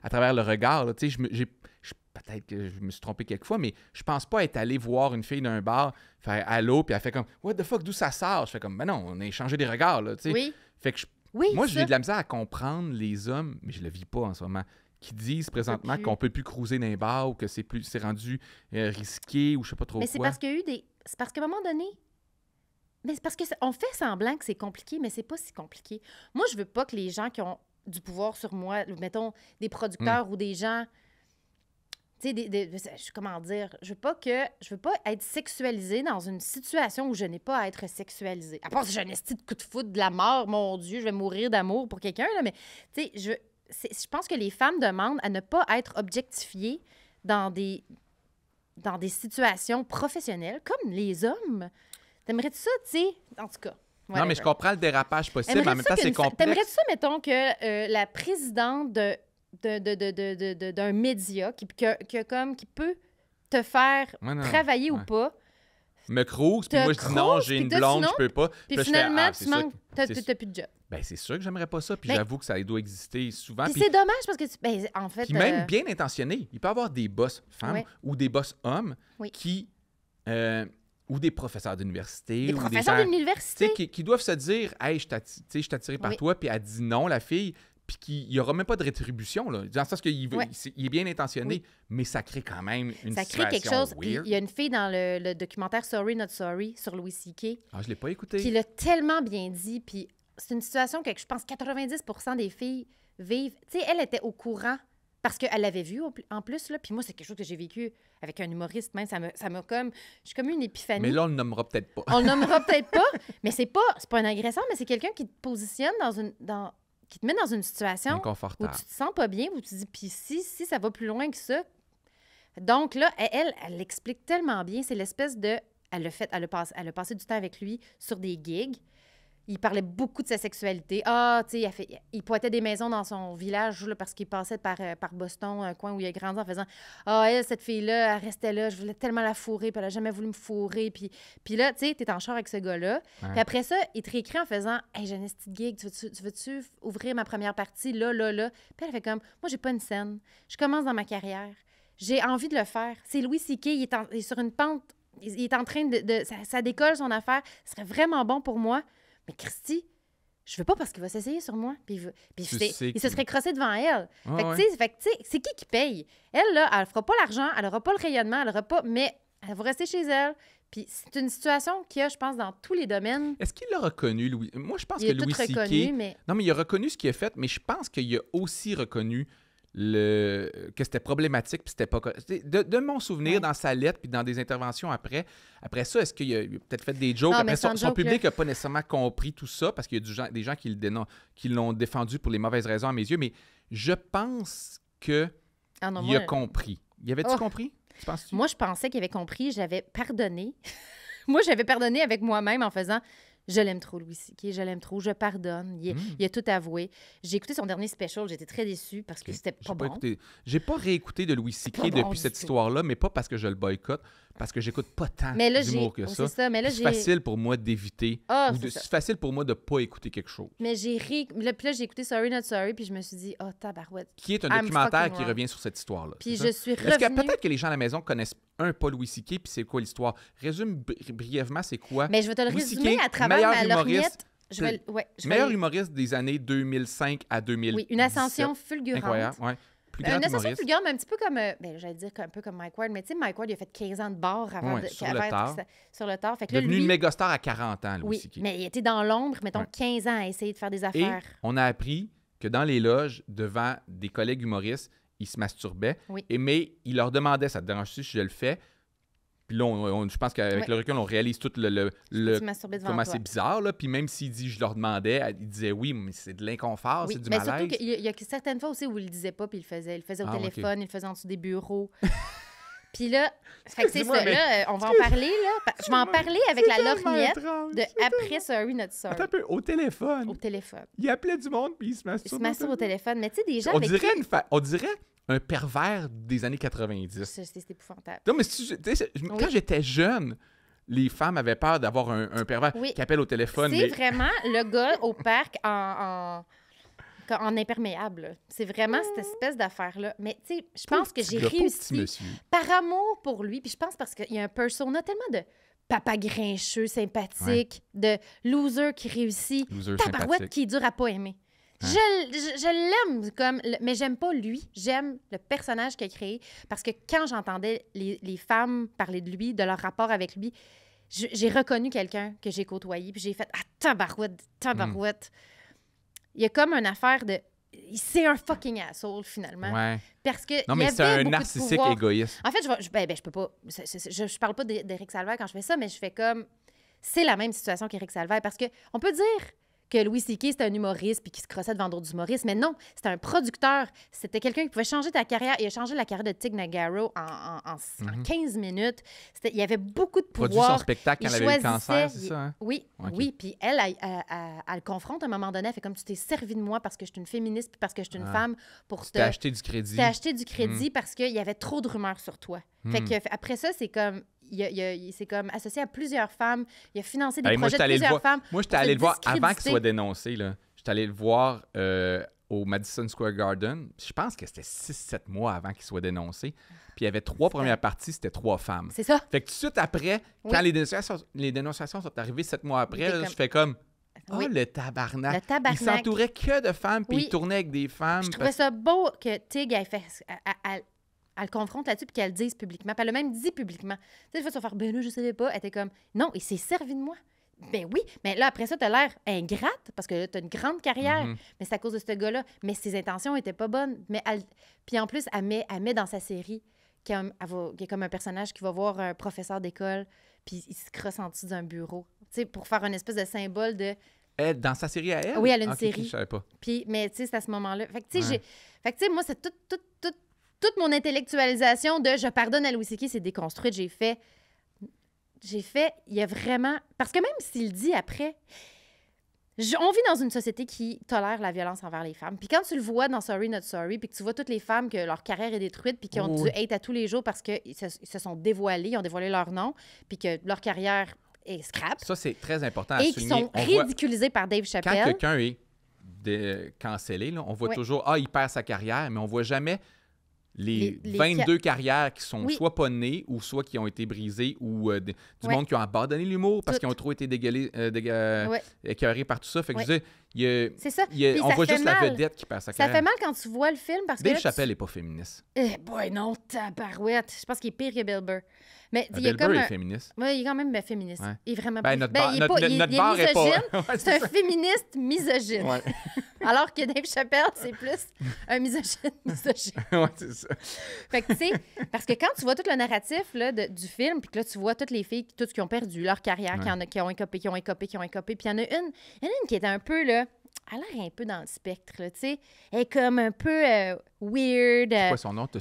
[SPEAKER 1] à travers le regard, là, peut-être que je me suis trompé quelques fois, mais je pense pas être allé voir une fille d'un bar, faire allô, puis elle fait comme What the fuck, d'où ça sort? Je fais comme, ben non, on a échangé des regards, là, tu sais.
[SPEAKER 2] Oui.
[SPEAKER 1] Fait que moi, j'ai de la misère à comprendre les hommes, mais je le vis pas en ce moment, qui disent présentement qu'on peut plus cruiser dans les bars ou que c'est rendu risqué ou je sais pas trop quoi.
[SPEAKER 2] Mais c'est parce qu'il y a eu des... C'est parce qu'à un moment donné... Mais c'est parce qu'on fait semblant que c'est compliqué, mais c'est pas si compliqué. Moi, je veux pas que les gens qui ont du pouvoir sur moi, mettons des producteurs ou des gens... Tu sais, comment dire? Je veux pas être sexualisée dans une situation où je n'ai pas à être sexualisée. À part si j'ai un esti de coup de foudre de la mort, mon Dieu, je vais mourir d'amour pour quelqu'un, là, mais tu sais, je pense que les femmes demandent à ne pas être objectifiées dans des situations professionnelles, comme les hommes. T'aimerais-tu ça, tu sais? En tout cas.
[SPEAKER 1] Non, mais je comprends le dérapage possible, mais en même temps, c'est complexe.
[SPEAKER 2] T'aimerais-tu ça, mettons, que la présidente d'un média qui peut te faire travailler ou pas.
[SPEAKER 1] Me crouse, puis moi je dis non, j'ai une blonde, je peux pas.
[SPEAKER 2] Puis finalement, t'as plus de job.
[SPEAKER 1] Ben c'est sûr que j'aimerais pas ça, puis j'avoue que ça doit exister souvent.
[SPEAKER 2] Puis c'est dommage parce que, en fait...
[SPEAKER 1] Puis même bien intentionné, il peut y avoir des boss femmes ou des boss hommes qui... ou des professeurs d'université.
[SPEAKER 2] Des professeurs d'université.
[SPEAKER 1] Qui doivent se dire « Hey, je suis attiré par toi », puis elle dit non, la fille... Puis qu'il n'y aura même pas de rétribution, là. Dans le sens qu'il est bien intentionné, mais ça crée quand même une situation
[SPEAKER 2] ça crée quelque chose.
[SPEAKER 1] weird.
[SPEAKER 2] Il y a une fille dans le documentaire Sorry Not Sorry sur Louis C.K.
[SPEAKER 1] Ah, je l'ai pas écouté.
[SPEAKER 2] Qui l'a tellement bien dit, puis c'est une situation que je pense 90% des filles vivent. Tu sais, elle était au courant parce qu'elle l'avait vu en plus, là. Puis moi, c'est quelque chose que j'ai vécu avec un humoriste, même. Ça m'a comme... Je suis comme une épiphanie.
[SPEAKER 1] Mais là, on le nommera peut-être pas.
[SPEAKER 2] On le nommera peut-être pas, mais c'est pas un agresseur, mais c'est quelqu'un qui te positionne qui te met dans une situation où tu te sens pas bien, où tu te dis, puis si ça va plus loin que ça. Donc là, elle l'explique tellement bien. C'est l'espèce de... Elle a passé du temps avec lui sur des gigs. Il parlait beaucoup de sa sexualité. Ah, tu sais, il pointait des maisons dans son village là, parce qu'il passait par Boston, un coin où il a grandi, en faisant « Ah, cette fille-là, elle restait là, je voulais tellement la fourrer, puis elle n'a jamais voulu me fourrer. » Puis là, tu sais, t'es en char avec ce gars-là. Ouais. Puis après ça, il te réécrit en faisant « Hey, j'ai une petite gig, tu veux-tu ouvrir ma première partie là, là, là? » Puis elle fait comme « Moi, j'ai pas une scène. Je commence dans ma carrière. J'ai envie de le faire. C'est Louis C.K., il est sur une pente. Il est en train de ça décolle son affaire. Ce serait vraiment bon pour moi. Mais Christy, je veux pas parce qu'il va s'essayer sur moi. Puis il se serait crossé devant elle. Fait que, tu sais, c'est qui paye? Elle, là, elle fera pas l'argent, elle aura pas le rayonnement, elle aura pas... Mais elle va rester chez elle. Puis c'est une situation qu'il y a, je pense, dans tous les domaines.
[SPEAKER 1] Est-ce qu'il l'a reconnu, Louis? Moi, je pense que Louis C.K.
[SPEAKER 2] Mais...
[SPEAKER 1] Non, mais il a reconnu ce qu'il a fait, mais je pense qu'il a aussi reconnu que c'était problématique, puis c'était pas... De mon souvenir, dans sa lettre, puis dans des interventions après ça, est-ce qu'il a peut-être fait des jokes? Après, son public n'a pas nécessairement compris tout ça, parce qu'il y a des gens qui l'ont défendu pour les mauvaises raisons à mes yeux, mais je pense qu'il a compris. Y avait-tu compris? Tu penses-tu?
[SPEAKER 2] Moi, je pensais qu'il avait compris. J'avais pardonné. Moi, j'avais pardonné avec moi-même en faisant... Je l'aime trop, Louis C.K. Je l'aime trop. Je pardonne. Il a tout avoué. J'ai écouté son dernier special. J'étais très déçue parce que c'était pas bon.
[SPEAKER 1] J'ai pas réécouté de Louis C.K. depuis cette histoire-là, mais pas parce que je le boycotte, parce que j'écoute pas tant d'humour que ça. C'est facile pour moi d'éviter. C'est facile pour moi de pas écouter quelque chose.
[SPEAKER 2] Mais j'ai ri. Puis là, j'ai écouté Sorry Not Sorry, puis je me suis dit, oh, tabarouette.
[SPEAKER 1] Qui est un documentaire qui revient sur cette histoire-là.
[SPEAKER 2] Puis je suis revenue.
[SPEAKER 1] Est-ce que peut-être que les gens à la maison connaissent pas Louis C.K. puis c'est quoi l'histoire? Résume brièvement, c'est quoi?
[SPEAKER 2] Mais je vais te le résumer à travers ma lorgnette.
[SPEAKER 1] Meilleur humoriste des années 2005 à 2000.
[SPEAKER 2] Oui, une ascension fulgurante.
[SPEAKER 1] Incroyable, ouais.
[SPEAKER 2] Une ascension fulgurante, mais un petit peu comme, j'allais dire un peu comme Mike Ward, mais tu sais, Mike Ward, il a fait 15 ans de bar avant sur le tard. Fait que
[SPEAKER 1] devenu une méga star à 40 ans, Louis C.K.
[SPEAKER 2] Oui, mais il était dans l'ombre, mettons, 15 ans à essayer de faire des affaires.
[SPEAKER 1] Et on a appris que dans les loges, devant des collègues humoristes, il se masturbait.
[SPEAKER 2] Oui.
[SPEAKER 1] Mais il leur demandait, ça te dérange-tu si je le fais? Puis là, je pense qu'avec le recul, on réalise tout comment c'est bizarre. Là. Puis même s'il dit « je leur demandais », il disait « oui, mais c'est de l'inconfort, c'est du malaise ».
[SPEAKER 2] Mais surtout qu'il y a certaines fois aussi où il le disait pas, puis il le faisait. Il le faisait au téléphone, il le faisait en dessous des bureaux. Puis là, fait que c'est ça, là, on va en parler, là. Je vais en parler avec la lorgnette de après Sorry Not Sorry.
[SPEAKER 1] Attends un peu, au téléphone?
[SPEAKER 2] Au téléphone.
[SPEAKER 1] Il appelait du monde, puis il se masturbe.
[SPEAKER 2] Il se masturbe au téléphone. Mais tu sais, des gens
[SPEAKER 1] on dirait un pervers des années 90.
[SPEAKER 2] C'est épouvantable.
[SPEAKER 1] Non, mais quand j'étais jeune, les femmes avaient peur d'avoir un pervers qui appelle au téléphone.
[SPEAKER 2] C'est vraiment le gars au parc en imperméable. C'est vraiment cette espèce d'affaire-là. Mais tu sais, je pense que j'ai réussi par amour pour lui. Puis je pense parce qu'il y a un persona tellement de papa grincheux, sympathique, de loser qui réussit, tabarouette qui est dur à pas aimer. Je l'aime mais j'aime pas lui. J'aime le personnage qu'il a créé parce que quand j'entendais les femmes parler de lui, de leur rapport avec lui, j'ai reconnu quelqu'un que j'ai côtoyé puis j'ai fait « Ah, tabarouette! » Il y a comme une affaire de... C'est un fucking asshole, finalement.
[SPEAKER 1] Ouais.
[SPEAKER 2] Parce que
[SPEAKER 1] non, mais c'est un narcissique égoïste.
[SPEAKER 2] En fait, je peux pas... Je parle pas d'Éric Salvaire quand je fais ça, mais je fais comme... C'est la même situation qu'Éric Salvaire parce qu'on peut dire que Louis C.K. c'était un humoriste puis qu'il se crossait devant d'autres humoristes, mais non, c'était un producteur. C'était quelqu'un qui pouvait changer ta carrière. Il a changé la carrière de Tig Notaro en 15 minutes. Il y avait beaucoup de pouvoir.
[SPEAKER 1] Produit son spectacle quand elle avait eu le cancer, c'est ça? Hein?
[SPEAKER 2] Oui, oui. Puis elle le confronte à un moment donné. Elle fait comme tu t'es servi de moi parce que je suis une féministe puis parce que je suis une femme pour te...
[SPEAKER 1] T'as acheté du crédit.
[SPEAKER 2] T'as acheté du crédit parce qu'il y avait trop de rumeurs sur toi. Fait que après ça, c'est comme... Il s'est comme associé à plusieurs femmes. Il a financé des projets de plusieurs femmes.
[SPEAKER 1] Moi, j'étais allé le voir avant qu'il soit dénoncé. J'étais allé le voir au Madison Square Garden. Je pense que c'était 6-7 mois avant qu'il soit dénoncé. Puis il y avait 3 premières parties, c'était 3 femmes.
[SPEAKER 2] C'est ça.
[SPEAKER 1] Fait que tout de suite après, quand les dénonciations sont arrivées 7 mois après, je fais comme... Oh, le tabarnak.
[SPEAKER 2] Le tabarnak.
[SPEAKER 1] Il s'entourait que de femmes, puis il tournait avec des femmes.
[SPEAKER 2] Je trouvais ça beau que Tig ait fait... Elle le confronte là-dessus puis qu'elle le dise publiquement. Puis elle l'a même dit publiquement. Tu sais, des fois, tu vas faire « Ben là, je savais pas. » Elle était comme « Non, il s'est servi de moi. » Ben oui, mais là, après ça, t'as l'air ingrate parce que là, t'as une grande carrière. Mais c'est à cause de ce gars-là. Mais ses intentions étaient pas bonnes. Mais puis en plus, elle met dans sa série qu'il y a comme un personnage qui va voir un professeur d'école puis il se crosse en dessous d'un bureau. Tu sais, pour faire une espèce de symbole de...
[SPEAKER 1] Elle, dans sa série à elle?
[SPEAKER 2] Oui, elle a une série.
[SPEAKER 1] Je savais pas.
[SPEAKER 2] Puis, mais tu sais, c'est à ce moment-là. Fait que tu sais, moi, c'est toute mon intellectualisation de « je pardonne à Louis C.K. » c'est déconstruite. J'ai fait, il y a vraiment... Parce que même s'il dit après, on vit dans une société qui tolère la violence envers les femmes. Puis quand tu le vois dans Sorry Not Sorry, puis que tu vois toutes les femmes que leur carrière est détruite, puis qui ont du hate à tous les jours parce qu'ils se sont dévoilés, ils ont dévoilé leur nom, puis que leur carrière est scrap.
[SPEAKER 1] Ça, c'est très important à souligner.
[SPEAKER 2] Et qui sont ridiculisés par Dave Chappelle.
[SPEAKER 1] Quand quelqu'un est cancellé, là, on voit toujours « Ah, il perd sa carrière », mais on voit jamais... Les 22 carrières qui sont soit pas nées ou soit qui ont été brisées ou du monde qui ont abandonné l'humour parce qu'ils ont trop été écœurés par tout ça. Fait que je veux dire, on voit juste la vedette qui perd sa carrière.
[SPEAKER 2] Ça fait mal quand tu vois le film parce que...
[SPEAKER 1] Dave Chappelle n'est pas féministe.
[SPEAKER 2] Boy, non, tabarouette. Je pense qu'il est pire que Bill Burr. Mais
[SPEAKER 1] Bill Burr est féministe.
[SPEAKER 2] Oui, il est quand même féministe. Ouais. Il est vraiment pas...
[SPEAKER 1] Notre barre est pas...
[SPEAKER 2] C'est un féministe misogyne.
[SPEAKER 1] Ouais.
[SPEAKER 2] Alors que Dave Chappelle, c'est plus un misogyne.
[SPEAKER 1] Oui, c'est ça.
[SPEAKER 2] Fait que, tu sais, parce que quand tu vois tout le narratif là, du film, puis que là, tu vois toutes les filles toutes qui ont perdu leur carrière, qui ont écopé, puis il y en a une qui était un peu, là, elle a l'air un peu dans le spectre, là, tu sais. Elle est comme un peu weird.
[SPEAKER 1] C'est quoi son nom? Tu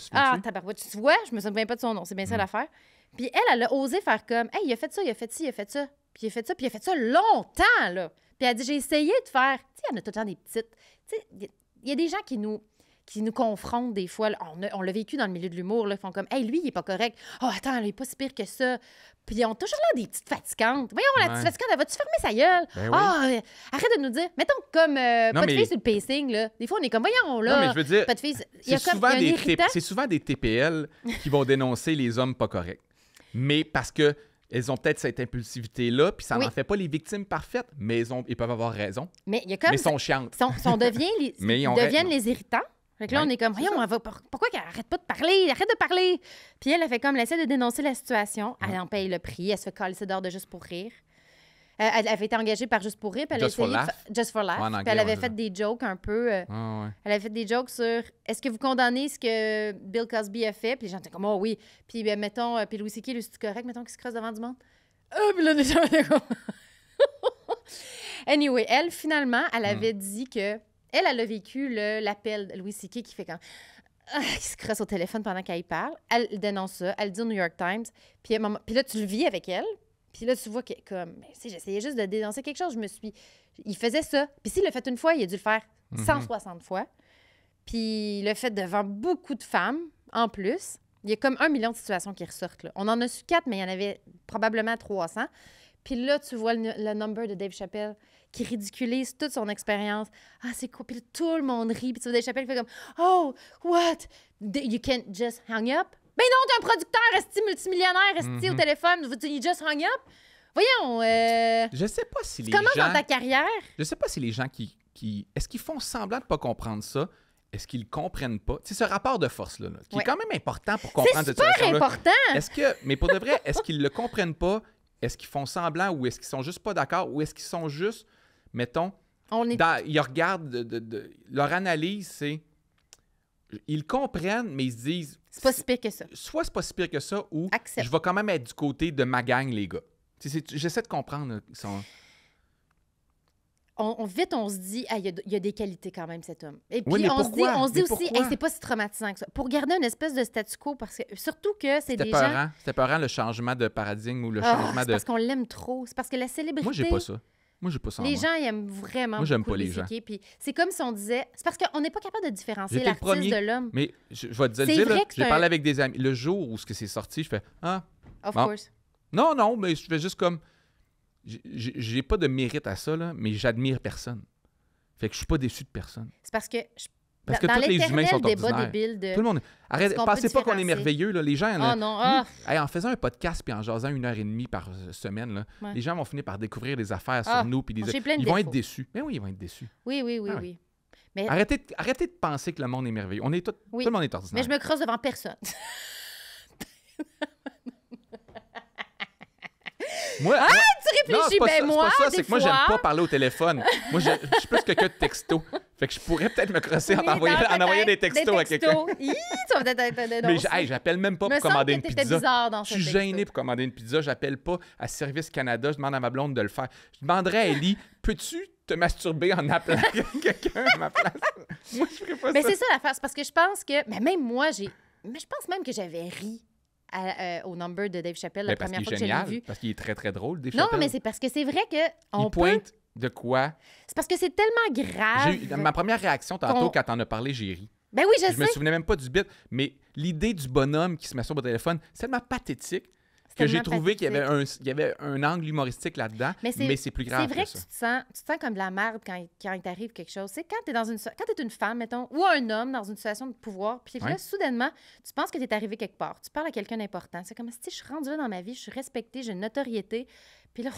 [SPEAKER 2] vois, je me souviens pas de son nom, c'est bien ça l'affaire. Puis elle a osé faire comme, hey, il a fait ça, il a fait ci, il a fait ça. Puis il a fait ça, puis il a fait ça longtemps, là. Puis elle a dit, j'ai essayé de faire... Tu sais, il y en a tout le temps des petites... Tu sais, il y a des gens qui nous confrontent des fois. Là. On l'a vécu dans le milieu de l'humour. Là, ils font comme, hey, lui, il est pas correct. Oh, attends, il est pas si pire que ça. Puis ils ont toujours là des petites fatigantes. Voyons, la petite fatigante, elle va-tu fermer sa gueule?
[SPEAKER 1] Ben
[SPEAKER 2] oui. Arrête de nous dire. Mettons comme pas de fille sur le pacing. Là. Des fois, on est comme, voyons, là.
[SPEAKER 1] Non, mais je veux dire,
[SPEAKER 2] pas de fille. C'est
[SPEAKER 1] souvent des TPL qui vont dénoncer les hommes pas corrects. Mais parce que elles ont peut-être cette impulsivité-là, puis ça n'en fait pas les victimes parfaites, mais ils peuvent avoir raison.
[SPEAKER 2] Mais il y a comme...
[SPEAKER 1] Mais sont chiantes.
[SPEAKER 2] On devient ils deviennent les irritants. Fait que là, on est comme, voyons, pourquoi qu'elle arrête pas de parler? Arrête de parler! Puis elle fait comme, elle essaie de dénoncer la situation. Elle en paye le prix. Elle se fait coller d'or de Juste pour rire. Elle avait été engagée par Juste pour rire. Puis elle
[SPEAKER 1] Just for Laugh.
[SPEAKER 2] Just for Laugh.
[SPEAKER 1] Anglais,
[SPEAKER 2] puis elle avait fait des jokes un peu. Elle avait fait des jokes sur, est-ce que vous condamnez ce que Bill Cosby a fait? Puis les gens étaient comme, oh oui. Puis mettons, puis Louis C.K., lui, c'est correct, mettons qu'il se crosse devant du monde? Puis là, les gens étaient comme... Anyway, elle, finalement, elle avait dit que... Elle a vécu l'appel de Louis C.K. qui fait quand... il se crosse au téléphone pendant qu'elle parle. Elle dénonce ça. Elle dit au New York Times. Puis là, tu le vis avec elle. Puis là, tu vois que, comme... J'essayais juste de dénoncer quelque chose. Il faisait ça. Puis s'il l'a fait une fois, il a dû le faire 160 fois. Puis il l'a fait devant beaucoup de femmes, en plus. Il y a comme 1 million de situations qui ressortent. Là. On en a su 4, mais il y en avait probablement 300. Puis là, tu vois le number de Dave Chappelle qui ridiculise toute son expérience. Ah, c'est quoi? Puis là, tout le monde rit. Puis tu vois Dave Chappelle qui fait comme « Oh, what? You can't just hang up? » Ben non, t'es un producteur, esti multimillionnaire, esti au téléphone. You just hung up? Voyons,
[SPEAKER 1] Je sais pas si les
[SPEAKER 2] comment
[SPEAKER 1] gens...
[SPEAKER 2] dans ta carrière?
[SPEAKER 1] Je sais pas si les gens qui... Est-ce qu'ils font semblant de pas comprendre ça? Est-ce qu'ils le comprennent pas? C'est ce rapport de force-là, qui est quand même important pour comprendre cette situation-là.
[SPEAKER 2] C'est super important!
[SPEAKER 1] Mais pour de vrai, est-ce qu'ils le comprennent pas? Est-ce qu'ils font semblant ou est-ce qu'ils sont juste pas d'accord? Ou est-ce qu'ils sont juste, mettons, ils regardent, leur analyse, c'est... Ils comprennent, mais ils se disent...
[SPEAKER 2] C'est pas si pire que ça.
[SPEAKER 1] Soit c'est pas si pire que ça, ou
[SPEAKER 2] Accepte.
[SPEAKER 1] Je vais quand même être du côté de ma gang, les gars. J'essaie de comprendre. Là,
[SPEAKER 2] vite, on se dit, il y a des qualités quand même, cet homme. Et puis,
[SPEAKER 1] oui,
[SPEAKER 2] on se dit aussi, hey, c'est pas si traumatisant que ça. Pour garder une espèce de statu quo, parce que surtout que c'est des gens...
[SPEAKER 1] C'était peurant, le changement de paradigme ou le changement de...
[SPEAKER 2] C'est parce qu'on l'aime trop. C'est parce que la célébrité...
[SPEAKER 1] Moi, j'ai pas ça.
[SPEAKER 2] Les gens, ils aiment vraiment.
[SPEAKER 1] Moi, j'aime pas les gens.
[SPEAKER 2] Puis c'est comme si on disait... C'est parce qu'on n'est pas capable de différencier l'artiste de l'homme.
[SPEAKER 1] Mais je vais te dire, j'ai parlé avec des amis. Le jour où c'est sorti, je fais « Ah! »
[SPEAKER 2] Of course.
[SPEAKER 1] Non, mais je fais juste comme... J'ai pas de mérite à ça, là, mais j'admire personne. Fait que je suis pas déçu de personne.
[SPEAKER 2] C'est parce que...
[SPEAKER 1] Parce que tous les humains sont ordinaires.
[SPEAKER 2] Débile de...
[SPEAKER 1] Tout le monde... Arrête, pensez pas qu'on est merveilleux, là. Les gens... en faisant un podcast puis en jasant 1h30 par semaine, là, les gens vont finir par découvrir des affaires sur nous. Puis ils vont être déçus. Mais oui, ils vont être déçus.
[SPEAKER 2] Oui. Mais...
[SPEAKER 1] Arrêtez de penser que le monde est merveilleux. Tout le monde est ordinaire.
[SPEAKER 2] Mais je me crosse devant personne.
[SPEAKER 1] Moi,
[SPEAKER 2] tu réfléchis, moi,
[SPEAKER 1] c'est pas ça, c'est que moi, j'aime pas parler au téléphone. Moi, je suis plus quelqu'un de texto. Fait que je pourrais peut-être me crosser en envoyant des textos à quelqu'un. Mais j'appelle même pas pour commander une pizza. Je suis gêné pour commander une pizza. J'appelle pas à Service Canada. Je demande à ma blonde de le faire. Je demanderais à Ellie, peux-tu te masturber en appelant quelqu'un à ma place? Moi, je ferais pas ça.
[SPEAKER 2] Mais c'est ça l'affaire. C'est parce que je pense que... Mais même moi, Mais je pense même que j'avais ri. Au number de Dave Chappelle la première fois que je l'ai vu.
[SPEAKER 1] Parce qu'il est très, très drôle, Dave Chappelle.
[SPEAKER 2] Non, mais c'est parce que c'est vrai que
[SPEAKER 1] il pointe de quoi?
[SPEAKER 2] C'est parce que c'est tellement grave.
[SPEAKER 1] Ma première réaction tantôt, quand t'en as parlé, j'ai ri.
[SPEAKER 2] Ben oui, je sais.
[SPEAKER 1] Je me souvenais même pas du bit, mais l'idée du bonhomme qui se masturbe au téléphone, c'est tellement pathétique que j'ai trouvé qu'il y avait un angle humoristique là-dedans, mais c'est plus grave.
[SPEAKER 2] C'est vrai que tu te sens comme de la merde quand il t'arrive quelque chose. C'est quand t'es une femme, mettons, ou un homme dans une situation de pouvoir, puis là, soudainement, tu penses que t'es arrivé quelque part. Tu parles à quelqu'un d'important. C'est comme si je suis rendue là dans ma vie, je suis respectée, j'ai une notoriété, puis là,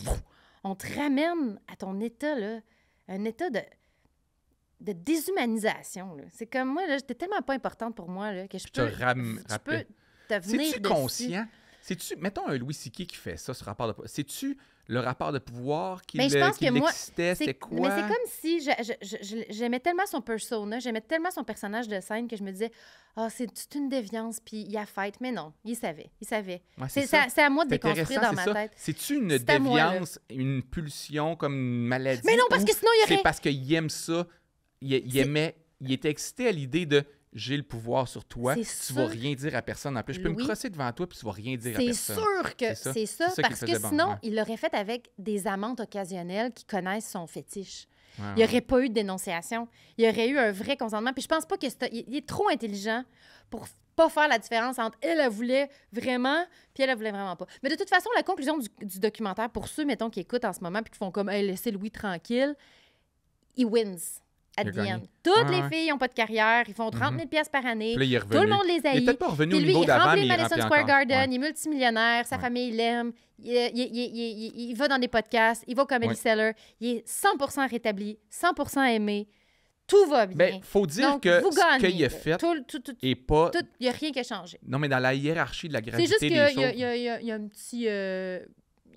[SPEAKER 2] on te ramène à ton état, là, un état de déshumanisation. Là. C'est comme moi, là, j'étais tellement pas importante pour moi là, que je peux devenir
[SPEAKER 1] C'est-tu conscient? Mettons un Louis C.K. qui fait ça, ce rapport de pouvoir. C'est-tu le rapport de pouvoir qui l'excitait? C'était quoi?
[SPEAKER 2] Mais c'est comme si j'aimais tellement son persona, j'aimais tellement son personnage de scène que je me disais c'est une déviance, puis il a fait. Mais non, il savait. Ouais, c'est à moi de déconstruire dans ma tête.
[SPEAKER 1] C'est-tu une déviance, une pulsion comme une maladie?
[SPEAKER 2] Mais non, parce que sinon, il y aurait...
[SPEAKER 1] C'est parce qu'il aime ça. Il était excité à l'idée de j'ai le pouvoir sur toi, tu
[SPEAKER 2] C'est
[SPEAKER 1] vas
[SPEAKER 2] sûr.
[SPEAKER 1] rien dire à personne. En plus, je peux me
[SPEAKER 2] Oui.
[SPEAKER 1] crosser devant toi, puis tu vas rien dire à
[SPEAKER 2] C'est
[SPEAKER 1] personne.
[SPEAKER 2] sûr que c'est ça,
[SPEAKER 1] C'est ça
[SPEAKER 2] parce
[SPEAKER 1] qu'il
[SPEAKER 2] que
[SPEAKER 1] faisait bon,
[SPEAKER 2] sinon,
[SPEAKER 1] ouais.
[SPEAKER 2] il l'aurait fait avec des amantes occasionnelles qui connaissent son fétiche.
[SPEAKER 1] Ouais,
[SPEAKER 2] Il n'y aurait pas eu de dénonciation. Il y aurait eu un vrai consentement. Puis je pense pas que il est trop intelligent pour pas faire la différence entre elle voulait vraiment puis elle voulait vraiment pas. Mais de toute façon, la conclusion du documentaire, pour ceux, mettons, qui écoutent en ce moment puis qui font comme « Hey, laissez Louis tranquille », il wins at
[SPEAKER 1] Il a
[SPEAKER 2] the
[SPEAKER 1] gagné.
[SPEAKER 2] end. Toutes
[SPEAKER 1] Ouais,
[SPEAKER 2] les
[SPEAKER 1] ouais.
[SPEAKER 2] filles n'ont pas de carrière. Ils font 30 000 piastres par année.
[SPEAKER 1] Puis là, il est
[SPEAKER 2] Tout
[SPEAKER 1] revenu.
[SPEAKER 2] le monde les
[SPEAKER 1] Il est
[SPEAKER 2] haït.
[SPEAKER 1] peut-être pas revenu au
[SPEAKER 2] Puis lui,
[SPEAKER 1] niveau
[SPEAKER 2] il
[SPEAKER 1] d'avant, mais
[SPEAKER 2] remplit
[SPEAKER 1] il
[SPEAKER 2] Madison
[SPEAKER 1] remplit
[SPEAKER 2] Square
[SPEAKER 1] encore.
[SPEAKER 2] Garden,
[SPEAKER 1] Ouais.
[SPEAKER 2] il est multimillionnaire, sa
[SPEAKER 1] Ouais.
[SPEAKER 2] famille il l'aime, il va dans des podcasts, il va au Comedy
[SPEAKER 1] Ouais.
[SPEAKER 2] Cellar, il est 100% rétabli, 100% aimé, tout va bien.
[SPEAKER 1] Ben, faut dire
[SPEAKER 2] Donc,
[SPEAKER 1] que
[SPEAKER 2] vous
[SPEAKER 1] ce
[SPEAKER 2] gagnez,
[SPEAKER 1] qu'il a
[SPEAKER 2] là.
[SPEAKER 1] fait
[SPEAKER 2] Tout,
[SPEAKER 1] est pas...
[SPEAKER 2] il n'y a rien qui a changé.
[SPEAKER 1] Non, mais dans la hiérarchie de la
[SPEAKER 2] C'est
[SPEAKER 1] gravité
[SPEAKER 2] juste
[SPEAKER 1] des
[SPEAKER 2] qu'il y,
[SPEAKER 1] choses...
[SPEAKER 2] il y a un petit...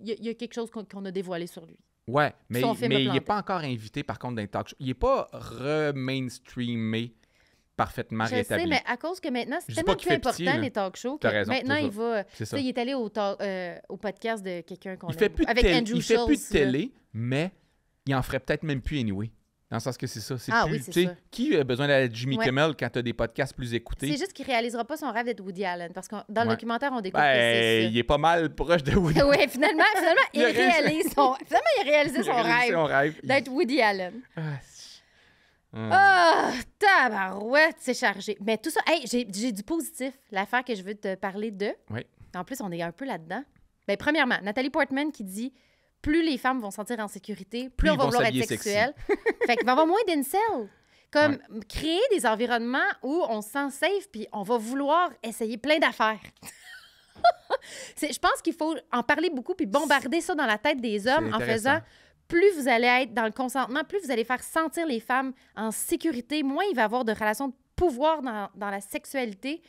[SPEAKER 2] il y a quelque chose qu'on a dévoilé sur lui.
[SPEAKER 1] Ouais, mais,
[SPEAKER 2] Son film a
[SPEAKER 1] mais il n'est
[SPEAKER 2] planté.
[SPEAKER 1] pas encore invité, par contre, dans les talk shows. Il n'est pas re-mainstreamé parfaitement
[SPEAKER 2] Je
[SPEAKER 1] rétabli.
[SPEAKER 2] sais, mais à cause que maintenant, c'est
[SPEAKER 1] Je dis
[SPEAKER 2] tellement
[SPEAKER 1] pas qu'il
[SPEAKER 2] plus
[SPEAKER 1] fait pitié,
[SPEAKER 2] important,
[SPEAKER 1] là.
[SPEAKER 2] les talk shows, que
[SPEAKER 1] T'as raison,
[SPEAKER 2] maintenant,
[SPEAKER 1] c'est
[SPEAKER 2] il va...
[SPEAKER 1] C'est
[SPEAKER 2] Tu
[SPEAKER 1] ça.
[SPEAKER 2] sais, il est allé au podcast de quelqu'un qu'on
[SPEAKER 1] Il
[SPEAKER 2] aime.
[SPEAKER 1] fait plus de
[SPEAKER 2] Avec
[SPEAKER 1] télé,
[SPEAKER 2] Andrew
[SPEAKER 1] il fait plus de
[SPEAKER 2] Schultz, là.
[SPEAKER 1] télé, mais il en ferait peut-être même plus anyway. Dans le sens que c'est ça. C'est
[SPEAKER 2] Ah
[SPEAKER 1] plus,
[SPEAKER 2] oui, c'est
[SPEAKER 1] tu sais,
[SPEAKER 2] ça.
[SPEAKER 1] qui a besoin d'aller à Jimmy
[SPEAKER 2] Ouais.
[SPEAKER 1] Kimmel quand tu as des podcasts plus écoutés?
[SPEAKER 2] C'est juste qu'il réalisera pas son rêve d'être Woody Allen, parce que dans le
[SPEAKER 1] Ouais.
[SPEAKER 2] documentaire, on découvre
[SPEAKER 1] Ben,
[SPEAKER 2] que
[SPEAKER 1] il est pas mal proche de Woody.
[SPEAKER 2] c'est ça. Oui, finalement, il
[SPEAKER 1] Il a réalisé-
[SPEAKER 2] a réalisé
[SPEAKER 1] Il
[SPEAKER 2] son
[SPEAKER 1] a réalisé
[SPEAKER 2] rêve
[SPEAKER 1] son rêve.
[SPEAKER 2] d'être Woody Allen.
[SPEAKER 1] Ah,
[SPEAKER 2] Ah, tabarouette, c'est chargé. Mais tout ça, hey, j'ai du positif. L'affaire que je veux te parler de.
[SPEAKER 1] Oui.
[SPEAKER 2] En plus, on est un peu là-dedans. Ben, premièrement, Nathalie Portman qui dit plus les femmes vont se sentir en sécurité, plus on
[SPEAKER 1] ils
[SPEAKER 2] va
[SPEAKER 1] vont
[SPEAKER 2] vouloir être
[SPEAKER 1] s'habiller sexy.
[SPEAKER 2] sexuel. Fait qu'il va y avoir moins d'incels. Comme créer des environnements où on se sent safe puis on va vouloir essayer plein d'affaires. Je pense qu'il faut en parler beaucoup puis bombarder ça dans la tête des hommes en
[SPEAKER 1] intéressant.
[SPEAKER 2] faisant plus vous allez être dans le consentement, plus vous allez faire sentir les femmes en sécurité, moins il va y avoir de relations de pouvoir dans la sexualité,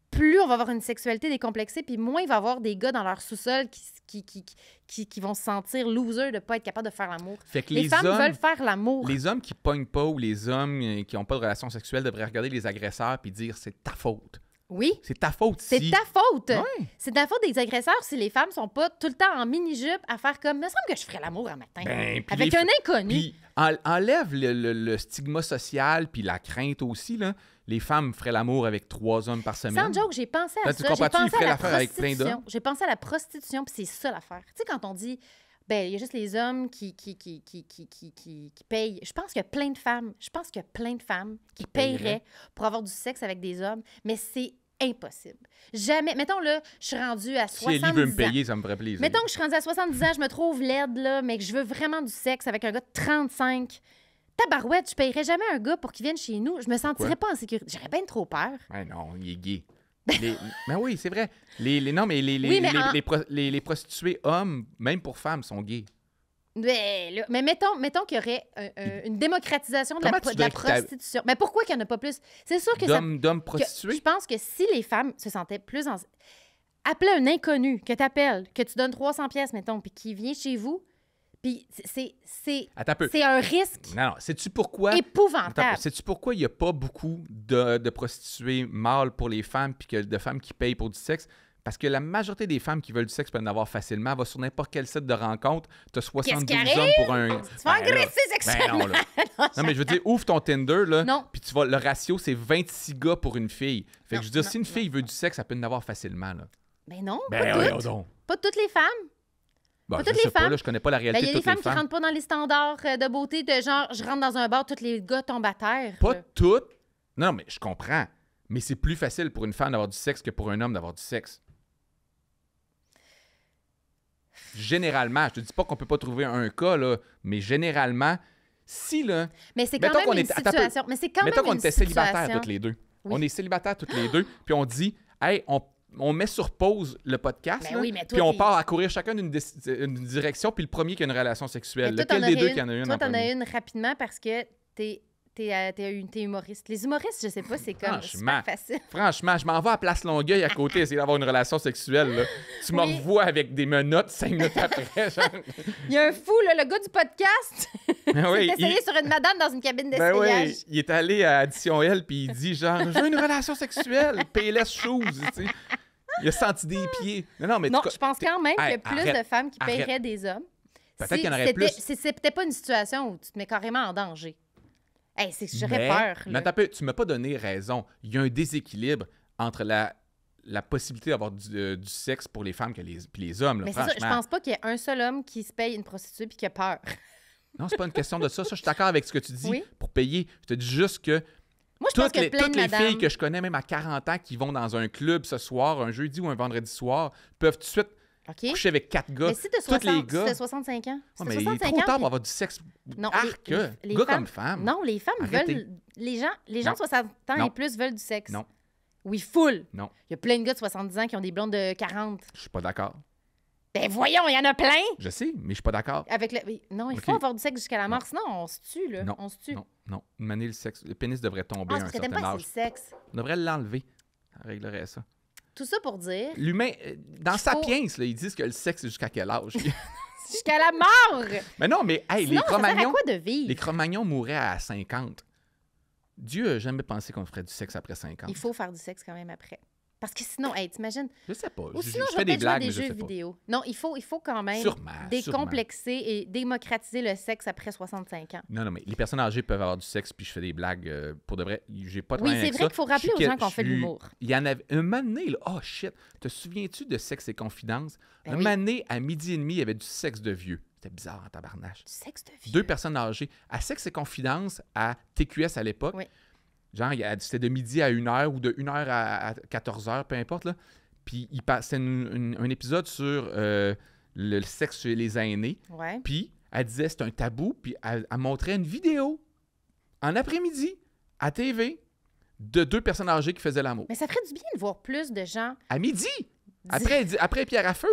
[SPEAKER 2] plus on va avoir une sexualité décomplexée, puis moins il va y avoir des gars dans leur sous-sol qui vont se sentir losers de ne pas être capables de faire l'amour.
[SPEAKER 1] Fait que
[SPEAKER 2] Les femmes
[SPEAKER 1] hommes,
[SPEAKER 2] veulent faire l'amour.
[SPEAKER 1] les hommes qui pognent pas ou les hommes qui n'ont pas de relation sexuelle devraient regarder les agresseurs puis dire c'est ta faute.
[SPEAKER 2] Oui,
[SPEAKER 1] C'est ta faute
[SPEAKER 2] c'est
[SPEAKER 1] si...
[SPEAKER 2] ta faute.
[SPEAKER 1] Ouais.
[SPEAKER 2] C'est ta faute des agresseurs si les femmes sont pas tout le temps en mini-jupe à faire comme, il me semble que je ferais l'amour un matin.
[SPEAKER 1] Ben, puis
[SPEAKER 2] avec
[SPEAKER 1] les-
[SPEAKER 2] un inconnu.
[SPEAKER 1] Puis enlève le stigma social puis la crainte aussi. Là. Les femmes feraient l'amour avec 3 hommes par semaine.
[SPEAKER 2] Sans joke, j'ai pensé à
[SPEAKER 1] Ben, tu
[SPEAKER 2] ça. J'ai
[SPEAKER 1] comprends-tu, ils
[SPEAKER 2] pensé
[SPEAKER 1] feraient
[SPEAKER 2] à la
[SPEAKER 1] l'affaire avec plein
[SPEAKER 2] prostitution.
[SPEAKER 1] d'hommes?
[SPEAKER 2] J'ai pensé à la prostitution, puis c'est ça l'affaire. Tu sais, quand on dit, ben il y a juste les hommes qui payent. Je pense qu'il y a plein de femmes. Je pense qu'il y a plein de femmes qui paieraient pour avoir du sexe avec des hommes, mais c'est impossible. Jamais. Mettons, là, je suis rendue à
[SPEAKER 1] Si
[SPEAKER 2] 70
[SPEAKER 1] Ellie veut me
[SPEAKER 2] ans.
[SPEAKER 1] payer, ça me ferait plaisir.
[SPEAKER 2] Mettons que je suis rendue à 70 ans, je me trouve laide, là, mais que je veux vraiment du sexe avec un gars de 35. Tabarouette, je paierais jamais un gars pour qu'il vienne chez nous. Je me sentirais pas en sécurité. J'aurais bien trop peur.
[SPEAKER 1] Ouais, non, il est gay. Mais oui, c'est vrai. Non, mais
[SPEAKER 2] Oui, mais
[SPEAKER 1] les prostituées hommes, même pour femmes, sont gays.
[SPEAKER 2] Mais mettons qu'il y aurait une démocratisation de la,
[SPEAKER 1] Comment tu
[SPEAKER 2] de la
[SPEAKER 1] dirais que
[SPEAKER 2] prostitution. Mais pourquoi qu'il n'y en a pas plus? C'est sûr que ça...
[SPEAKER 1] D'hommes
[SPEAKER 2] que-
[SPEAKER 1] prostitués?
[SPEAKER 2] Je pense que si les femmes se sentaient plus en... Appeler un inconnu que tu appelles, que tu donnes 300 pièces, mettons, puis qui vient chez vous, puis
[SPEAKER 1] Attends un peu.
[SPEAKER 2] c'est un risque
[SPEAKER 1] Non, sais-tu pourquoi?
[SPEAKER 2] épouvantable.
[SPEAKER 1] Sais-tu pourquoi il n'y a pas beaucoup de prostituées mâles pour les femmes puis que de femmes qui payent pour du sexe? Parce que la majorité des femmes qui veulent du sexe peuvent en avoir facilement. Va sur n'importe quel site de rencontre, tu as 72
[SPEAKER 2] qui
[SPEAKER 1] hommes
[SPEAKER 2] arrive?
[SPEAKER 1] pour un...
[SPEAKER 2] Tu vas agresser sexuellement.
[SPEAKER 1] Ben non, là. Non, mais je veux dire, ouvre ton Tinder, là,
[SPEAKER 2] Non.
[SPEAKER 1] puis tu vas, le ratio, c'est 26 gars pour une fille. Fait que
[SPEAKER 2] Non,
[SPEAKER 1] je veux dire,
[SPEAKER 2] non,
[SPEAKER 1] si une
[SPEAKER 2] non.
[SPEAKER 1] fille veut du sexe, elle peut en avoir facilement, là.
[SPEAKER 2] Ben non,
[SPEAKER 1] Ben,
[SPEAKER 2] pas
[SPEAKER 1] voyons
[SPEAKER 2] toutes.
[SPEAKER 1] donc.
[SPEAKER 2] Pas toutes les femmes.
[SPEAKER 1] Bon,
[SPEAKER 2] Pas
[SPEAKER 1] je
[SPEAKER 2] toutes les
[SPEAKER 1] sais pas,
[SPEAKER 2] femmes.
[SPEAKER 1] là, je connais pas la
[SPEAKER 2] Ben,
[SPEAKER 1] réalité
[SPEAKER 2] il y a
[SPEAKER 1] de
[SPEAKER 2] des
[SPEAKER 1] toutes les
[SPEAKER 2] femmes qui
[SPEAKER 1] femmes.
[SPEAKER 2] rentrent pas dans les standards de beauté de genre, je rentre dans un bar, tous les gars tombent à terre.
[SPEAKER 1] Pas toutes. Non, mais je comprends. Mais c'est plus facile pour une femme d'avoir du sexe que pour un homme d'avoir du sexe. Généralement, je te dis pas qu'on peut pas trouver un cas, là, mais généralement, si, là...
[SPEAKER 2] Mais c'est quand
[SPEAKER 1] Mettons
[SPEAKER 2] même
[SPEAKER 1] qu'on
[SPEAKER 2] une
[SPEAKER 1] était- attends un peu.
[SPEAKER 2] situation. Mais c'est quand
[SPEAKER 1] Mettons
[SPEAKER 2] même
[SPEAKER 1] qu'on
[SPEAKER 2] une
[SPEAKER 1] était
[SPEAKER 2] situation.
[SPEAKER 1] célibataires toutes les deux.
[SPEAKER 2] Oui.
[SPEAKER 1] On est célibataires toutes les deux, puis on dit, hey, on met sur pause le podcast,
[SPEAKER 2] Ben
[SPEAKER 1] là,
[SPEAKER 2] oui, mais toi,
[SPEAKER 1] puis on
[SPEAKER 2] t'es-
[SPEAKER 1] part à courir chacun d'une direction, puis le premier qui a une relation sexuelle.
[SPEAKER 2] Mais toi,
[SPEAKER 1] Lequel
[SPEAKER 2] t'en
[SPEAKER 1] des
[SPEAKER 2] aurais
[SPEAKER 1] deux qui en a une
[SPEAKER 2] Toi,
[SPEAKER 1] en
[SPEAKER 2] t'en as
[SPEAKER 1] premier?
[SPEAKER 2] une rapidement parce que t'es humoriste. Les humoristes, je sais pas, c'est comme
[SPEAKER 1] Franchement.
[SPEAKER 2] super facile.
[SPEAKER 1] Franchement, je m'en vais à Place Longueuil à côté essayer d'avoir une relation sexuelle. Là. Tu me
[SPEAKER 2] Oui.
[SPEAKER 1] revois avec des menottes 5 minutes après. Genre.
[SPEAKER 2] Il y a un fou, là, le gars du podcast,
[SPEAKER 1] Ben oui,
[SPEAKER 2] s'est essayé sur une madame dans une cabine
[SPEAKER 1] ben oui,
[SPEAKER 2] d'essayage.
[SPEAKER 1] il est allé à Addition L puis il dit genre, je veux une relation sexuelle, payless shoes, tu sais. Il a senti des pieds. Non, mais
[SPEAKER 2] Non,
[SPEAKER 1] tu-
[SPEAKER 2] je pense quand même qu'il y
[SPEAKER 1] Hey,
[SPEAKER 2] a plus
[SPEAKER 1] arrête,
[SPEAKER 2] de femmes qui
[SPEAKER 1] arrête.
[SPEAKER 2] paieraient des hommes.
[SPEAKER 1] Peut-être
[SPEAKER 2] Si
[SPEAKER 1] qu'il y en aurait
[SPEAKER 2] c'était-
[SPEAKER 1] plus.
[SPEAKER 2] si c'était pas une situation où tu te mets carrément en danger. Hey, j'aurais peur.
[SPEAKER 1] Mais
[SPEAKER 2] Là.
[SPEAKER 1] tu m'as pas donné raison. Il y a un déséquilibre entre la possibilité d'avoir du sexe pour les femmes puis les hommes. Là,
[SPEAKER 2] mais c'est ça, je pense pas qu'il y ait un seul homme qui se paye une prostituée puis qui a peur.
[SPEAKER 1] Non, c'est pas une question de ça. Ça, je suis d'accord avec ce que tu dis
[SPEAKER 2] Oui.
[SPEAKER 1] pour payer. Je te dis juste que
[SPEAKER 2] Moi, je pense que
[SPEAKER 1] toutes les filles que je connais, même à 40 ans, qui vont dans un club ce soir, un jeudi ou un vendredi soir, peuvent tout de suite coucher avec 4 gars.
[SPEAKER 2] Mais si tu as 65 ans,
[SPEAKER 1] mais il est trop tard pour avoir du sexe.
[SPEAKER 2] Non,
[SPEAKER 1] gars
[SPEAKER 2] femmes,
[SPEAKER 1] comme femme.
[SPEAKER 2] Non, les femmes
[SPEAKER 1] Arrêtez.
[SPEAKER 2] veulent... Les gens de 60 ans et plus veulent du sexe.
[SPEAKER 1] Non.
[SPEAKER 2] Oui, full.
[SPEAKER 1] Non.
[SPEAKER 2] Il y a plein de gars de 70 ans qui ont des blondes de 40.
[SPEAKER 1] Je suis pas d'accord.
[SPEAKER 2] Ben voyons, il y en a plein!
[SPEAKER 1] Je sais, mais je suis pas d'accord.
[SPEAKER 2] Non, il faut avoir du sexe jusqu'à la mort, sinon on se tue, là.
[SPEAKER 1] Non.
[SPEAKER 2] On se tue.
[SPEAKER 1] Non. Une année, le pénis devrait tomber à un
[SPEAKER 2] parce que
[SPEAKER 1] certain
[SPEAKER 2] t'aimes pas
[SPEAKER 1] âge.
[SPEAKER 2] assez le sexe.
[SPEAKER 1] On devrait l'enlever. Ça réglerait ça.
[SPEAKER 2] Tout ça pour dire...
[SPEAKER 1] L'humain, dans
[SPEAKER 2] faut-
[SPEAKER 1] Sapiens, là, ils disent que le sexe, c'est jusqu'à quel âge?
[SPEAKER 2] Jusqu'à la mort!
[SPEAKER 1] Mais non, mais hey,
[SPEAKER 2] Sinon, ça sert à quoi de vivre?
[SPEAKER 1] les Cro-Magnons mouraient à 50. Dieu n'a jamais pensé qu'on ferait du sexe après 50.
[SPEAKER 2] Il faut faire du sexe quand même après. Parce que sinon, hey, t'imagines?
[SPEAKER 1] Je sais pas.
[SPEAKER 2] Ou
[SPEAKER 1] Je
[SPEAKER 2] sinon, je
[SPEAKER 1] fais
[SPEAKER 2] vais
[SPEAKER 1] des
[SPEAKER 2] peut-être jouer à
[SPEAKER 1] blagues,
[SPEAKER 2] des
[SPEAKER 1] mais je
[SPEAKER 2] jeux
[SPEAKER 1] sais pas.
[SPEAKER 2] vidéo. Non, il faut quand même
[SPEAKER 1] Sûrement.
[SPEAKER 2] décomplexer et démocratiser le sexe après 65 ans.
[SPEAKER 1] Non, mais les personnes âgées peuvent avoir du sexe, puis je fais des blagues pour de vrai. J'ai pas de
[SPEAKER 2] Oui,
[SPEAKER 1] problème
[SPEAKER 2] c'est
[SPEAKER 1] avec
[SPEAKER 2] vrai
[SPEAKER 1] ça.
[SPEAKER 2] qu'il faut rappeler aux gens qu'on fait de l'humour.
[SPEAKER 1] Il y en avait un moment donné, là, oh shit, te souviens-tu de Sexe et Confidences?
[SPEAKER 2] Ben
[SPEAKER 1] un
[SPEAKER 2] oui.
[SPEAKER 1] moment donné, à midi et demi, il y avait du sexe de vieux. C'était bizarre en tabarnache.
[SPEAKER 2] Du sexe de vie.
[SPEAKER 1] 2 personnes âgées. À Sexe et Confidences, à TQS à l'époque,
[SPEAKER 2] Oui.
[SPEAKER 1] genre, c'était de midi à 1h ou de 1h à 14h, peu importe, là. Puis c'était un épisode sur le sexe chez les aînés.
[SPEAKER 2] Ouais.
[SPEAKER 1] Puis elle disait c'est un tabou, puis elle montrait une vidéo en après-midi à TV de 2 personnes âgées qui faisaient l'amour.
[SPEAKER 2] Mais ça ferait du bien de voir plus de gens.
[SPEAKER 1] À midi! Après Pierre à feu,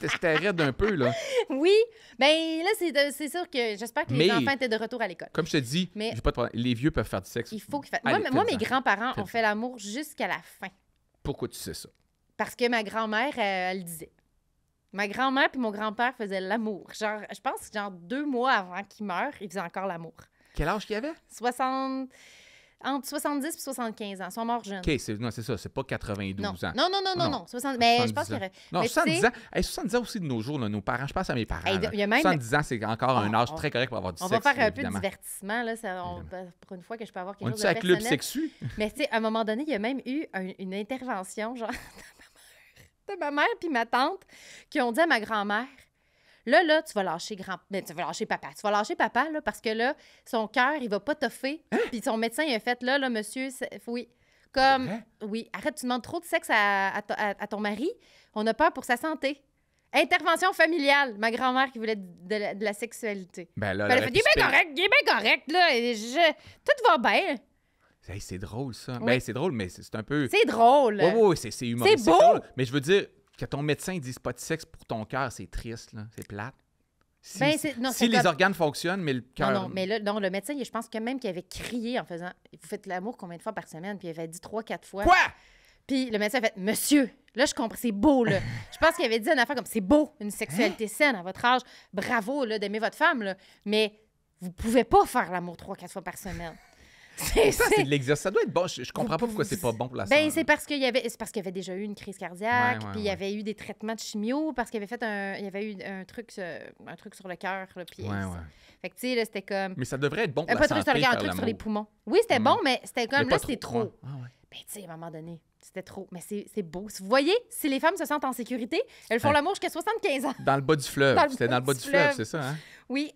[SPEAKER 1] c'était raide un peu, là.
[SPEAKER 2] Oui, bien là, c'est sûr que j'espère que les enfants étaient de retour à l'école.
[SPEAKER 1] Comme je te dis,
[SPEAKER 2] Mais-
[SPEAKER 1] j'ai pas de problème. Les vieux peuvent faire du sexe.
[SPEAKER 2] Il faut qu'ils fassent.
[SPEAKER 1] Allez,
[SPEAKER 2] Moi, mes
[SPEAKER 1] faites-en.
[SPEAKER 2] grands-parents ont
[SPEAKER 1] Faites-en.
[SPEAKER 2] fait l'amour jusqu'à la fin.
[SPEAKER 1] Pourquoi tu sais ça?
[SPEAKER 2] Parce que ma grand-mère, elle le disait. Ma grand-mère puis mon grand-père faisaient l'amour. Genre, je pense que 2 mois avant qu'ils meurent, ils faisaient encore l'amour.
[SPEAKER 1] Quel âge qu'il y avait?
[SPEAKER 2] Entre 70 et 75 ans. Ils sont morts jeunes.
[SPEAKER 1] OK, c'est ça. C'est pas 92
[SPEAKER 2] Non.
[SPEAKER 1] ans.
[SPEAKER 2] Non. 60... Mais je pense qu'il y aurait...
[SPEAKER 1] Non,
[SPEAKER 2] mais
[SPEAKER 1] 70 ans. Hey, 70 ans aussi de nos jours, là, nos parents. Je pense à mes parents.
[SPEAKER 2] Hey,
[SPEAKER 1] là.
[SPEAKER 2] il y a même-
[SPEAKER 1] 70 ans, c'est encore un âge
[SPEAKER 2] on-
[SPEAKER 1] très correct pour avoir du
[SPEAKER 2] On
[SPEAKER 1] sexe.
[SPEAKER 2] va faire un peu de
[SPEAKER 1] évidemment.
[SPEAKER 2] divertissement, là, pour une fois que je peux avoir quelque
[SPEAKER 1] On
[SPEAKER 2] chose
[SPEAKER 1] est
[SPEAKER 2] de
[SPEAKER 1] à club
[SPEAKER 2] personnel.
[SPEAKER 1] sexu?
[SPEAKER 2] Mais tu sais, à un moment donné, il y a même eu une intervention, genre, de ma mère puis ma tante, qui ont dit à ma grand-mère, là, tu vas lâcher tu vas lâcher papa. Tu vas lâcher papa, là, parce que là, son cœur, il va pas toffer. Puis son médecin, il a fait, là, monsieur, oui. Comme,
[SPEAKER 1] vrai?
[SPEAKER 2] oui, arrête, tu demandes trop de sexe à ton mari. On a peur pour sa santé. Intervention familiale. Ma grand-mère qui voulait de la sexualité.
[SPEAKER 1] Ben là,
[SPEAKER 2] Elle a
[SPEAKER 1] elle
[SPEAKER 2] fait, il est bien correct, là. Tout va bien.
[SPEAKER 1] Hey, c'est drôle, ça.
[SPEAKER 2] Oui.
[SPEAKER 1] Ben, c'est drôle, mais c'est un peu...
[SPEAKER 2] C'est drôle.
[SPEAKER 1] Oui, c'est humoristique.
[SPEAKER 2] C'est beau!
[SPEAKER 1] drôle. Mais je veux dire, que ton médecin dise pas de sexe pour ton cœur, c'est triste, là. C'est plate. Si,
[SPEAKER 2] Ben,
[SPEAKER 1] si
[SPEAKER 2] c'est
[SPEAKER 1] les
[SPEAKER 2] comme-
[SPEAKER 1] organes fonctionnent, mais le cœur...
[SPEAKER 2] Non, mais là, le médecin, je pense que même qu'il avait crié en faisant « Vous faites l'amour combien de fois par semaine? » Puis il avait dit 3-4 fois.
[SPEAKER 1] Quoi?
[SPEAKER 2] Puis le médecin a fait « Monsieur, là, je comprends, c'est beau, là. » Je pense qu'il avait dit une affaire comme « C'est beau, une sexualité saine à votre âge. Bravo, là, d'aimer votre femme, là. Mais vous pouvez pas faire l'amour 3-4 fois par semaine. »
[SPEAKER 1] Ça, c'est de l'exercice. Ça doit être bon. Je comprends pas pourquoi c'est pas bon pour la santé.
[SPEAKER 2] Ben, c'est parce qu'il y avait déjà eu une crise cardiaque,
[SPEAKER 1] Ouais,
[SPEAKER 2] puis il y avait eu des traitements de chimio, parce qu'il y avait eu un truc sur le cœur, là, puis...
[SPEAKER 1] Ouais.
[SPEAKER 2] Fait que, tu sais, là, c'était comme...
[SPEAKER 1] Mais ça devrait être bon pour
[SPEAKER 2] Pas
[SPEAKER 1] la
[SPEAKER 2] de truc
[SPEAKER 1] santé,
[SPEAKER 2] sur le cœur, un
[SPEAKER 1] faire
[SPEAKER 2] truc sur les
[SPEAKER 1] l'amour.
[SPEAKER 2] poumons. Oui, c'était bon, mais c'était comme,
[SPEAKER 1] Mais
[SPEAKER 2] là,
[SPEAKER 1] pas
[SPEAKER 2] c'était trop.
[SPEAKER 1] Ouais. Ah ouais.
[SPEAKER 2] Ben, tu sais, à un moment donné, c'était trop. Mais c'est beau. Vous voyez, si les femmes se sentent en sécurité, elles font
[SPEAKER 1] Ouais.
[SPEAKER 2] l'amour jusqu'à 75 ans.
[SPEAKER 1] Dans le bas du fleuve.
[SPEAKER 2] Dans le
[SPEAKER 1] C'était
[SPEAKER 2] bas
[SPEAKER 1] dans le bas
[SPEAKER 2] du
[SPEAKER 1] du fleuve,
[SPEAKER 2] fleuve.
[SPEAKER 1] c'est ça, hein?
[SPEAKER 2] Oui.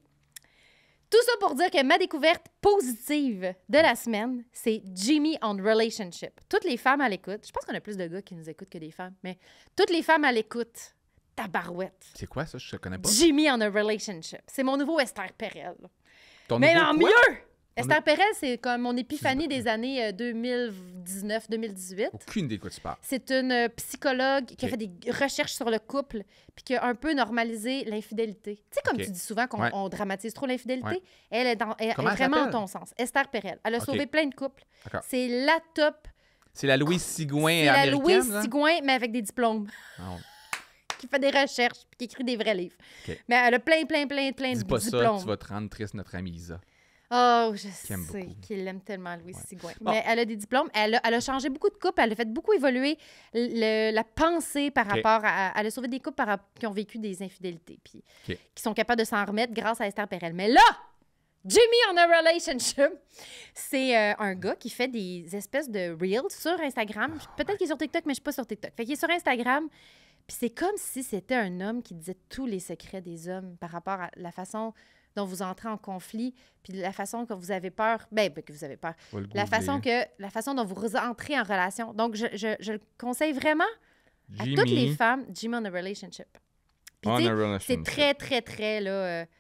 [SPEAKER 2] Tout ça pour dire que ma découverte positive de la semaine, c'est Jimmy on Relationship. Toutes les femmes à l'écoute, je pense qu'on a plus de gars qui nous écoutent que des femmes, mais toutes les femmes à l'écoute, tabarouette.
[SPEAKER 1] C'est quoi, ça? Je ne connais pas.
[SPEAKER 2] Jimmy on a Relationship. C'est mon nouveau Esther Perel.
[SPEAKER 1] Ton
[SPEAKER 2] Mais
[SPEAKER 1] nouveau
[SPEAKER 2] en
[SPEAKER 1] quoi?
[SPEAKER 2] mieux! Esther Perel, c'est comme mon épiphanie des années 2019-2018.
[SPEAKER 1] Aucune idée de quoi tu parles.
[SPEAKER 2] C'est une psychologue qui a
[SPEAKER 1] Ok.
[SPEAKER 2] fait des recherches sur le couple puis qui a un peu normalisé l'infidélité. Tu sais, comme
[SPEAKER 1] Ok.
[SPEAKER 2] tu dis souvent qu'on
[SPEAKER 1] Ouais.
[SPEAKER 2] on dramatise trop l'infidélité,
[SPEAKER 1] Ouais.
[SPEAKER 2] elle est, elle est
[SPEAKER 1] Comment elle
[SPEAKER 2] vraiment en
[SPEAKER 1] s'appelle?
[SPEAKER 2] ton sens. Esther Perel. Elle a
[SPEAKER 1] Ok.
[SPEAKER 2] sauvé plein de couples.
[SPEAKER 1] D'accord.
[SPEAKER 2] C'est la top.
[SPEAKER 1] C'est la Louise Sigouin
[SPEAKER 2] C'est la
[SPEAKER 1] américaine,
[SPEAKER 2] Louise
[SPEAKER 1] là?
[SPEAKER 2] Sigouin, mais avec des diplômes,
[SPEAKER 1] Non.
[SPEAKER 2] qui fait des recherches puis qui écrit des vrais livres.
[SPEAKER 1] Ok.
[SPEAKER 2] Mais elle a plein
[SPEAKER 1] Dis
[SPEAKER 2] de
[SPEAKER 1] pas
[SPEAKER 2] diplômes.
[SPEAKER 1] ça, tu vas te rendre triste, notre amie Isa.
[SPEAKER 2] Oh, je
[SPEAKER 1] aime
[SPEAKER 2] sais
[SPEAKER 1] beaucoup.
[SPEAKER 2] qu'il l'aime tellement, Louise Sigouin.
[SPEAKER 1] Bon.
[SPEAKER 2] Mais elle a des diplômes. Elle a changé beaucoup de couples. Elle a fait beaucoup évoluer la pensée par
[SPEAKER 1] OK.
[SPEAKER 2] rapport à... Elle a sauvé des couples qui ont vécu des infidélités puis
[SPEAKER 1] OK.
[SPEAKER 2] qui sont capables de s'en remettre grâce à Esther Perel. Mais là, Jimmy on a relationship. C'est un gars qui fait des espèces de reels sur Instagram. Peut-être qu'il est sur TikTok, mais je suis pas sur TikTok. Fait qu'il est sur Instagram. Puis c'est comme si c'était un homme qui disait tous les secrets des hommes par rapport à la façon dont vous entrez en conflit, puis la façon que vous avez peur. Que vous avez peur. La façon dont vous entrez en relation. Donc, je le conseille vraiment à toutes les femmes. Jimmy on a relationship. Puis, c'est très, très, très, là... tu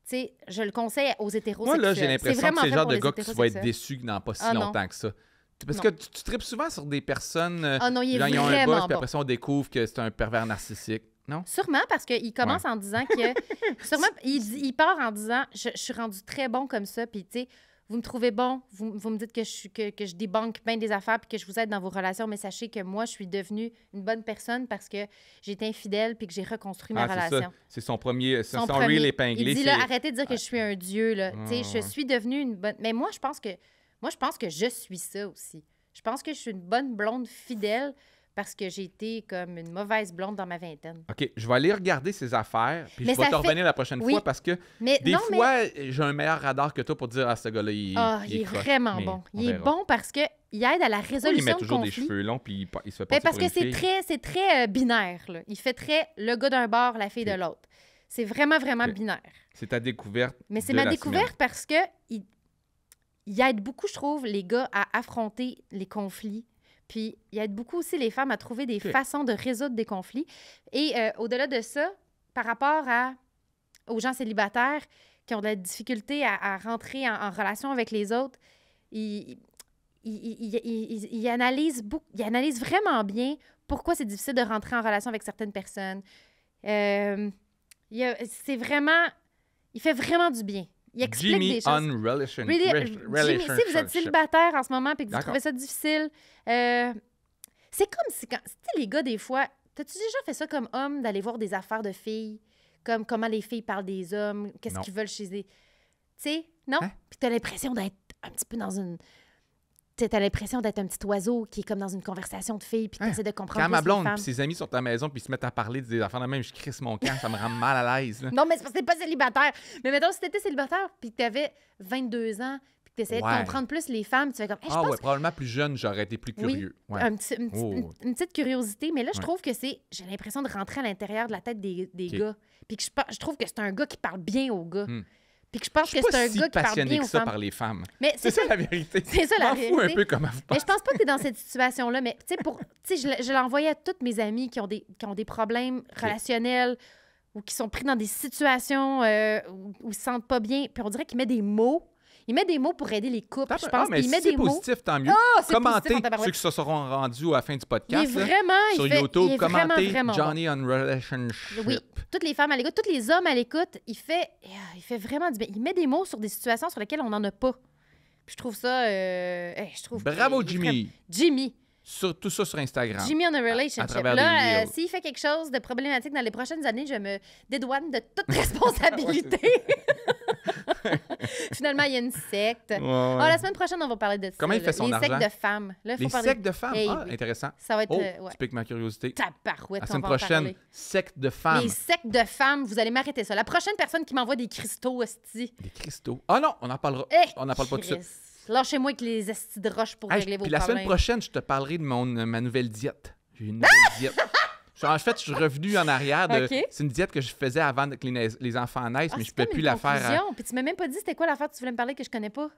[SPEAKER 2] sais, je le conseille aux hétérosexuels.
[SPEAKER 1] Moi, là, j'ai l'impression que c'est le genre de gars que tu vas être déçu dans pas si longtemps que ça. Parce que tu tripes souvent sur des personnes
[SPEAKER 2] ils
[SPEAKER 1] ont un boss, puis après ça, on découvre que c'est un pervers narcissique. Non?
[SPEAKER 2] Sûrement, parce qu'il commence en disant que... Sûrement, il part en disant, je suis rendu très bon comme ça, puis tu sais, vous me trouvez bon, vous me dites que je débunk bien des affaires puis que je vous aide dans vos relations, mais sachez que moi, je suis devenue une bonne personne parce que j'ai été infidèle puis que j'ai reconstruit ma relation.
[SPEAKER 1] C'est son premier, son reel épinglé.
[SPEAKER 2] Il dit, là, arrêtez de dire que je suis un dieu, là. Tu sais, je suis devenue une bonne... Mais moi, je pense que je suis ça aussi. Je pense que je suis une bonne blonde fidèle parce que j'ai été comme une mauvaise blonde dans ma vingtaine.
[SPEAKER 1] OK, je vais aller regarder ces affaires, puis je vais te revenir la prochaine fois parce que des fois, j'ai un meilleur radar que toi pour dire, ce gars-là, il est
[SPEAKER 2] vraiment bon. Il est bon parce qu'il aide à la résolution de conflits.
[SPEAKER 1] Il met toujours des cheveux longs, puis il se fait passer
[SPEAKER 2] parce
[SPEAKER 1] pour une fille.
[SPEAKER 2] C'est très binaire, là. Il fait très le gars d'un bord, la fille de l'autre. C'est vraiment, vraiment binaire.
[SPEAKER 1] C'est ta découverte.
[SPEAKER 2] Mais c'est ma découverte parce que il aide beaucoup, je trouve, les gars à affronter les conflits. Puis, il aide beaucoup aussi les femmes à trouver des façons de résoudre des conflits. Et au-delà de ça, par rapport aux gens célibataires qui ont de la difficulté à rentrer en relation avec les autres, il analyse vraiment bien pourquoi c'est difficile de rentrer en relation avec certaines personnes. Il fait vraiment du bien. Il explique
[SPEAKER 1] Jimmy
[SPEAKER 2] des choses. Jimmy, si vous êtes célibataire en ce moment et que vous trouvez ça difficile, c'est comme si, tu sais, les gars, des fois, t'as-tu déjà fait ça comme homme, d'aller voir des affaires de filles, comme comment les filles parlent des hommes, qu'est-ce qu'ils veulent chez eux? Tu sais, non? Puis t'as l'impression d'être un petit peu dans une... T'as l'impression d'être un petit oiseau qui est comme dans une conversation de filles puis qui essaie de comprendre.
[SPEAKER 1] Quand ma blonde et ses amis sont à la maison puis ils se mettent à parler des affaires de même, je crisse mon camp, ça me rend mal à l'aise.
[SPEAKER 2] Non, mais c'est parce que t'es pas célibataire. Mais mettons, si t'étais célibataire puis que t'avais 22 ans puis que t'essayais de comprendre plus les femmes, tu fais comme... Hey,
[SPEAKER 1] probablement plus jeune, j'aurais été plus curieux.
[SPEAKER 2] Oui, une petite curiosité. Mais là, je trouve que j'ai l'impression de rentrer à l'intérieur de la tête des gars. Puis que je trouve que c'est un gars qui parle bien aux gars. Puis que je pense que c'est un gars qui parle bien aux femmes.
[SPEAKER 1] Par les femmes.
[SPEAKER 2] Mais c'est ça
[SPEAKER 1] la vérité.
[SPEAKER 2] C'est ça la vérité.
[SPEAKER 1] Je m'en fous un peu comment vous pensez.
[SPEAKER 2] Mais je pense pas que tu es dans cette situation-là. Mais tu sais, je l'envoyais à toutes mes amies qui ont des problèmes relationnels ou qui sont pris dans des situations où ils se sentent pas bien. Puis on dirait qu'il met des mots. Il met des mots pour aider les couples, je pense.
[SPEAKER 1] Mais
[SPEAKER 2] il met
[SPEAKER 1] si c'est
[SPEAKER 2] des
[SPEAKER 1] positif, tant mieux. Commentez ceux qui se seront rendus à la fin du podcast. Sur YouTube, commentez Johnny on Relationship.
[SPEAKER 2] Oui, toutes les femmes à l'écoute, tous les hommes à l'écoute, il fait vraiment du bien. Il met des mots sur des situations sur lesquelles on n'en a pas. Puis je trouve ça...
[SPEAKER 1] Bravo, Jimmy.
[SPEAKER 2] Jimmy.
[SPEAKER 1] Tout ça sur Instagram.
[SPEAKER 2] Jimmy on a relationship. Là, s'il fait quelque chose de problématique dans les prochaines années, je me dédouane de toute responsabilité. Finalement, il y a une secte. La semaine prochaine, on va parler de ça.
[SPEAKER 1] Comment il fait son argent?
[SPEAKER 2] Les sectes de femmes. Là,
[SPEAKER 1] les sectes de femmes? Intéressant.
[SPEAKER 2] Ça va être...
[SPEAKER 1] tu piques ma curiosité.
[SPEAKER 2] Tabarouette,
[SPEAKER 1] la semaine prochaine, secte de femmes.
[SPEAKER 2] Les sectes de femmes, vous allez m'arrêter ça. La prochaine personne qui m'envoie des cristaux, hostie.
[SPEAKER 1] Des cristaux? Ah non, on en parlera. On n'en parle pas tout de suite.
[SPEAKER 2] Lâchez-moi avec les estis de roche pour régler vos problèmes.
[SPEAKER 1] Puis la semaine prochaine, je te parlerai de ma nouvelle diète. J'ai une nouvelle diète. En fait, je suis revenu en arrière. C'est une diète que je faisais avant que les enfants naissent, mais je ne peux plus la faire.
[SPEAKER 2] Puis tu m'as même pas dit c'était quoi l'affaire que tu voulais me parler que je connais pas?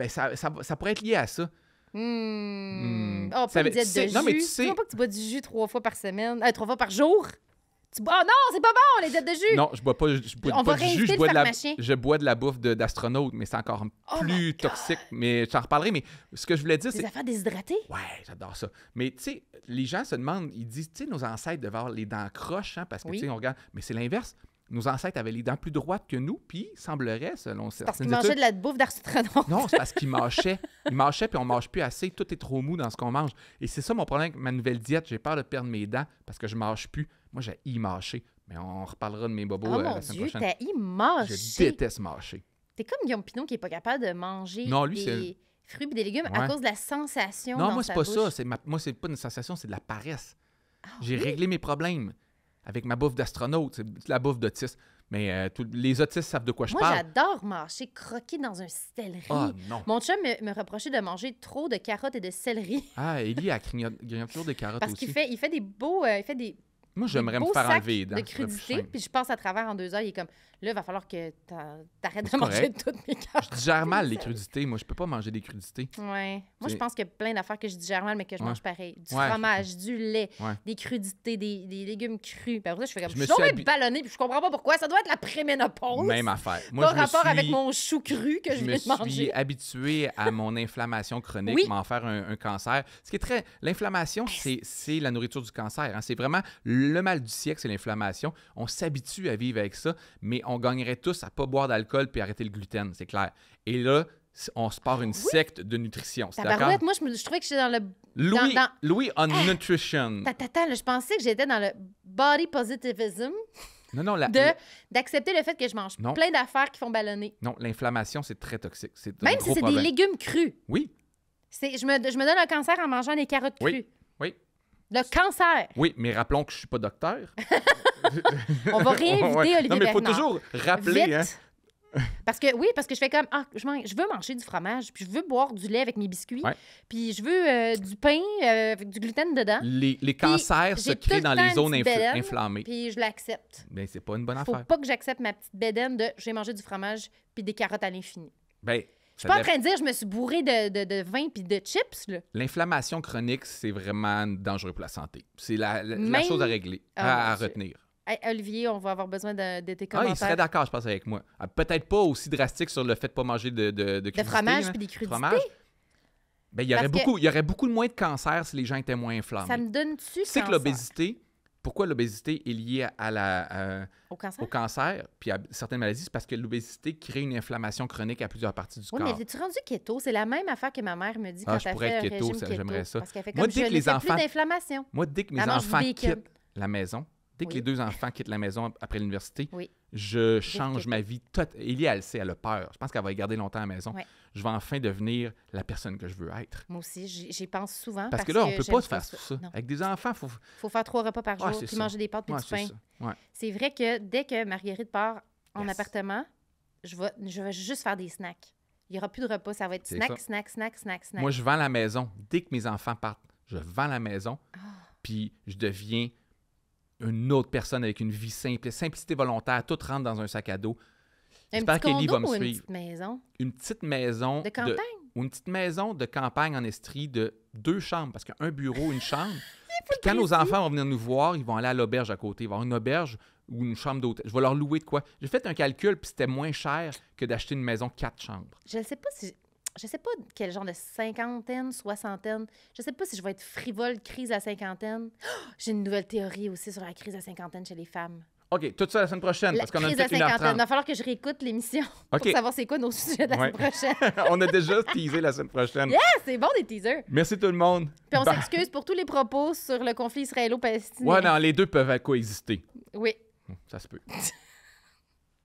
[SPEAKER 1] Ça pourrait être lié à ça.
[SPEAKER 2] Pas une diète de jus.
[SPEAKER 1] Non, mais tu sais...
[SPEAKER 2] Tu vois pas que tu bois du jus 3 fois par semaine? 3 fois par jour? Oh non, c'est pas bon, les diètes de jus!
[SPEAKER 1] Non, je bois pas du jus. Je bois de la bouffe d'astronaute, mais c'est encore plus toxique. Mais je t'en reparlerai. Mais ce que je voulais dire, c'est...
[SPEAKER 2] Des affaires déshydratées?
[SPEAKER 1] Ouais, j'adore ça. Mais tu sais, les gens se demandent, ils disent, tu sais, nos ancêtres devaient avoir les dents croches, hein, parce que, tu sais, on regarde... Mais c'est l'inverse. Nos ancêtres avaient les dents plus droites que nous, puis semblerait, selon certaines études...
[SPEAKER 2] Parce qu'ils mangeaient de la bouffe d'astronaute.
[SPEAKER 1] Non, c'est parce qu'ils mâchaient. Ils mâchaient, puis on mange plus assez. Tout est trop mou dans ce qu'on mange. Et c'est ça mon problème avec ma nouvelle diète. J'ai peur de perdre mes dents parce que je mâche plus. Moi, j'ai mâcher. Mais on reparlera de mes bobos la semaine prochaine.
[SPEAKER 2] T'as mâcher.
[SPEAKER 1] Je déteste mâcher.
[SPEAKER 2] T'es comme Guillaume Pinot qui n'est pas capable de manger des fruits et des légumes à cause de la sensation.
[SPEAKER 1] Non, moi, c'est pas ça. Moi, c'est pas une sensation, c'est de la paresse. J'ai réglé mes problèmes. avec ma bouffe d'astronaute, c'est la bouffe d'autiste. Mais les autistes savent de quoi je
[SPEAKER 2] Moi,
[SPEAKER 1] parle.
[SPEAKER 2] j'adore mâcher, croquer dans un céleri.
[SPEAKER 1] Ah non.
[SPEAKER 2] Mon chum me reprochait de manger trop de carottes et de céleri.
[SPEAKER 1] Ah, Ellie, elle grignote toujours des carottes
[SPEAKER 2] Parce
[SPEAKER 1] aussi.
[SPEAKER 2] qu'il fait des beaux... il fait des
[SPEAKER 1] Moi, j'aimerais me
[SPEAKER 2] beaux
[SPEAKER 1] faire
[SPEAKER 2] sacs
[SPEAKER 1] enlever les dents.
[SPEAKER 2] de
[SPEAKER 1] ça serait plus
[SPEAKER 2] crudité,
[SPEAKER 1] simple.
[SPEAKER 2] puis je passe à travers en 2 heures. Il est comme, là, il va falloir que t'arrêtes de
[SPEAKER 1] C'est
[SPEAKER 2] manger
[SPEAKER 1] correct.
[SPEAKER 2] toutes mes carottes.
[SPEAKER 1] Je digère mal les crudités. Moi, je peux pas manger des crudités.
[SPEAKER 2] Ouais. Moi, je
[SPEAKER 1] C'est-
[SPEAKER 2] pense qu'il y a plein d'affaires que je digère mal, mais que je
[SPEAKER 1] Ouais.
[SPEAKER 2] mange pareil. Du
[SPEAKER 1] Ouais,
[SPEAKER 2] fromage, du lait,
[SPEAKER 1] Ouais.
[SPEAKER 2] des crudités, des légumes crus. Puis après, je fais comme,
[SPEAKER 1] Je
[SPEAKER 2] je
[SPEAKER 1] me
[SPEAKER 2] suis
[SPEAKER 1] suis
[SPEAKER 2] tombée ballonnée, puis je comprends pas pourquoi. Ça doit être la préménopause.
[SPEAKER 1] Même affaire. Moi,
[SPEAKER 2] Pas
[SPEAKER 1] je me
[SPEAKER 2] rapport
[SPEAKER 1] suis...
[SPEAKER 2] avec mon chou cru que je
[SPEAKER 1] je me
[SPEAKER 2] viens de
[SPEAKER 1] suis
[SPEAKER 2] manger.
[SPEAKER 1] habitué à mon inflammation chronique,
[SPEAKER 2] Oui.
[SPEAKER 1] m'en faire un cancer. Ce qui est très... L'inflammation, c'est la nourriture du cancer. Hein. C'est vraiment le mal du siècle, c'est l'inflammation. On s'habitue à vivre avec ça, mais on gagnerait tous à pas boire d'alcool puis arrêter le gluten, c'est clair. Et là, on se part une secte de nutrition. C'est d'accord?
[SPEAKER 2] Tabarouette, moi, je trouvais que j'étais dans le...
[SPEAKER 1] Louis,
[SPEAKER 2] dans-
[SPEAKER 1] Louis on nutrition.
[SPEAKER 2] Attends, là, je pensais que j'étais dans le body positivism,
[SPEAKER 1] Non,
[SPEAKER 2] d'accepter le fait que je mange
[SPEAKER 1] Non.
[SPEAKER 2] plein d'affaires qui font ballonner.
[SPEAKER 1] non, l'inflammation, c'est très toxique. C'est un
[SPEAKER 2] Même
[SPEAKER 1] gros
[SPEAKER 2] si c'est
[SPEAKER 1] problème.
[SPEAKER 2] des légumes crus.
[SPEAKER 1] Oui,
[SPEAKER 2] Je me donne un cancer en mangeant des carottes crues.
[SPEAKER 1] oui, oui.
[SPEAKER 2] Le cancer!
[SPEAKER 1] Oui, mais rappelons que je suis pas docteur.
[SPEAKER 2] On va réinviter
[SPEAKER 1] Ouais.
[SPEAKER 2] Olivier
[SPEAKER 1] Non, mais il faut
[SPEAKER 2] Bernard.
[SPEAKER 1] toujours rappeler.
[SPEAKER 2] Vite.
[SPEAKER 1] Hein.
[SPEAKER 2] Parce que je fais comme, je veux manger du fromage, puis je veux boire du lait avec mes biscuits,
[SPEAKER 1] Ouais.
[SPEAKER 2] puis je veux du pain avec du gluten dedans,
[SPEAKER 1] Les cancers se
[SPEAKER 2] j'ai tout
[SPEAKER 1] créent
[SPEAKER 2] le
[SPEAKER 1] dans
[SPEAKER 2] temps
[SPEAKER 1] les
[SPEAKER 2] une
[SPEAKER 1] zones
[SPEAKER 2] petite bédaine,
[SPEAKER 1] inflammées.
[SPEAKER 2] puis je l'accepte.
[SPEAKER 1] Ben, c'est pas une bonne
[SPEAKER 2] Faut
[SPEAKER 1] affaire.
[SPEAKER 2] pas que j'accepte ma petite bédaine de je vais manger du fromage puis des carottes à l'infini.
[SPEAKER 1] Ben,
[SPEAKER 2] Je suis pas en train de dire je me suis bourrée de vin puis de chips, là.
[SPEAKER 1] l'inflammation chronique, c'est vraiment dangereux pour la santé. C'est la
[SPEAKER 2] Même-
[SPEAKER 1] chose à régler,
[SPEAKER 2] Ah,
[SPEAKER 1] à
[SPEAKER 2] mon Dieu.
[SPEAKER 1] retenir.
[SPEAKER 2] Hey, Olivier, on va avoir besoin de tes
[SPEAKER 1] Ah,
[SPEAKER 2] commentaires.
[SPEAKER 1] il serait d'accord, je pense, avec moi. Ah, peut-être pas aussi drastique sur le fait de pas manger de crudités,
[SPEAKER 2] fromage
[SPEAKER 1] là.
[SPEAKER 2] puis des crudités.
[SPEAKER 1] Fromage. Ben, il y aurait
[SPEAKER 2] Parce que-
[SPEAKER 1] beaucoup, il y aurait beaucoup de moins de cancers si les gens étaient moins inflammés.
[SPEAKER 2] Ça me donne-tu
[SPEAKER 1] Tu sais que
[SPEAKER 2] cancer?
[SPEAKER 1] l'obésité, pourquoi l'obésité est liée
[SPEAKER 2] Au cancer?
[SPEAKER 1] au cancer puis à certaines maladies, c'est parce que l'obésité crée une inflammation chronique à plusieurs parties du
[SPEAKER 2] Oui,
[SPEAKER 1] corps.
[SPEAKER 2] mais es-tu rendu keto? C'est la même affaire que ma mère me dit
[SPEAKER 1] Ah,
[SPEAKER 2] quand
[SPEAKER 1] je
[SPEAKER 2] elle
[SPEAKER 1] pourrais
[SPEAKER 2] fait
[SPEAKER 1] être
[SPEAKER 2] un
[SPEAKER 1] keto,
[SPEAKER 2] régime
[SPEAKER 1] ça,
[SPEAKER 2] keto.
[SPEAKER 1] j'aimerais ça.
[SPEAKER 2] Parce qu'elle fait
[SPEAKER 1] Moi,
[SPEAKER 2] comme
[SPEAKER 1] dès
[SPEAKER 2] je
[SPEAKER 1] que
[SPEAKER 2] ne
[SPEAKER 1] les
[SPEAKER 2] fais
[SPEAKER 1] enfants-
[SPEAKER 2] plus d'inflammation.
[SPEAKER 1] Moi, dès que mes
[SPEAKER 2] Elle mange du
[SPEAKER 1] enfants
[SPEAKER 2] bacon.
[SPEAKER 1] quittent la maison, dès que
[SPEAKER 2] Oui.
[SPEAKER 1] les 2 enfants quittent la maison après l'université,
[SPEAKER 2] Oui.
[SPEAKER 1] je change
[SPEAKER 2] keto.
[SPEAKER 1] ma vie. Élie, elle le sait, elle a peur. Je pense qu'elle va y garder longtemps à la maison.
[SPEAKER 2] Ouais.
[SPEAKER 1] Je vais enfin devenir la personne que je veux être.
[SPEAKER 2] Moi aussi, j'y pense souvent.
[SPEAKER 1] Parce que là, on peut
[SPEAKER 2] j'aime
[SPEAKER 1] pas se faire
[SPEAKER 2] ça.
[SPEAKER 1] ça.
[SPEAKER 2] Non.
[SPEAKER 1] Avec des enfants, il faut...
[SPEAKER 2] Faut faire 3 repas par
[SPEAKER 1] Ouais,
[SPEAKER 2] jour,
[SPEAKER 1] c'est
[SPEAKER 2] puis
[SPEAKER 1] ça.
[SPEAKER 2] manger des pâtes puis
[SPEAKER 1] Ouais,
[SPEAKER 2] du
[SPEAKER 1] c'est
[SPEAKER 2] pain.
[SPEAKER 1] ça. Ouais.
[SPEAKER 2] C'est vrai que dès que Marguerite part en
[SPEAKER 1] Yes.
[SPEAKER 2] appartement, je vais juste faire des snacks. Il n'y aura plus de repas. Ça va être
[SPEAKER 1] C'est
[SPEAKER 2] snack,
[SPEAKER 1] ça.
[SPEAKER 2] snack, snack, snack, snack.
[SPEAKER 1] Moi, je vends la maison. Dès que mes enfants partent, je vends la maison.
[SPEAKER 2] Ah.
[SPEAKER 1] Puis je deviens une autre personne avec une vie simple, simplicité volontaire. Tout rentre dans un sac à dos.
[SPEAKER 2] un
[SPEAKER 1] J'espère
[SPEAKER 2] petit
[SPEAKER 1] qu'Élie
[SPEAKER 2] condo
[SPEAKER 1] va me
[SPEAKER 2] ou une
[SPEAKER 1] suivre.
[SPEAKER 2] petite maison?
[SPEAKER 1] Une petite maison
[SPEAKER 2] De campagne?
[SPEAKER 1] ou une petite maison de campagne en Estrie de 2 chambres, parce qu'un bureau, une chambre. Puis quand nos enfants vont venir nous voir, ils vont aller à l'auberge à côté. Il va y avoir une auberge ou une chambre d'hôtel. Je vais leur louer de quoi. J'ai fait un calcul, puis c'était moins cher que d'acheter une maison 4 chambres.
[SPEAKER 2] Je ne sais pas si... Je sais pas quel genre de cinquantaine, soixantaine. Je sais pas si je vais être frivole, crise à cinquantaine. Oh, j'ai une nouvelle théorie aussi sur la crise à cinquantaine chez les femmes.
[SPEAKER 1] OK, tout ça la semaine prochaine,
[SPEAKER 2] La
[SPEAKER 1] parce qu'on a
[SPEAKER 2] crise à
[SPEAKER 1] fait
[SPEAKER 2] cinquantaine. Il
[SPEAKER 1] 1h30.
[SPEAKER 2] va falloir que je réécoute l'émission
[SPEAKER 1] OK.
[SPEAKER 2] pour savoir c'est quoi nos sujets de la
[SPEAKER 1] Ouais.
[SPEAKER 2] semaine prochaine.
[SPEAKER 1] On a déjà teasé la semaine prochaine.
[SPEAKER 2] Yeah, c'est bon des teasers.
[SPEAKER 1] Merci tout le monde.
[SPEAKER 2] Puis on
[SPEAKER 1] Bye.
[SPEAKER 2] s'excuse pour tous les propos sur le conflit israélo-palestinien.
[SPEAKER 1] Ouais, non, les deux peuvent coexister.
[SPEAKER 2] Oui.
[SPEAKER 1] Ça se peut.